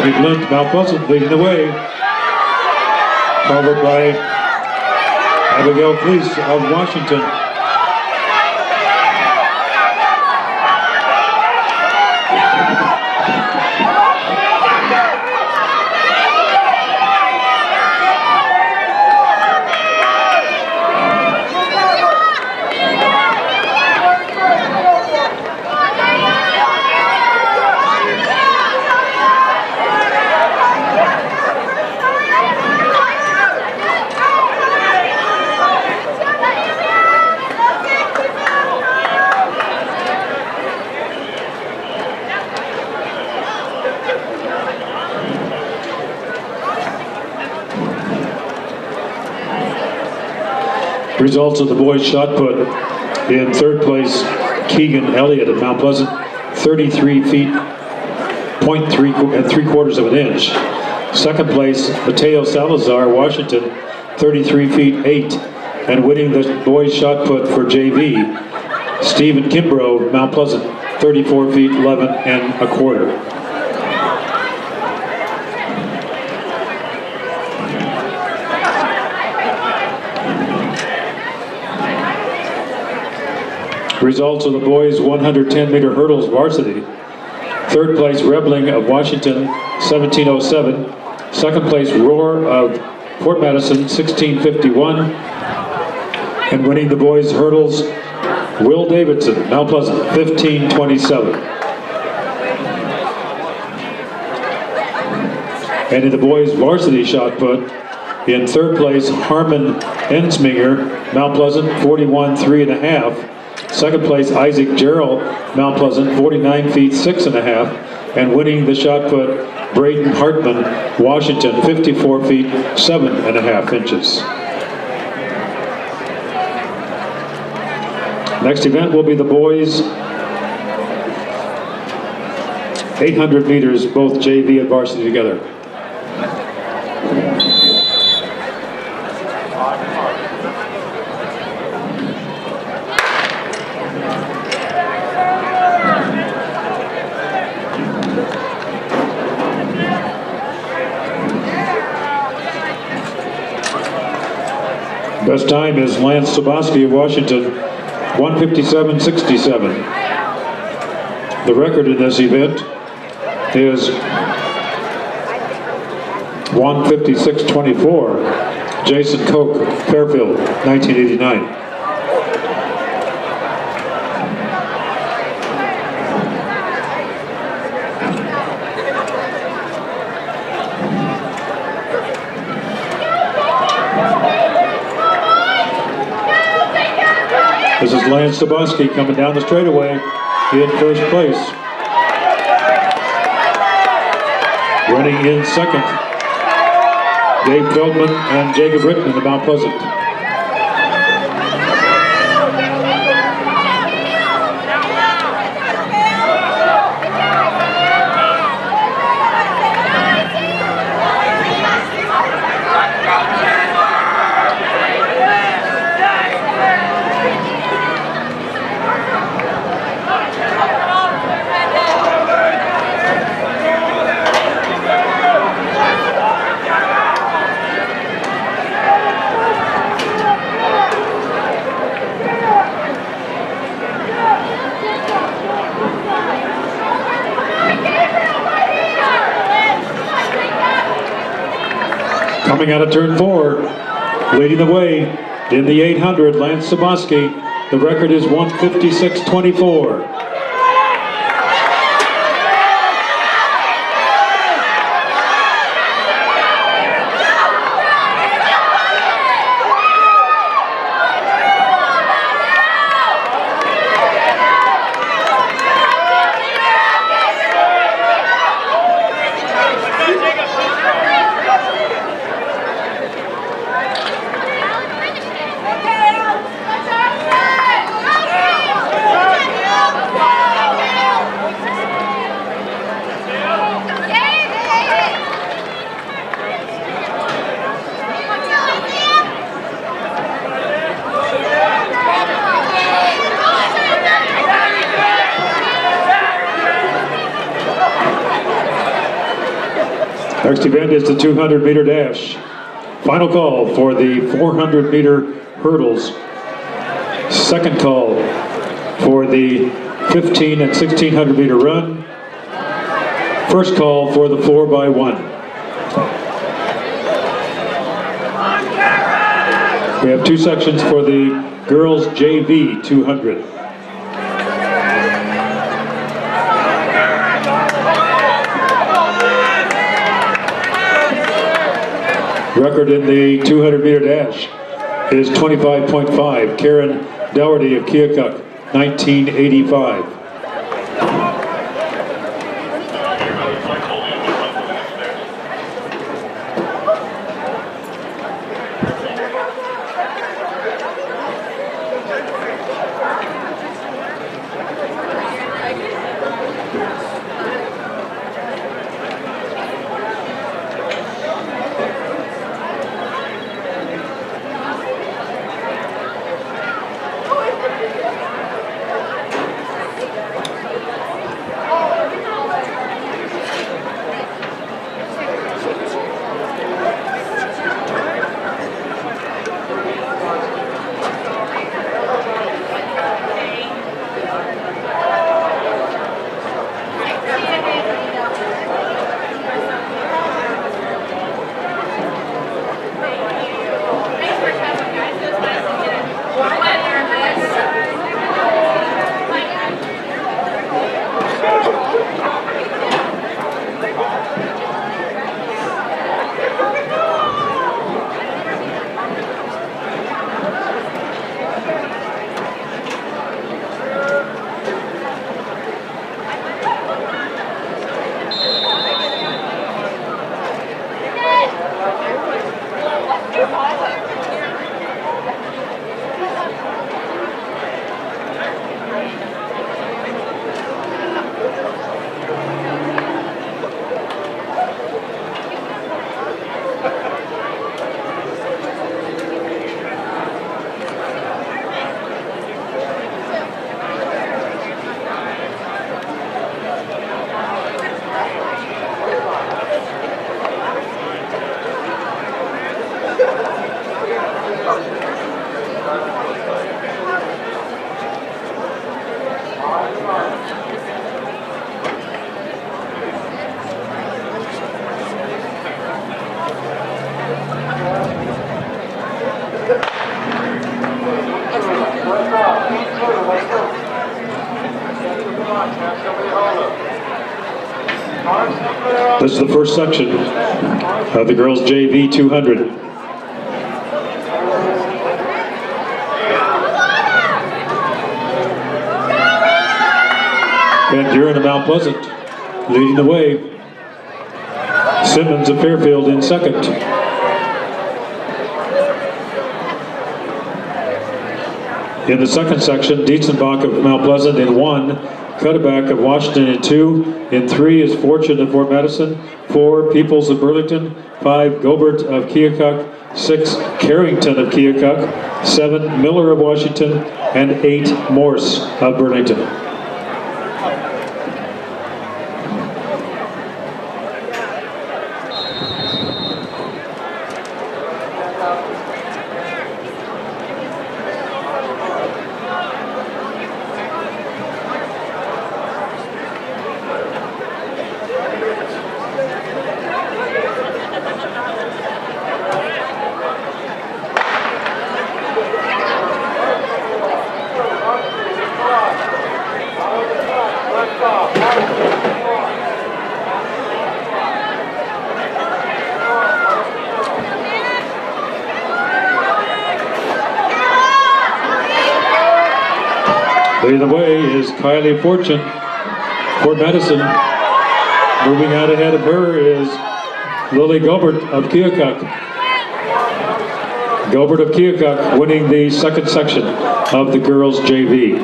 Bobby Blunt, Mount Pleasant leading the way, followed by Abigail Fleece of Washington. Results of the boys' shot put: in third place, Keegan Elliott of Mount Pleasant, 33 feet, 0.3 of an inch. Second place, Mateo Salazar, Washington, 33 feet 8. And winning the boys' shot put for JV, Stephen Kimbrough of Mount Pleasant, 34 feet 11.25. Results of the boys' 110-meter hurdles varsity. Third place, Rebling of Washington, 17:07. Second place, Roar of Fort Madison, 16:51. And winning the boys' hurdles, Will Davidson, Mount Pleasant, 15:27. And in the boys' varsity shot put, in third place, Harmon Ensminger, Mount Pleasant, 41.3.5. Second place, Isaac Gerald, Mount Pleasant, 49 feet 6.5. And winning the shot put, Braden Hartman, Washington, 54 feet 7.5 inches. Next event will be the boys' 800 meters, both JV and varsity together. Best time is Lance Soboski of Washington, 1:57.67. The record in this event is 1:56.24. Jason Koch, Fairfield, 1989. This is Lance Soboski coming down the straightaway in first place. Running in second, Dave Feldman and Jacob Rittman of Mount Pleasant. Coming out of turn 4, leading the way in the 800, Lance Soboski. The record is 1:56.24. Next event is the 200-meter dash. Final call for the 400-meter hurdles. Second call for the 15 and 1600-meter run. First call for the 4x1. We have two sections for the girls JV 200. Record in the 200-meter dash is 25.5. Karen Dougherty of Keokuk, 1985. This is the first section of the girls JV 200. Van Buren of Mount Pleasant leading the way. Simmons of Fairfield in second. In the second section, Dietzenbach of Mount Pleasant in 1, Cutterback of Washington in 2, in 3 is Fortune of Fort Madison, 4 Peoples of Burlington, 5 Gobert of Keokuk, 6 Carrington of Keokuk, 7 Miller of Washington, and 8 Morse of Burlington. Leading the way is Kylie Fortune, Fort Madison. Moving out ahead of her is Lily Gobert of Keokuk. Gobert of Keokuk winning the second section of the girls JV.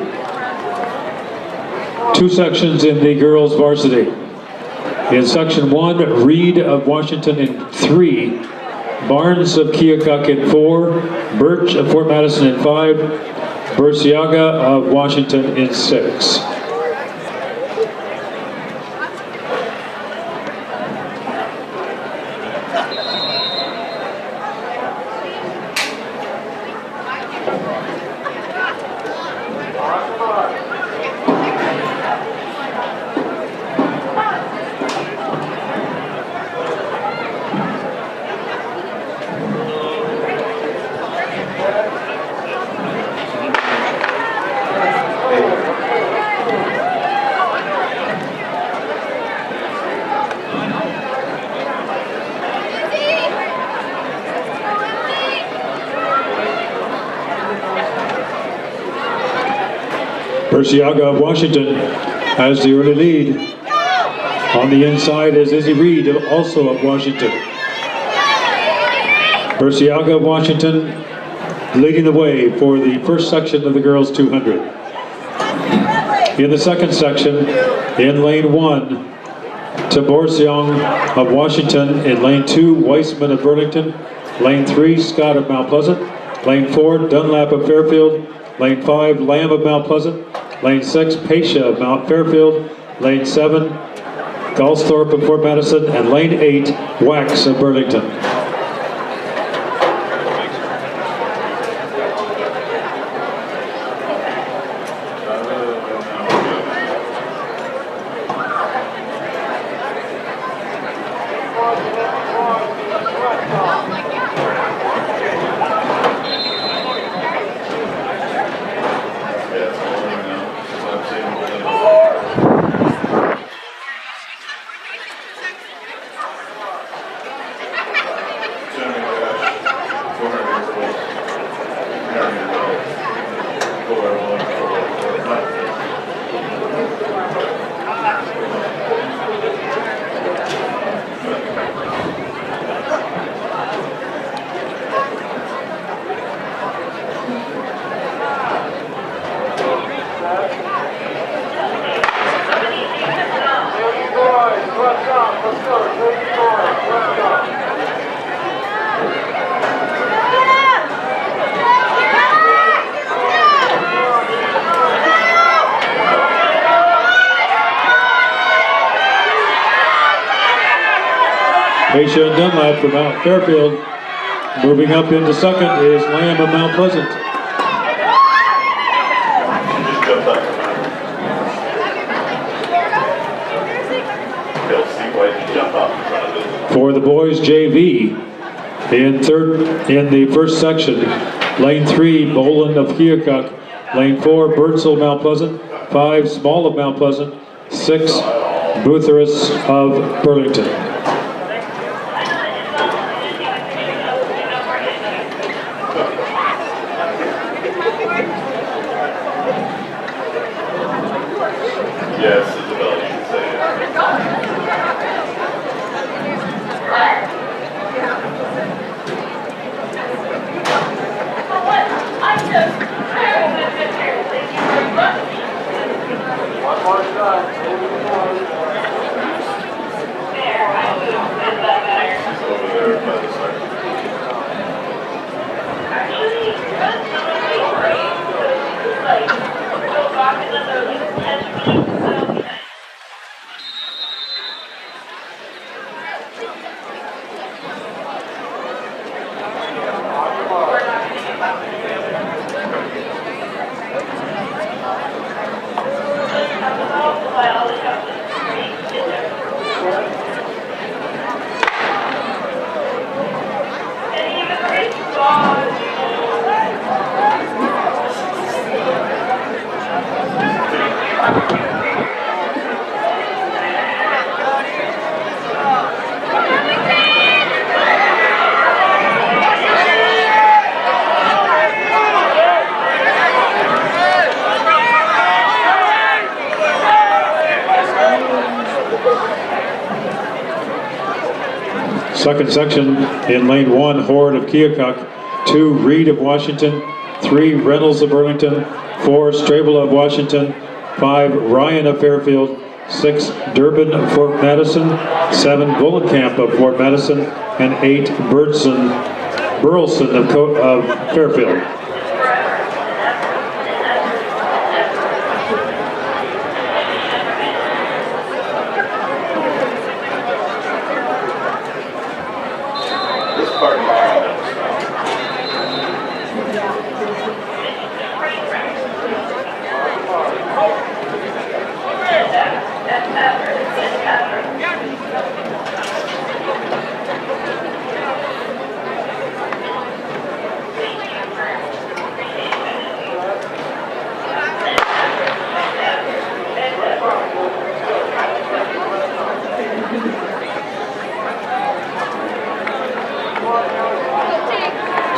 2 sections in the girls varsity. In section 1, Reed of Washington in 3, Barnes of Keokuk in 4, Birch of Fort Madison in 5, Burciaga of Washington in 6. Murcielago of Washington has the early lead. On the inside is Izzy Reed, also of Washington. Murcielago of Washington leading the way for the first section of the girls 200. In the second section, in lane 1, Taborsiong of Washington. In lane 2, Weissman of Burlington. Lane 3, Scott of Mount Pleasant. Lane 4, Dunlap of Fairfield. Lane 5, Lamb of Mount Pleasant. Lane 6, Pasha of Mount Fairfield. Lane 7, Gulsthorpe of Fort Madison. And lane 8, Wax of Burlington. Pasha and Dunlap from Mount Fairfield. Moving up into second is Lamb of Mount Pleasant. For the boys JV, in the first section, lane 3, Boland of Keokuk. Lane 4, Birdsell Mount Pleasant. 5, Small of Mount Pleasant. 6, Bootheris of Burlington. Yes, Isabel, you can say One more time. She's over there by the side. Second section, in lane 1, Horde of Keokuk. 2, Reed of Washington. 3, Reynolds of Burlington. 4, Strable of Washington. 5, Ryan of Fairfield. 6, Durbin of Fort Madison. 7, Bulletcamp of Fort Madison. And 8, Burleson of Fairfield.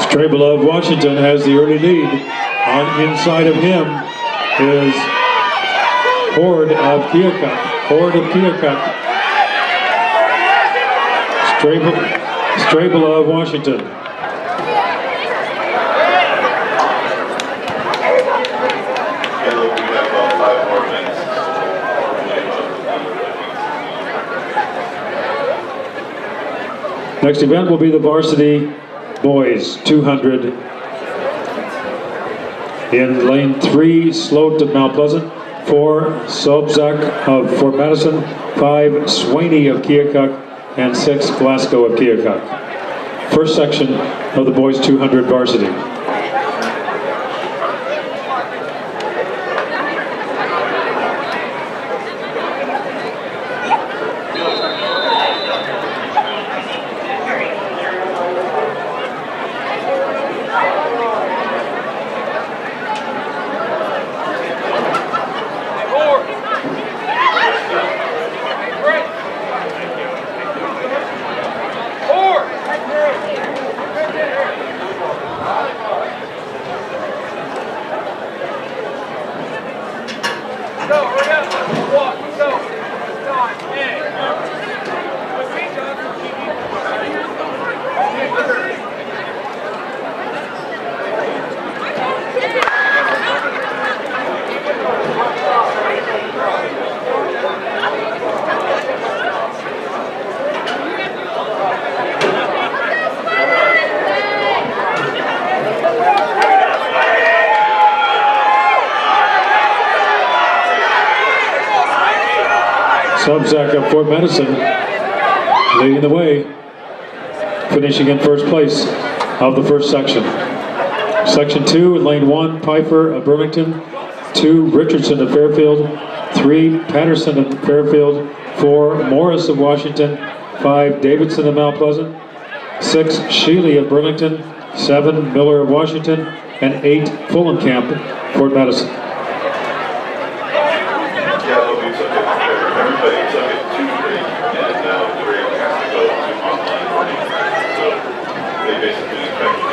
Strable of Washington has the early lead. On inside of him is Horde of Keokuk. Horde of Keokuk. Strable of Washington. Yeah, look, we have about 5 more minutes. Next event will be the Varsity Boys 200 in lane 3, Sloat of Mount Pleasant, 4, Sobzak of Fort Madison, 5, Swaney of Keokuk, and 6, Glasgow of Keokuk. First section of the Boys 200 Varsity. Sobzak of Fort Madison leading the way, finishing in first place of the first section. Section 2 in lane 1, Piper of Burlington, 2, Richardson of Fairfield, 3, Patterson of Fairfield, 4, Morris of Washington, 5, Davidson of Mount Pleasant, 6, Shealy of Burlington, 7, Miller of Washington, and 8, Fullenkamp, Fort Madison. Everybody took it Tuesday, and now we're going to have to go to online learning. So they basically expect me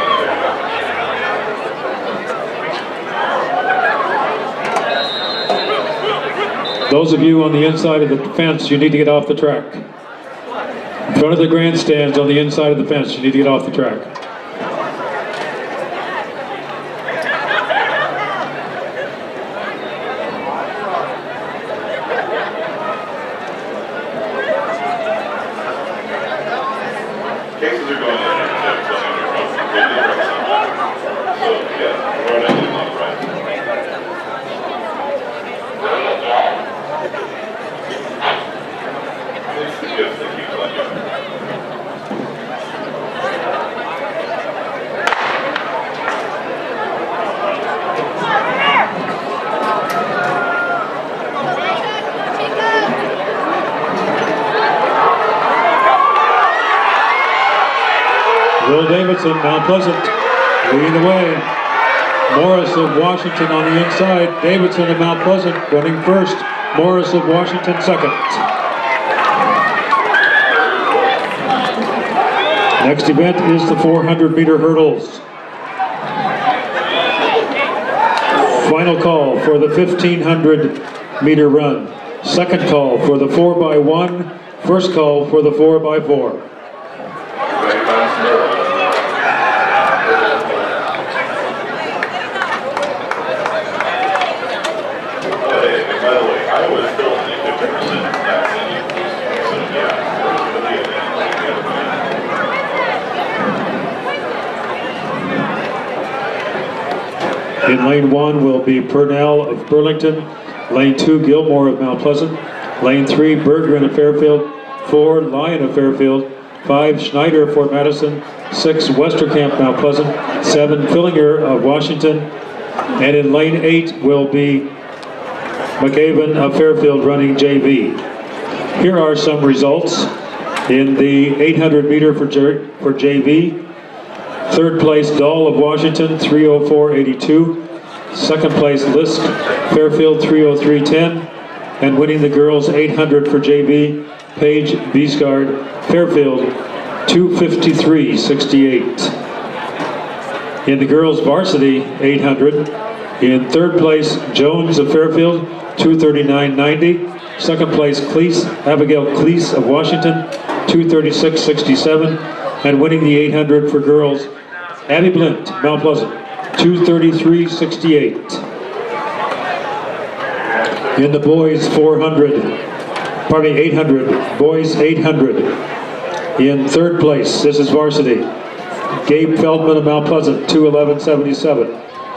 there. Those of you on the inside of the fence, you need to get off the track. In front of the grandstands on the inside of the fence, you need to get off the track. Cases are going in. So, yeah, we're not getting off right. It's the gift that keeps on giving. Will Davidson, Mount Pleasant, leading the way. Morris of Washington on the inside. Davidson of Mount Pleasant running first. Morris of Washington second. Next event is the 400-meter hurdles. Final call for the 1,500-meter run. Second call for the 4x1. First call for the 4x4. By the way, I was still only 50% vaccinated. So, yeah. In lane 1 will be Purnell of Burlington, lane 2 Gilmore of Mount Pleasant, lane 3 Berggren of Fairfield, 4 Lyon of Fairfield, 5 Schneider of Fort Madison, 6 Westerkamp Mount Pleasant, 7 Fillinger of Washington, and in lane 8 will be McAven of Fairfield running JV. Here are some results. In the 800 meter for JV, third place Dahl of Washington, 3:04.82. Second place Lisk, Fairfield, 3:03.10. And winning the girls 800 for JV, Paige Biesgard, Fairfield, 2:53.68. In the girls varsity 800, in third place Jones of Fairfield, 2:39.90. Second place, Abigail Cleese of Washington, 2:36.67. And winning the 800 for girls, Abby Blint, Mount Pleasant, 2:33.68. In the boys 800, boys 800. In third place, this is Varsity, Gabe Feldman of Mount Pleasant, 2:11.77.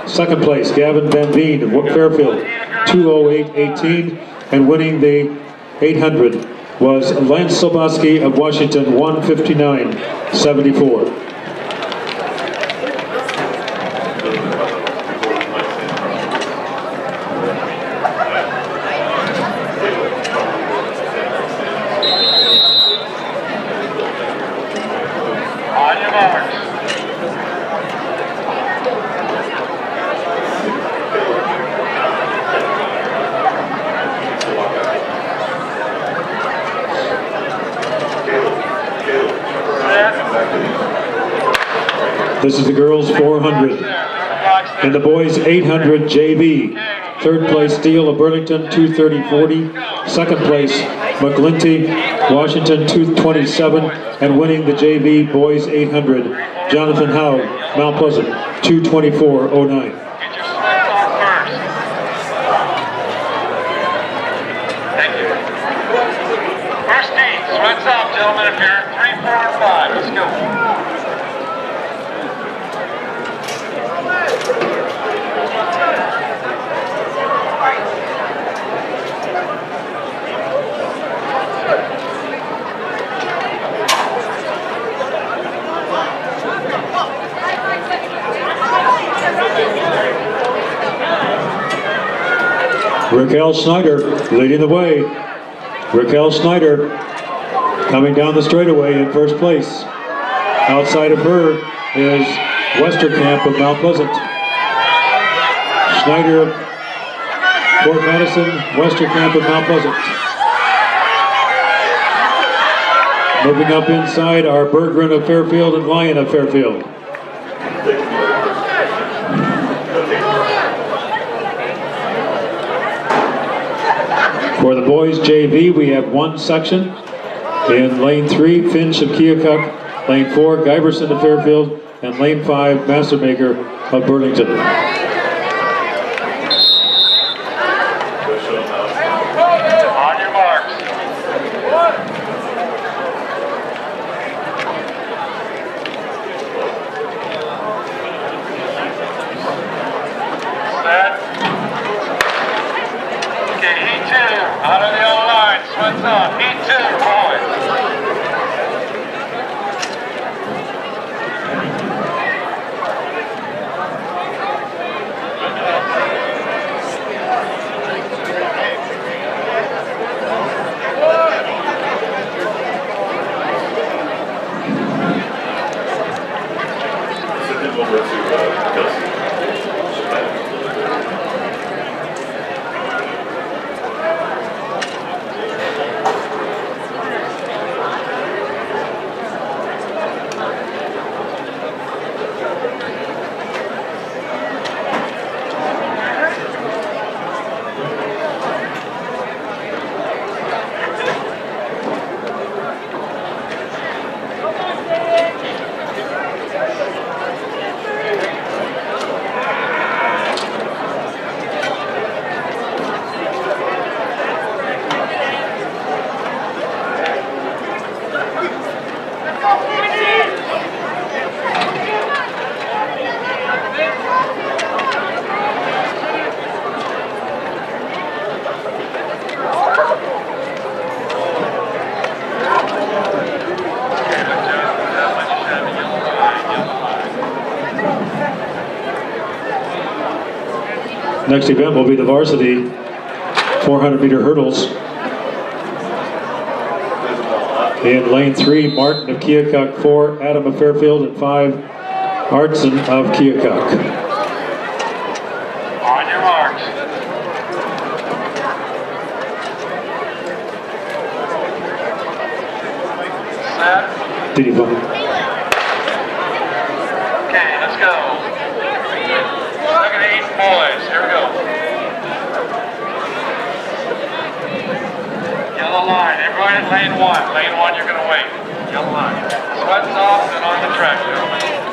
Second place, Gavin Van Veen of Fairfield, 2:08.18. And winning the 800 was Lance Soboski of Washington, 1:59.74. On your marks. This is the girls 400. And the boys 800 JV. Third place, Steele of Burlington, 2:30.40. Second place, McGlinty, Washington, 2:27. And winning the JV boys 800, Jonathan Howe, Mount Pleasant, 2:24.09. Get your sweats on first. Thank you. First heat, sweats up, gentlemen, if you're 3, 4, and 5. Let's go. Raquel Snyder leading the way. Raquel Snyder coming down the straightaway in first place. Outside of her is Westerkamp of Mount Pleasant. Snyder of Fort Madison, Westerkamp of Mount Pleasant. Moving up inside are Berggren of Fairfield and Lyon of Fairfield. For the boys JV, we have one section. In lane 3, Finch of Keokuk. Lane 4, Giverson of Fairfield. And lane 5, Mastermaker of Burlington. On your marks. Set. Okay, heat 2. Out of the yellow line. Sweats up. Heat 2, boys. Over to Kelsey. Next event will be the Varsity 400-meter hurdles. In lane 3, Martin of Keokuk, 4, Adam of Fairfield, and 5, Artson of Keokuk. On your marks. Set. Okay, let's go. Second heat, boys. Here we go. everyone at lane one. Lane one, you're going to wait. Yellow line. Sweat's off and on the track, gentlemen.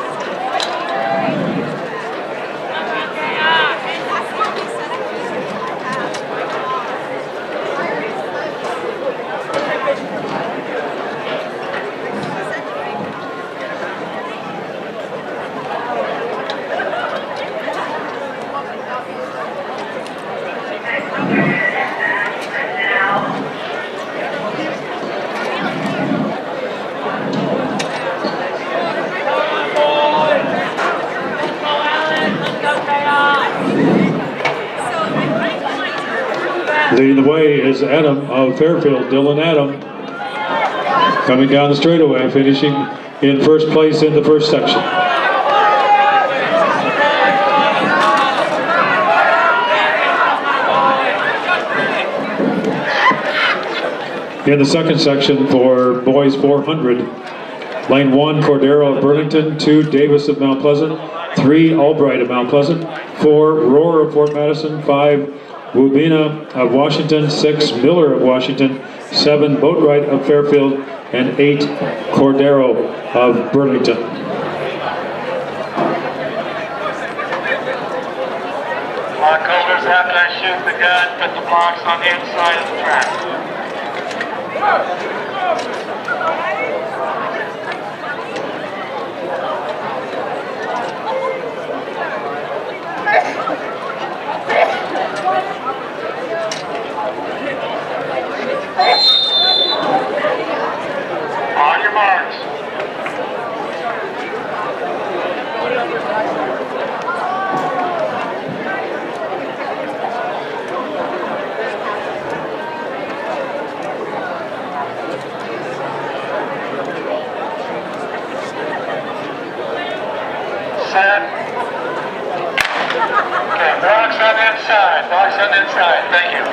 Leading the way is Adam of Fairfield, Dylan Adam, coming down the straightaway, finishing in first place in the first section. In the second section for boys 400, lane 1, Cordero of Burlington, 2, Davis of Mount Pleasant, 3, Albright of Mount Pleasant, 4, Rohr of Fort Madison, 5, Wubina of Washington, 6, Miller of Washington, 7, Boatwright of Fairfield, and 8, Cordero of Burlington. Block holders have to shoot the gun, put the blocks on the inside of the track. On your marks. Set. Okay, blocks on the inside. Blocks on the inside. Thank you.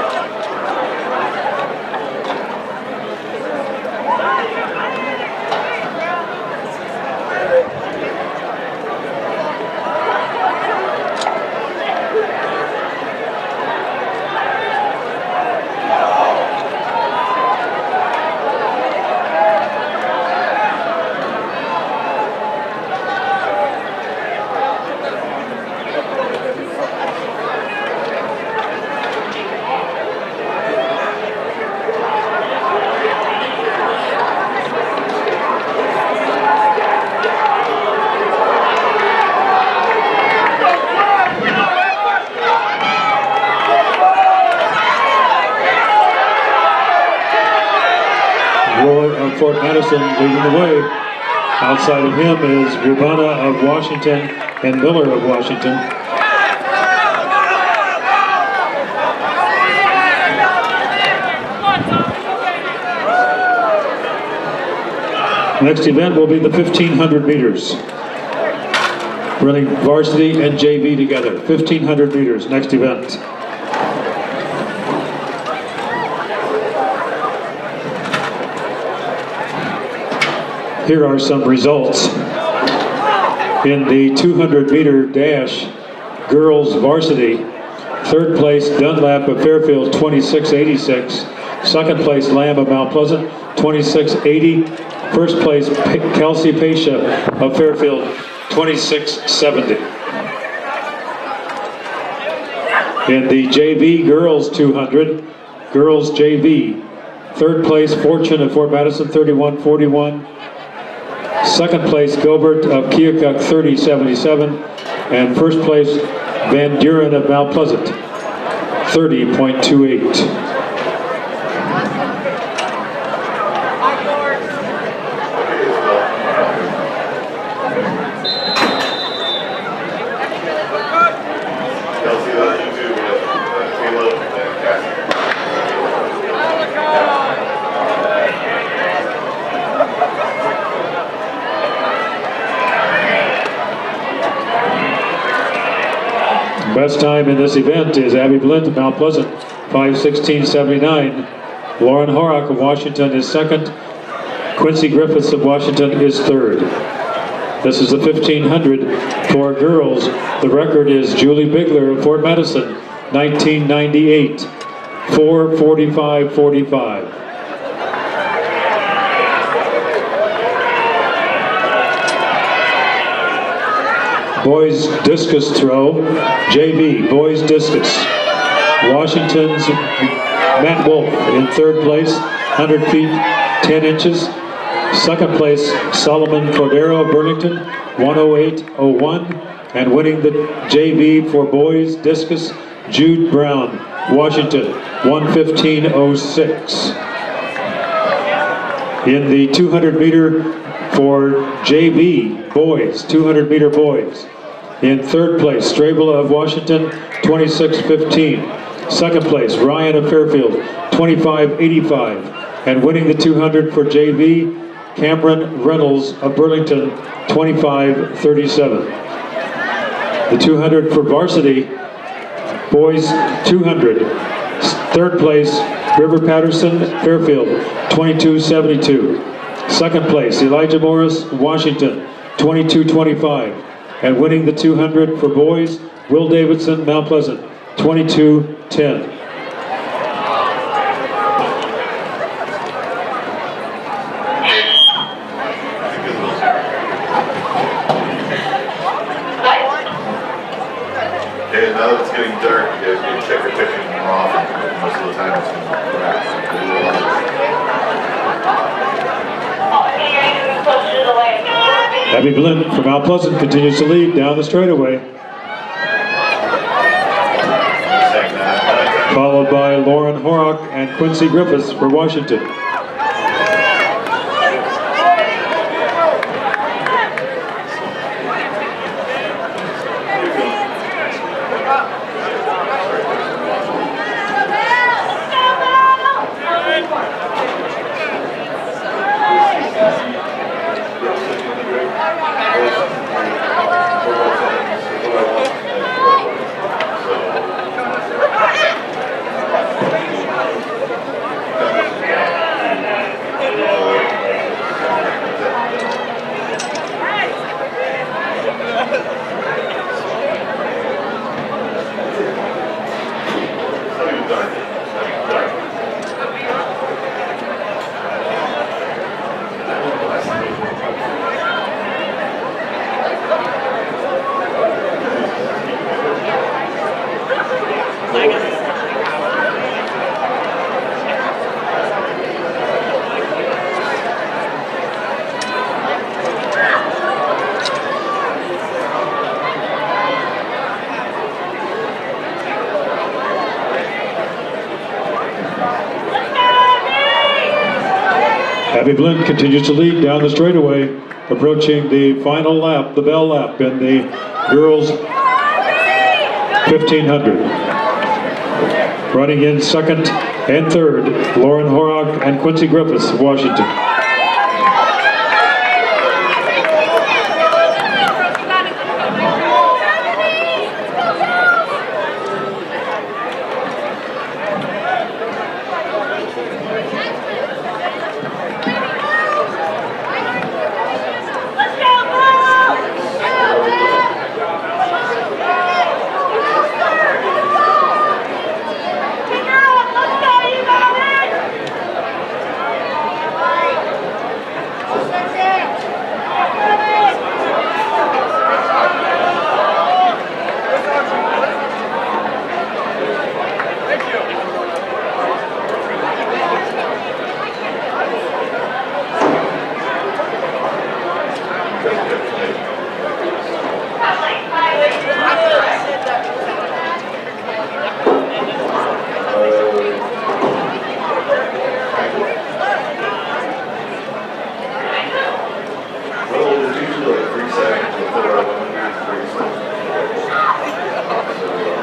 Rohr of Fort Madison leading the way. Outside of him is Rubana of Washington and Miller of Washington. Next event will be the 1500 meters. Running varsity and JV together. 1500 meters, next event. Here are some results. In the 200-meter dash, girls varsity, third place Dunlap of Fairfield, 26:86. Second place Lamb of Mount Pleasant, 26:80. First place Kelsey Pasha of Fairfield, 26:70. In the JV girls 200, girls JV, third place Fortune of Fort Madison, 31:41. Second place Gobert of Keokuk, 30:77, and first place Van Duren of Mount Pleasant, 30.28. Best time in this event is Abby Blint of Mount Pleasant, 5:16.79. Lauren Horrock of Washington is second. Quincy Griffiths of Washington is third. This is the 1500 for girls. The record is Julie Bigler of Fort Madison, 1998, 4:45.45. boys discus throw, JV, boys discus. Washington's Matt Wolf in third place, 100 feet, 10 inches. Second place, Solomon Cordero of Burlington, 108.01. And winning the JV for boys discus, Jude Brown, Washington, 115.06. In the 200 meter for JV boys, 200 meter boys. In third place, Strabel of Washington, 26.15. Second place, Ryan of Fairfield, 25.85. And winning the 200 for JV, Cameron Reynolds of Burlington, 25.37. The 200 for varsity, boys 200. Third place, River Patterson, Fairfield, 22.72. Second place, Elijah Morris, Washington, 22.25. And winning the 200 for boys, Will Davidson, Mount Pleasant, 22.10. Okay, now that it's getting dark, you guys need to check your pictures more often. Most of the time it's going to crack. Abby Blinn from Mount Pleasant continues to lead down the straightaway. Followed by Lauren Horrock and Quincy Griffiths for Washington. Abby Blinn continues to lead down the straightaway, approaching the final lap, the bell lap in the girls 1500. Running in second and third, Lauren Horrock and Quincy Griffiths of Washington.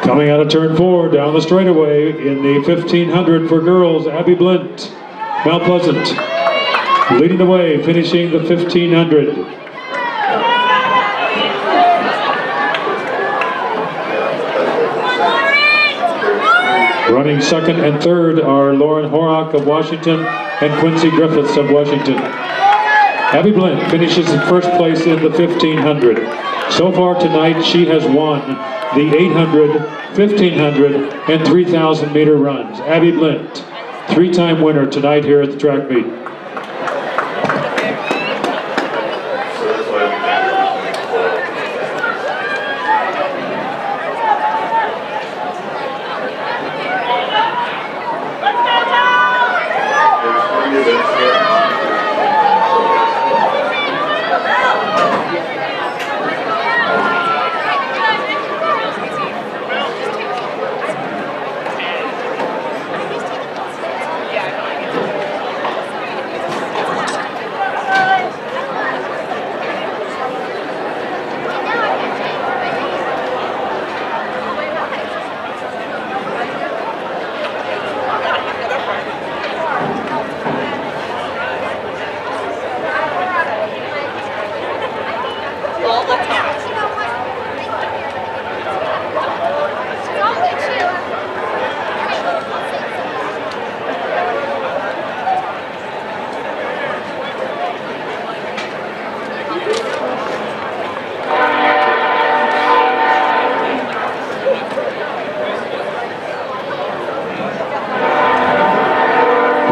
Coming out of turn 4 down the straightaway in the 1500 for girls, Abby Blint, Mount Pleasant, leading the way, finishing the 1500. Running second and third are Lauren Horrock of Washington and Quincy Griffiths of Washington. Abby Blint finishes in first place in the 1500. So far tonight, she has won the 800, 1500, and 3,000 meter runs. Abby Blint, three-time winner tonight here at the track meet. events here.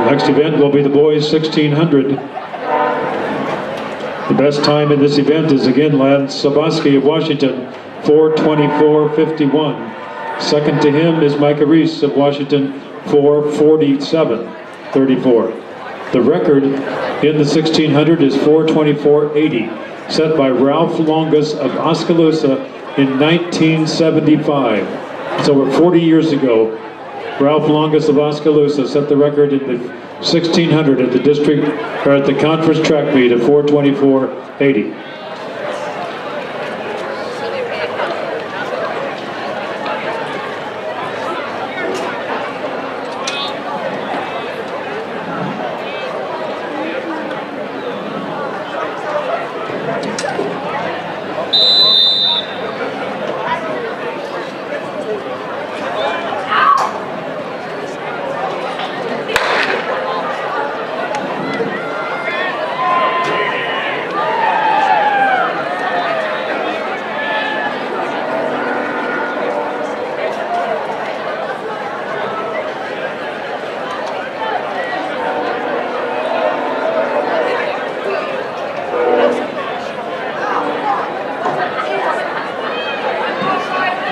Next event will be the boys 1600. The best time in this event is again Lance Soboski of Washington, 4:24.51. Second to him is Micah Reese of Washington, 4:47.34. The record in the 1600 is 4:24.80, set by Ralph Longus of Oskaloosa in 1975. It's over 40 years ago. Ralph Longus of Oskaloosa set the record in the 1600 at the district or at the conference track meet of 4:24.80.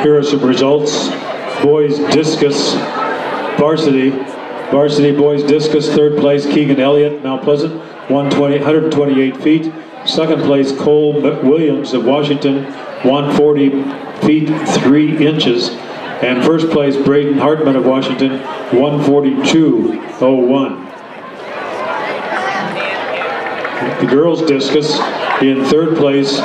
Here are some results. Boys discus, varsity boys discus, third place Keegan Elliott, Mount Pleasant, 128 feet. Second place Cole Williams of Washington, 140 feet 3 inches. And first place Braden Hartman of Washington, 142.01. The girls discus in third place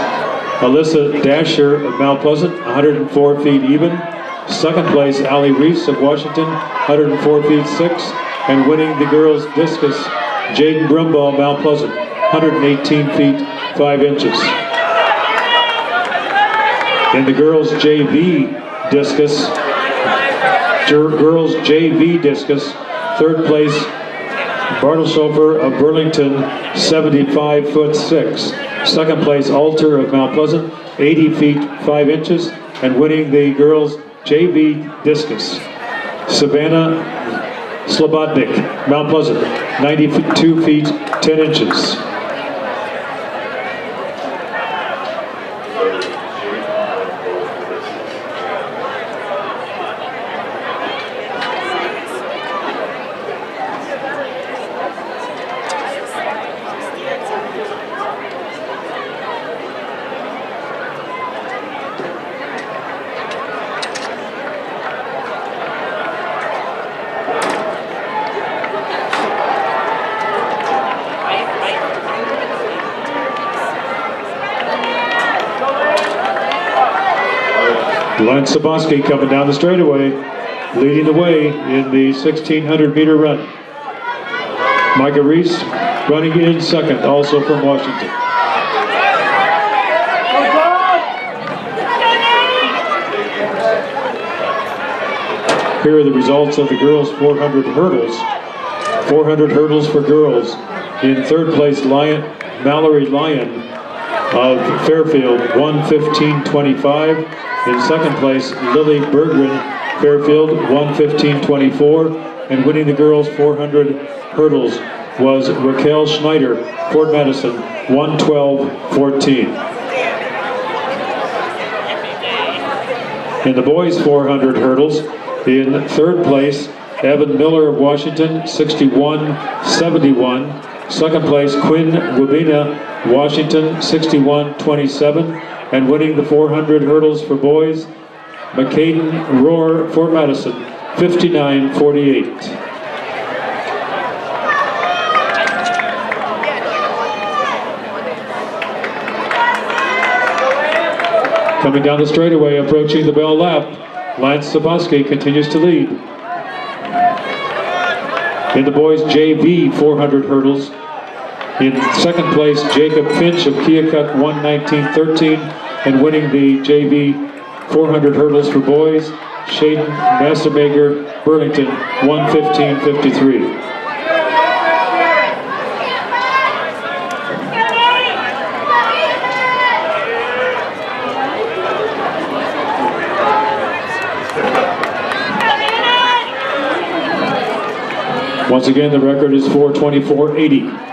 Alyssa Dasher of Mount Pleasant, 104 feet even. Second place, Allie Reese of Washington, 104 feet 6. And winning the girls' discus, Jaden Brumbaugh of Mount Pleasant, 118 feet 5 inches. In the girls' JV discus, third place, Bartleshofer of Burlington, 75'6". Second place, Alter of Mount Pleasant, 80 feet 5 inches, and winning the girls' JV discus, Savannah Slobodnik, Mount Pleasant, 92 feet 10 inches. Lance Soboski coming down the straightaway, leading the way in the 1600 meter run. Micah Reese running in second, also from Washington. Here are the results of the girls' 400 hurdles. 400 hurdles for girls. In third place, Mallory Lyon of Fairfield, 1:15.25. In second place, Lily Berggren, Fairfield, 1:15.24. And winning the girls' 400 hurdles was Raquel Schneider, Fort Madison, 1:12.14. In the boys' 400 hurdles, in third place, Evan Miller of Washington, 61-71. Second place, Quinn Wabina, Washington, 61-27. And winning the 400 hurdles for boys, McCaden Rohr, Fort Madison, 59-48. Coming down the straightaway, approaching the bell lap, Lance Saboski continues to lead. In the boys JV 400 hurdles, in second place, Jacob Finch of Keokuk, 1:19.13, and winning the JV 400 hurdles for boys, Shaden Mastermaker, Burlington, 1:15.53. Once again, the record is 4:24.80.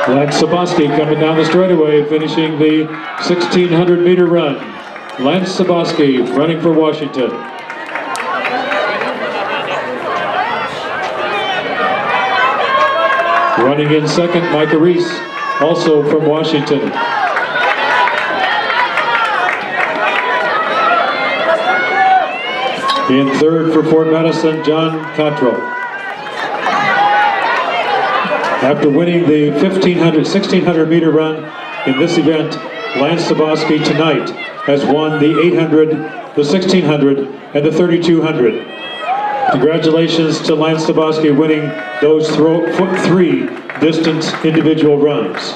Lance Saboski coming down the straightaway, finishing the 1,600-meter run. Lance Saboski running for Washington. Running in second, Micah Reese, also from Washington. In third for Fort Madison, John Cottrell. After winning the 1,600-meter run in this event, Lance Saboski tonight has won the 800, the 1,600, and the 3,200. Congratulations to Lance Saboski winning those three distance individual runs.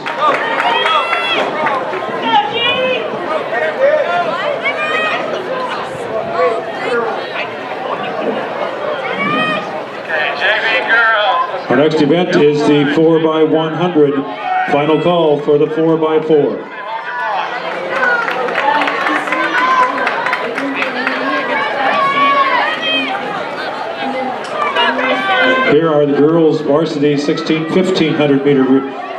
Our next event is the 4x100 final call for the 4x4. Here are the girls' varsity 1,500-meter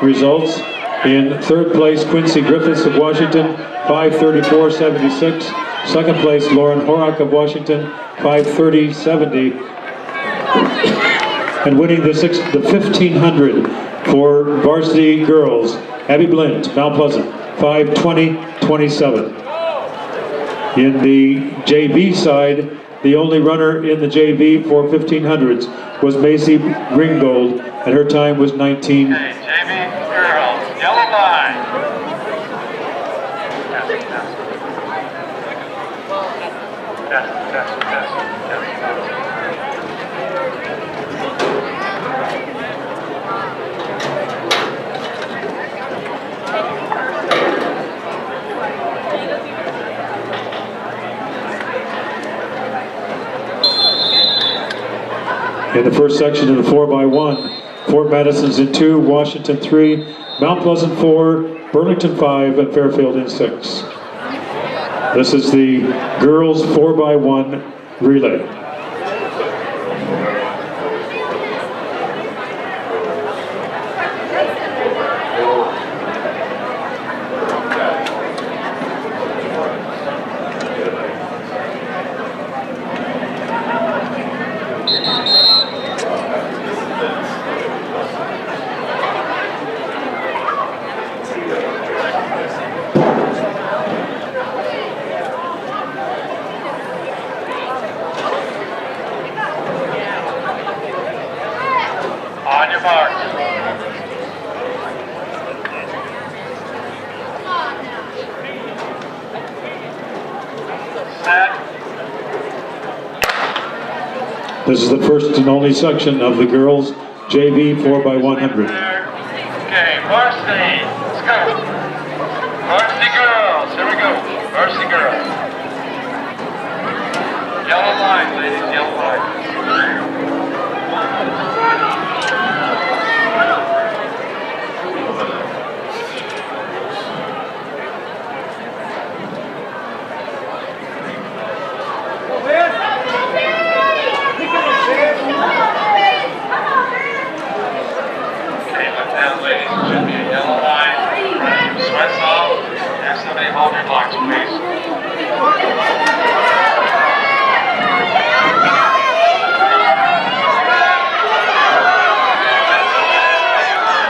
results. In third place, Quincy Griffiths of Washington, 5:34.76. Second place, Lauren Horak of Washington, 5:30.70. And winning the 1,500 for varsity girls, Abby Blint, Mount Pleasant, 5:20.27. In the JV side, the only runner in the JV for 1,500s was Macy Ringgold, and her time was 19. Okay, JV girls, yellow line. Test. In the first section of the 4x1, Fort Madison's in 2, Washington 3, Mount Pleasant 4, Burlington 5, and Fairfield in 6. This is the girls 4x1 relay. On your mark. Set. This is the first and only section of the girls' JV 4x100. Okay, varsity. Let's go. Varsity girls. Here we go. Varsity girls. Yellow line, ladies, yellow line. Okay, look down, ladies. It should be a yellow line. Sweats off. Have somebody hold your blocks, please.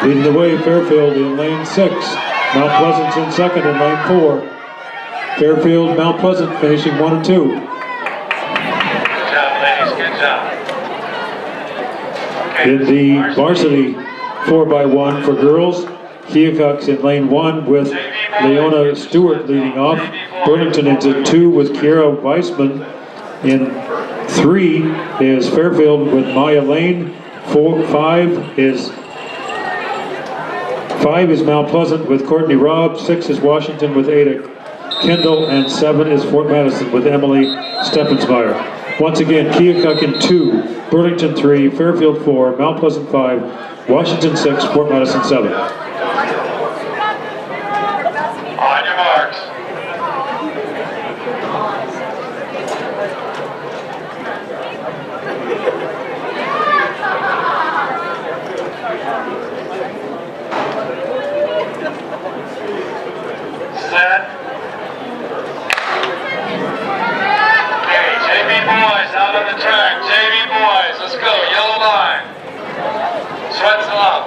Leading the way, Fairfield in lane 6. Mount Pleasant's in second in lane 4. Fairfield, Mount Pleasant finishing 1 and 2. Good job, ladies. Good job. Okay, In the varsity 4x1 for girls, Keokuk's in lane 1 with Leona Stewart leading off. Burlington is at 2 with Kiera Weissman. In 3 is Fairfield with Maya Lane. 5 is Mount Pleasant with Courtney Robb. 6 is Washington with Ada Kendall. And 7 is Fort Madison with Emily Steffensmeyer. Once again, Keokuk in 2, Burlington 3, Fairfield 4, Mount Pleasant 5, Washington 6, Fort Madison 7. on your marks. Set. Okay, JV boys out on the turn. JV boys, let's go. Yellow line. Sweats up.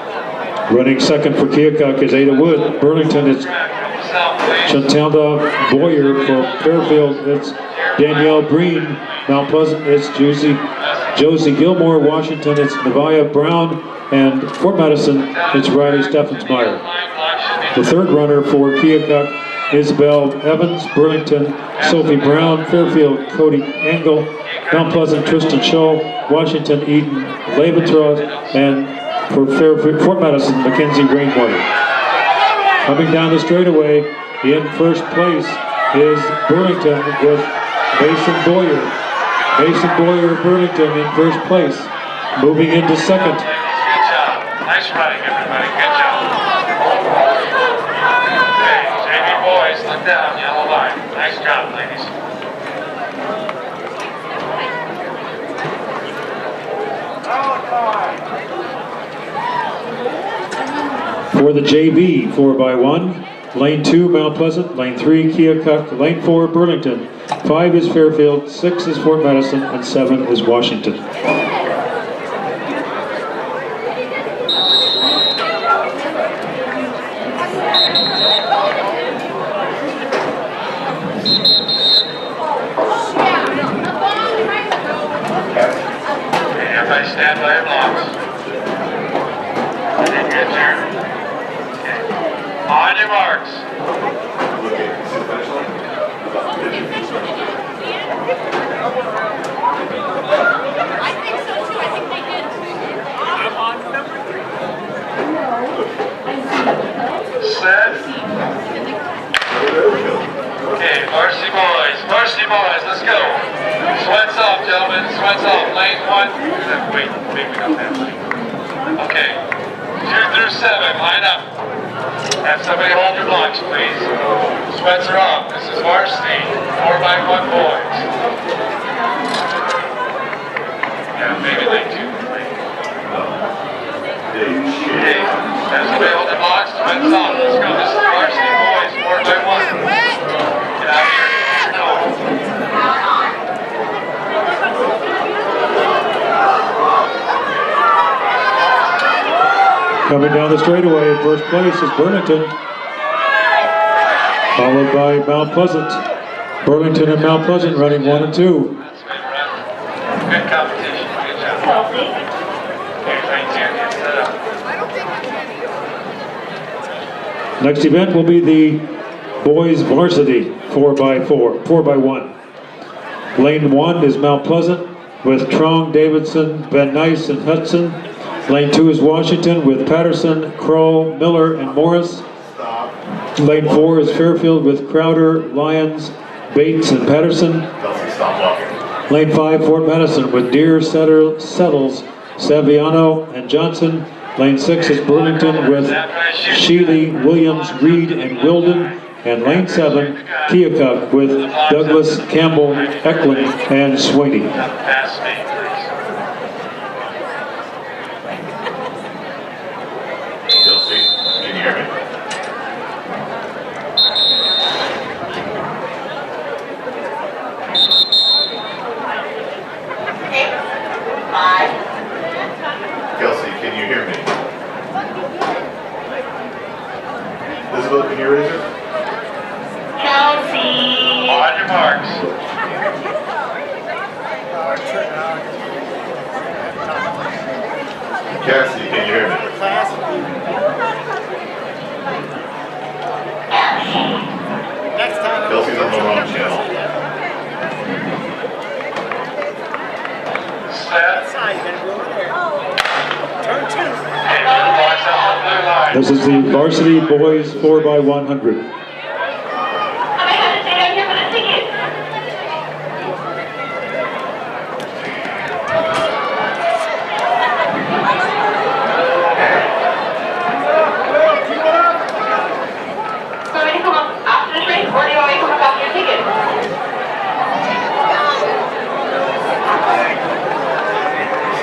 Running second for Keokuk is Ada Wood. Burlington is South, please. Chantalda Boyer. For Fairfield, it's Danielle Breen. Mount Pleasant, it's Josie Gilmore. Washington, it's Nevaeh Brown. And Fort Madison, it's Riley Steffensmeyer. The third runner for Keokuk, Isabel Evans. Burlington, Sophie Brown. Fairfield, Cody Engel. Mount Pleasant, Tristan Scholl. Washington, Eden Leventroth. And for Fort Madison, Mackenzie Rainwater. Coming down the straightaway, in first place is Burlington with Mason Boyer. Mason Boyer of Burlington in first place. Moving into second. Good job. Nice running, everybody. Good job. Okay, JV boys, look down, yellow line. Nice job, ladies. For the JV 4x1, lane 2 Mount Pleasant, lane 3 Keokuk, lane 4 Burlington, 5 is Fairfield, 6 is Fort Madison, and 7 is Washington. Okay, everybody stand by your blocks. Okay, good turn. Okay. On your marks. I think so too. I think they did. I'm on number 3. Set. Okay, varsity boys, let's go. Sweats off, gentlemen, sweats off. Lane 1. Wait, we got that. Okay, 2 through 7, line up. Have somebody hold your blocks, please. Sweats are off. This is varsity, 4x1 boys. Yeah, maybe lane 2. Okay, have somebody hold their blocks, sweats off. Let's go. This is varsity boys, 4x1. Get out here. Go. Coming down the straightaway in first place is Burlington, followed by Mount Pleasant. Burlington and Mount Pleasant running 1 and 2. That's good, Brett. Good competition. Good job. Okay, thanks, Andy. Set up. Next event will be the boys varsity 4x1. Lane 1 is Mount Pleasant with Trong, Davidson, Van Nuys, and Hudson. Lane 2 is Washington with Patterson, Kroll, Miller, and Morris. Lane 4 is Fairfield with Crowder, Lyons, Bates, and Patterson. Lane 5, Fort Madison with Deer, Settles, Saviano, and Johnson. Lane 6 is Burlington with Sheely, Williams, Reed, and Wilden. And Lane 7, Keokuk with Douglas, Campbell, Eklund, and Sweeney. Pass me, Kelsey, can you hear me? Kelsey, can you hear me? Isabel, can you raise her? Kelsey. On your marks. Cassie, can you hear me? Kelsey's on the wrong channel. Set. Turn 2. And your blocks out on the blue line. This is the Varsity Boys 4x100.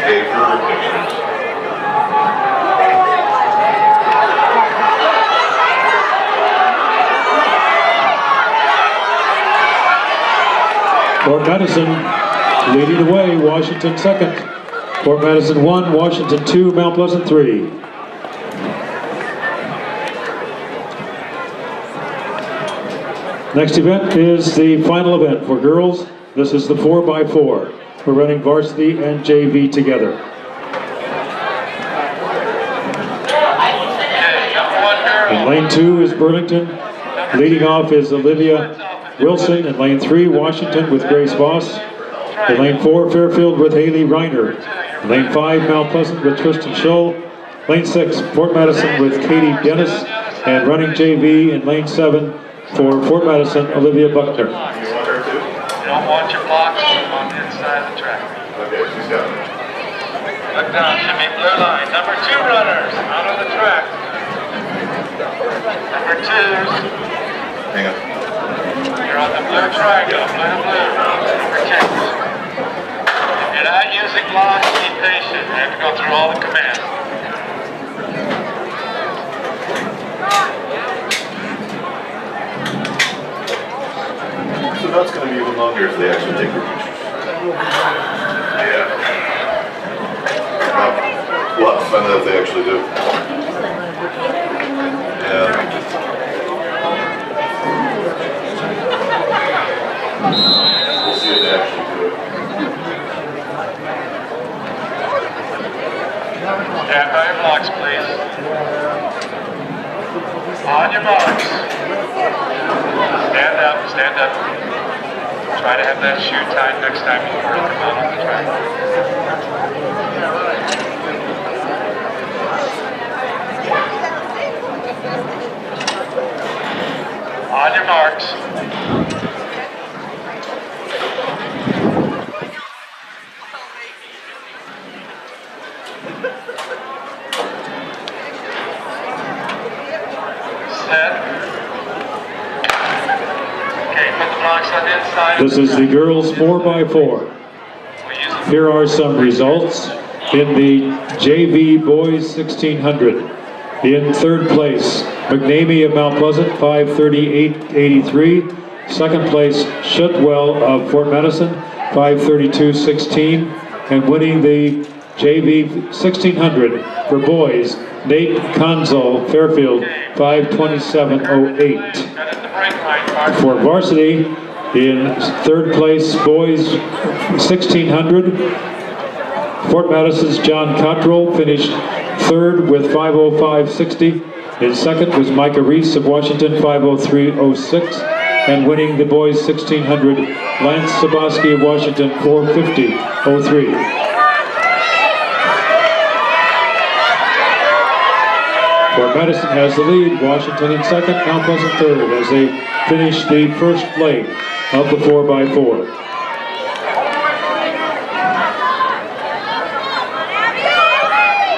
Stay for pictures. Fort Madison leading the way, Washington second. Fort Madison 1, Washington 2, Mount Pleasant 3. Next event is the final event for girls. This is the 4x4. We're running varsity and JV together. In lane 2 is Burlington. Leading off is Olivia Wilson. In lane 3, Washington with Grace Voss. In lane 4, Fairfield with Haley Reiner. In lane 5, Mount Pleasant with Tristan Schull. Lane 6, Fort Madison with Katie Dennis. And running JV in lane 7 for Fort Madison, Olivia Buckner. You don't want your blocks on the inside of the track. Okay, she's got it. Look down, should be blue line. Number 2 runners out on the track. Number 2s, Hang on. you're on the blue triangle, blue. Number 10s. If you're not using blocks, be patient. You have to go through all the commands. So that's going to be even longer if they actually take their pictures. Yeah. We'll have to find out if they actually do. Yeah. We'll see if they actually do it. Stand by your blocks, please. On your marks. Stand up, stand up. Try to have that shoe tied next time you come out on the track. On your marks. Set. Okay, put the blocks on the inside. This is the girls 4x4. Here are some results. In the JV Boys 1600, in third place, McNamee of Mount Pleasant, 5:38.83. Second place, Shuttle of Fort Madison, 5:32.16. And winning the JV 1600 for boys, Nate Conzo, Fairfield, 5:27.08. For varsity, in third place, boys 1600, Fort Madison's John Cottrell finished third with 5:05.60. In second was Micah Reese of Washington, 5:03.06. And winning the boys 1600, Lance Saboski of Washington, 4:50.03. Fort Madison has the lead, Washington in second, Mount Pleasant third, as they finish the first leg of the 4x4.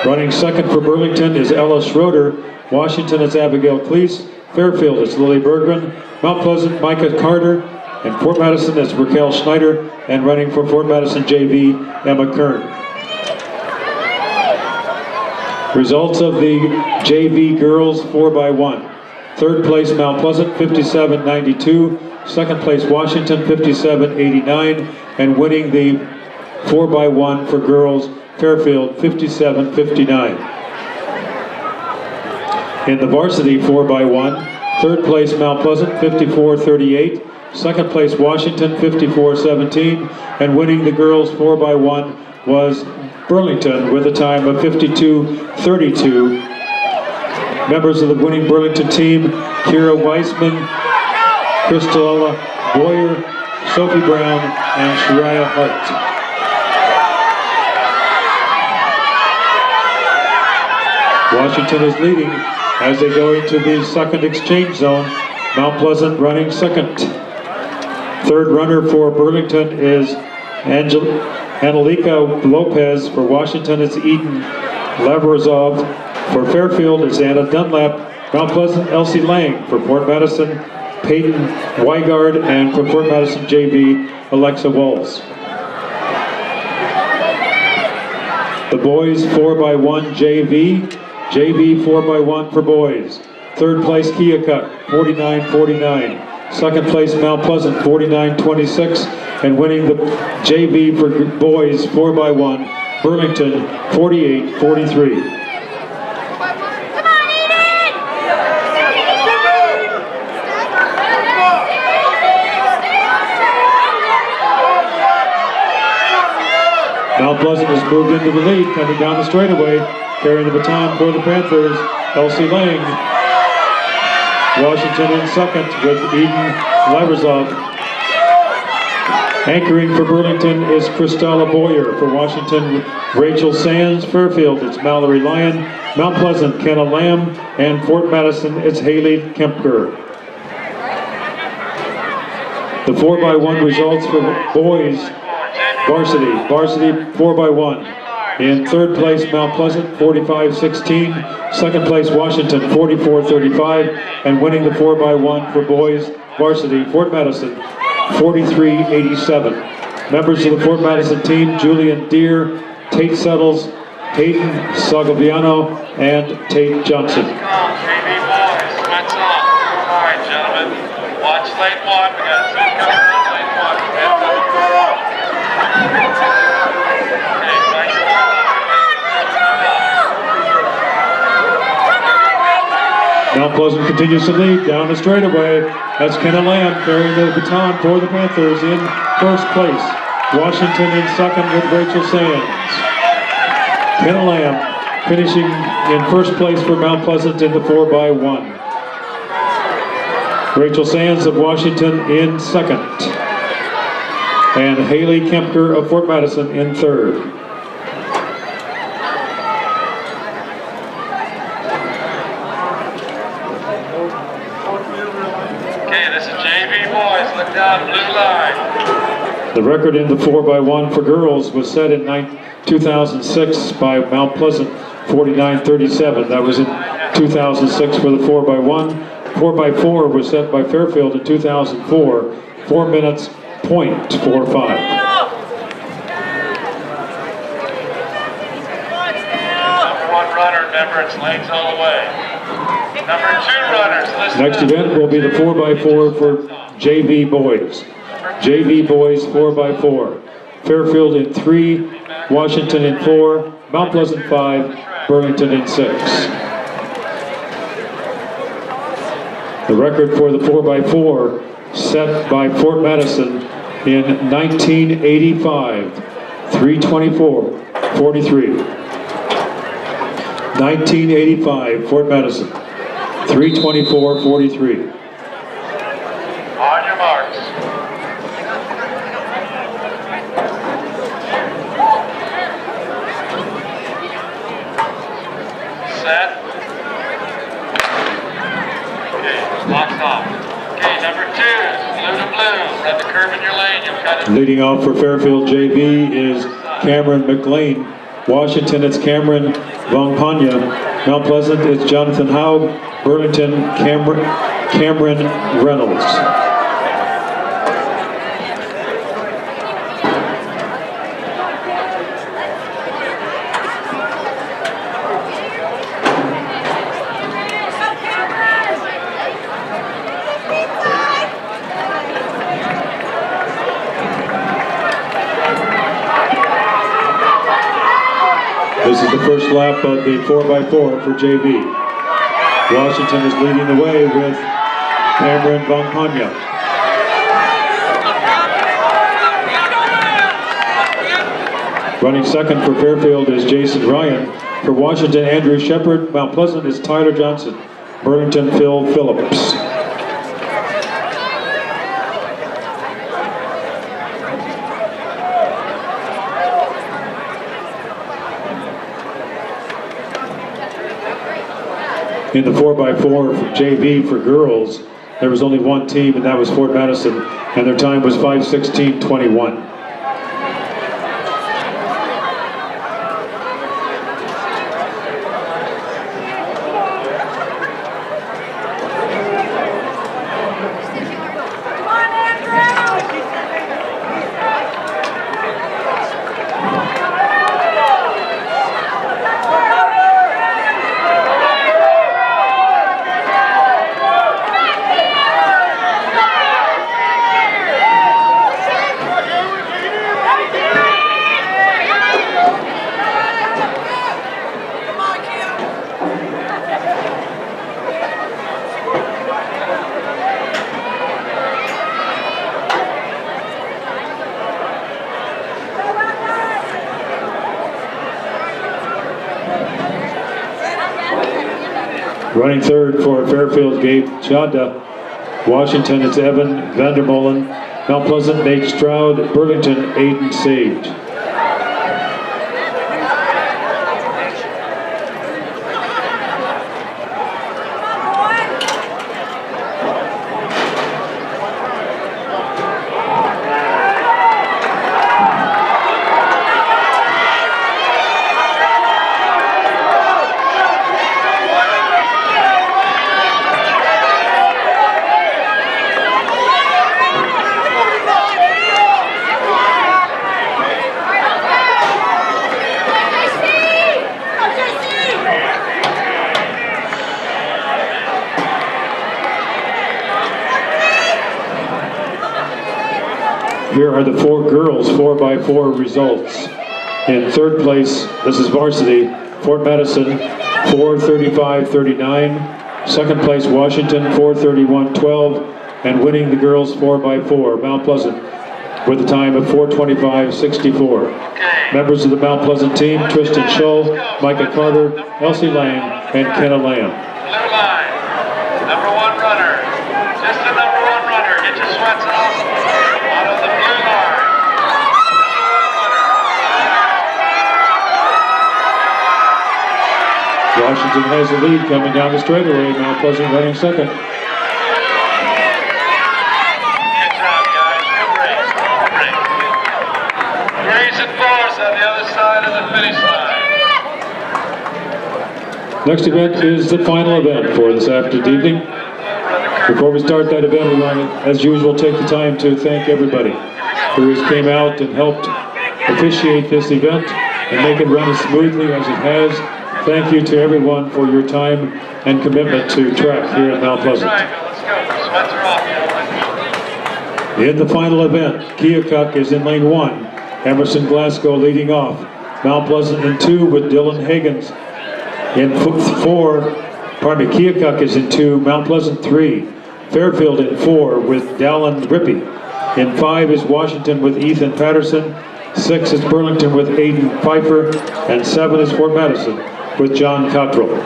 Running second for Burlington is Ella Schroeder. Washington is Abigail Cleese. Fairfield is Lily Bergman. Mount Pleasant, Micah Carter. And Fort Madison is Raquel Schneider. And running for Fort Madison JV, Emma Kern. Results of the JV girls 4x1. Third place Mount Pleasant 57.92. Second place Washington 57.89. And winning the 4x1 for girls Fairfield 57.59. In the varsity 4x1, third place Mount Pleasant 54.38. Second place Washington 54.17. And winning the girls 4x1 was Burlington with a time of 52.32. Members of the winning Burlington team, Kira Weissman, Cristela Boyer, Sophie Brown, and Shariah Hart. Washington is leading as they go into the second exchange zone. Mount Pleasant running second. Third runner for Burlington is Angelica Lopez. For Washington, it's Eden Lavrazov. For Fairfield, it's Anna Dunlap. Mount Pleasant, Elsie Lang. For Fort Madison, Peyton Weigard. And for Fort Madison JV, Alexa Walls. The boys 4x1 JV. JV 4x1 for boys. Third place Keokuk, 49.49. Second place Mount Pleasant, 49.26. And winning the JV for boys 4x1, Burlington, 48.43. Mount Pleasant has moved into the lead, coming down the straightaway, carrying the baton for the Panthers, Elsie Lang. Washington in second with Eden Lavrazov. Anchoring for Burlington is Cristela Boyer. For Washington, Rachel Sands. Fairfield, it's Mallory Lyon. Mount Pleasant, Kenna Lamb. And Fort Madison, it's Haley Kempker. The 4x1 results for boys varsity. Varsity 4x1. In third place, Mount Pleasant, 45.16. Second place, Washington, 44.35. And winning the 4x1 for boys varsity, Fort Madison, 43.87. Members of the Fort Madison team, Julian Deere, Tate Settles, Hayden Sagoviano, and Tate Johnson. JV boys, sweats off. All right, gentlemen, watch lane one. We got two coming on lane one. Mount Pleasant continues to lead down the straightaway. That's Kenna Lamb carrying the baton for the Panthers in first place. Washington in second with Rachel Sands. Kenna Lamb finishing in first place for Mount Pleasant in the 4x1. Rachel Sands of Washington in second. And Haley Kempker of Fort Madison in third. Okay, this is JV boys. Look down, blue line. The record in the 4x1 for girls was set in 2006 by Mount Pleasant, 49.37. That was in 2006 for the 4x1. 4x4 was set by Fairfield in 2004, 4 minutes, .45. Number one runner, remember it's lanes all the way. Number two runners, listen Next up. event will be the 4x4 for JV boys. JV boys 4x4. Fairfield in 3, Washington in 4, Mount Pleasant 5, Burlington in 6. The record for the 4x4 set by Fort Madison in 1985, 3:24:43. 1985, Fort Madison, 3:24:43. On your marks. Set. Okay, locked off. Okay, number two, blue to blue. Run the curve in your lane, you'll cut it. Leading off for Fairfield JV is Cameron McLean. Washington, it's Cameron Vongpanya. Mount Pleasant, it's Jonathan Howe. Burlington, Cameron Reynolds. This is the first lap of the 4x4 for JV. Washington is leading the way with Cameron Vongpanya. Running second for Fairfield is Jason Ryan. For Washington, Andrew Shepard. Mount Pleasant is Tyler Johnson. Burlington, Phil Phillips. In the 4x4 for JV for girls, there was only one team, and that was Fort Madison, and their time was 5:16:21. Running third for Fairfield, Gabe Chadda. Washington, it's Evan Vandermolen. Mount Pleasant, Nate Stroud. Burlington, Aiden Sage. Here are the four girls 4x4 results. In third place, this is Varsity, Fort Madison, 4:35:39. Second place, Washington, 4:31:12. And winning the girls 4x4, Mount Pleasant, with a time of 4:25:64. Members of the Mount Pleasant team, Tristan Shull, Micah Carter, Elsie Lang, and Kenna Lamb. Blue line, number one runner. Just the number one runner. Get your sweats off. Out of the blue line. Washington has the lead coming down the straightaway. Mount Pleasant running second. Good job, guys. Good race. Good race. Grace and Force on the other side of the finish line. Next event is the final event for this evening. Before we start that event, we want to, as usual, take the time to thank everybody who came out and helped officiate this event and make it run as smoothly as it has. Thank you to everyone for your time and commitment to track here at Mount Pleasant. Let's go. Sweats are off. In the final event, Keokuk is in lane 1. Emerson Glasgow leading off. Mount Pleasant in 2 with Dylan Higgins. In 4, Keokuk is in 2, Mount Pleasant 3. Fairfield in 4 with Dallin Rippey. In 5 is Washington with Ethan Patterson. 6 is Burlington with Aiden Pfeiffer. And 7 is Fort Madison with John Cottrell. Okay,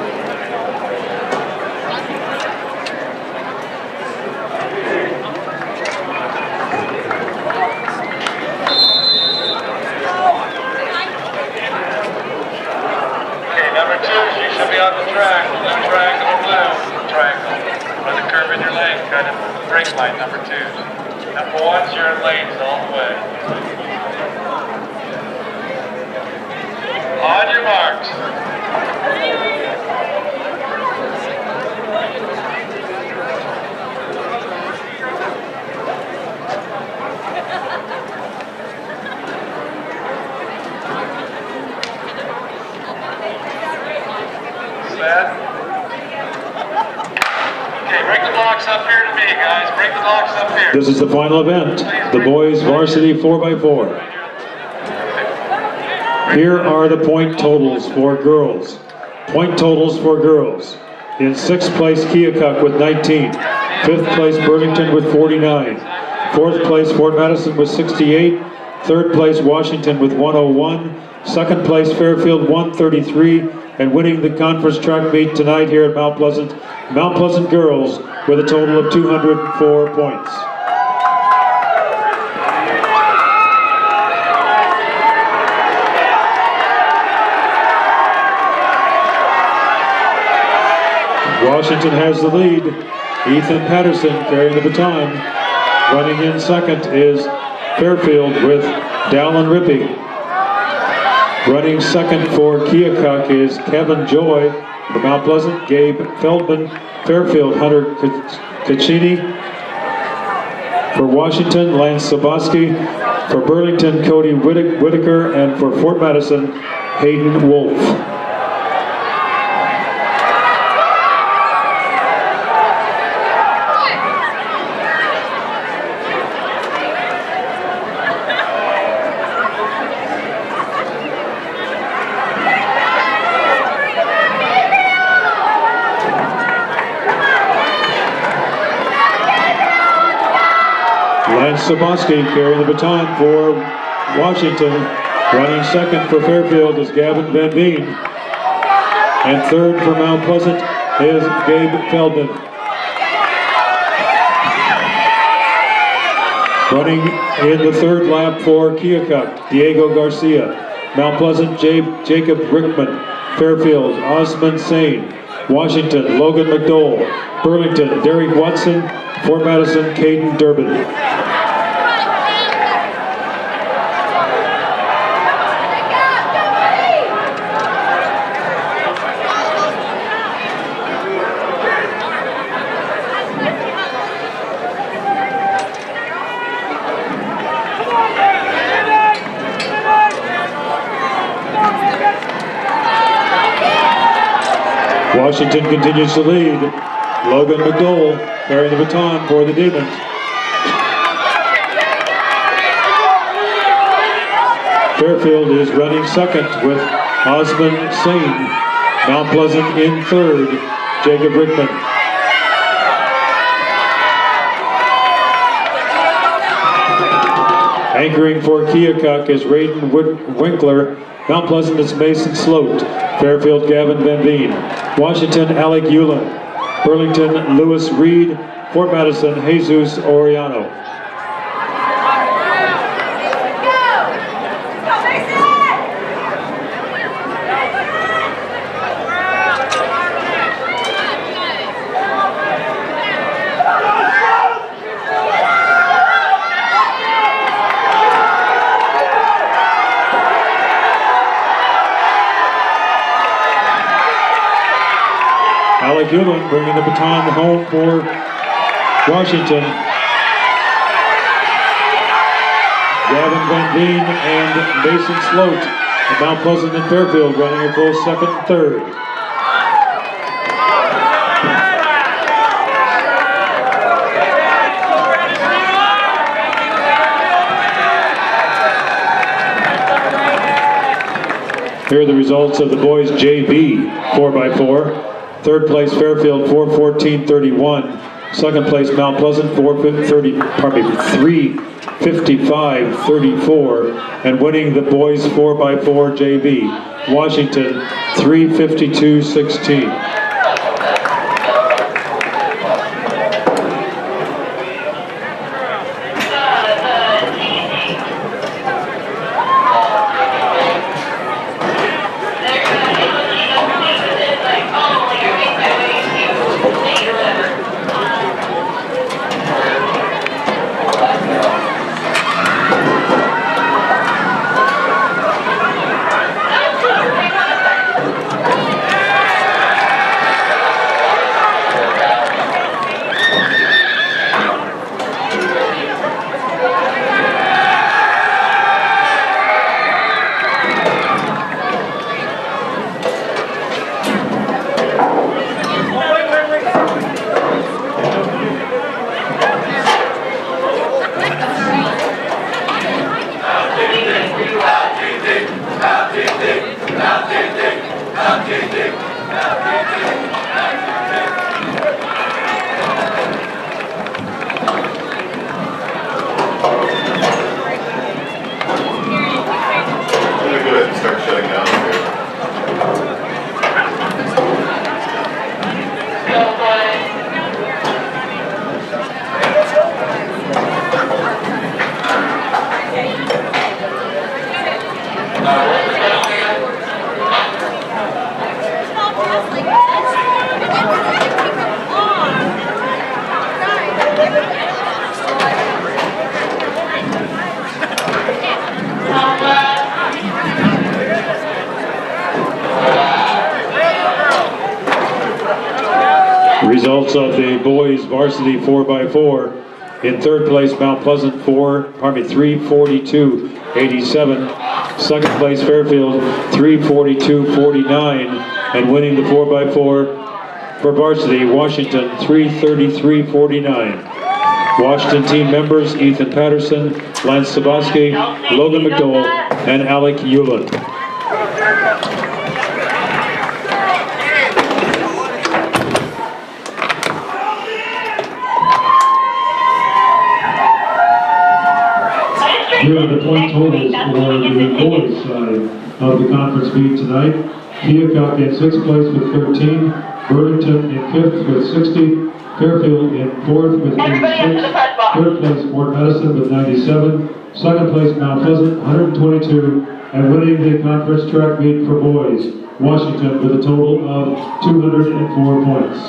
number 2, you should be on the track. Blue triangle or blue triangle. With a curve in your lane, kind of brake light, number 2. Number 1's your lanes all the way. On your marks. Set. Okay, bring the blocks up here to me, guys. Bring the blocks up here. This is the final event, the boys varsity 4x4. Here are the point totals for girls. Point totals for girls. In 6th place, Keokuk with 19. 5th place, Burlington with 49. 4th place, Fort Madison with 68. 3rd place, Washington with 101. 2nd place, Fairfield 133. And winning the conference track meet tonight here at Mount Pleasant girls with a total of 204 points. Washington has the lead. Ethan Patterson carrying the baton. Running in second is Fairfield with Dallin Rippey. Running second for Keokuk is Kevin Joy. For Mount Pleasant, Gabe Feldman. Fairfield, Hunter Caccini. For Washington, Lance Soboski. For Burlington, Cody Whitaker. And for Fort Madison, Hayden Wolf. Lance Soboski carrying the baton for Washington. Running second for Fairfield is Gavin Van Veen. And third for Mount Pleasant is Gabe Feldman. Running in the third lap for Keokuk, Diego Garcia. Mount Pleasant, Jacob Rickman. Fairfield, Osman Sane. Washington, Logan McDowell. Burlington, Derek Watson. Fort Madison, Caden Durbin. Washington continues to lead. Logan McDowell carrying the baton for the Demons. Fairfield is running second with Osman Sane. Mount Pleasant in third, Jacob Rickman. Anchoring for Keokuk is Raiden Winkler. Mount Pleasant is Mason Sloat. Fairfield, Gavin Van Veen. Washington, Alec Eulin. Burlington, Lewis Reed. Fort Madison, Jesus Oriano. Alec Eulin bringing the baton home for Washington. Gavin Van Veen and Mason Sloat of Mount Pleasant and Fairfield running a full second and third. Here are the results of the boys JV 4x4. Third place Fairfield 4:14:31. Second place Mount Pleasant 3:55:34. And winning the boys 4x4 JV Washington 3:52:16. I'm gonna go ahead and start shutting down here. Results of the boys varsity 4x4. In third place, Mount Pleasant 342.87. Second place, Fairfield 342.49. And winning the 4x4 for varsity, Washington 333.49. Washington team members Ethan Patterson, Lance Saboski, Logan McDowell, and Alec Hewlin. Here are the point totals for the boys side of the conference meet tonight. Keokuk in 6th place with 13, Burlington in 5th with 60, Fairfield in 4th with 86, 3rd place Fort Medicine with 97, 2nd place Mount Pleasant 122, and winning the conference track meet for boys, Washington with a total of 204 points.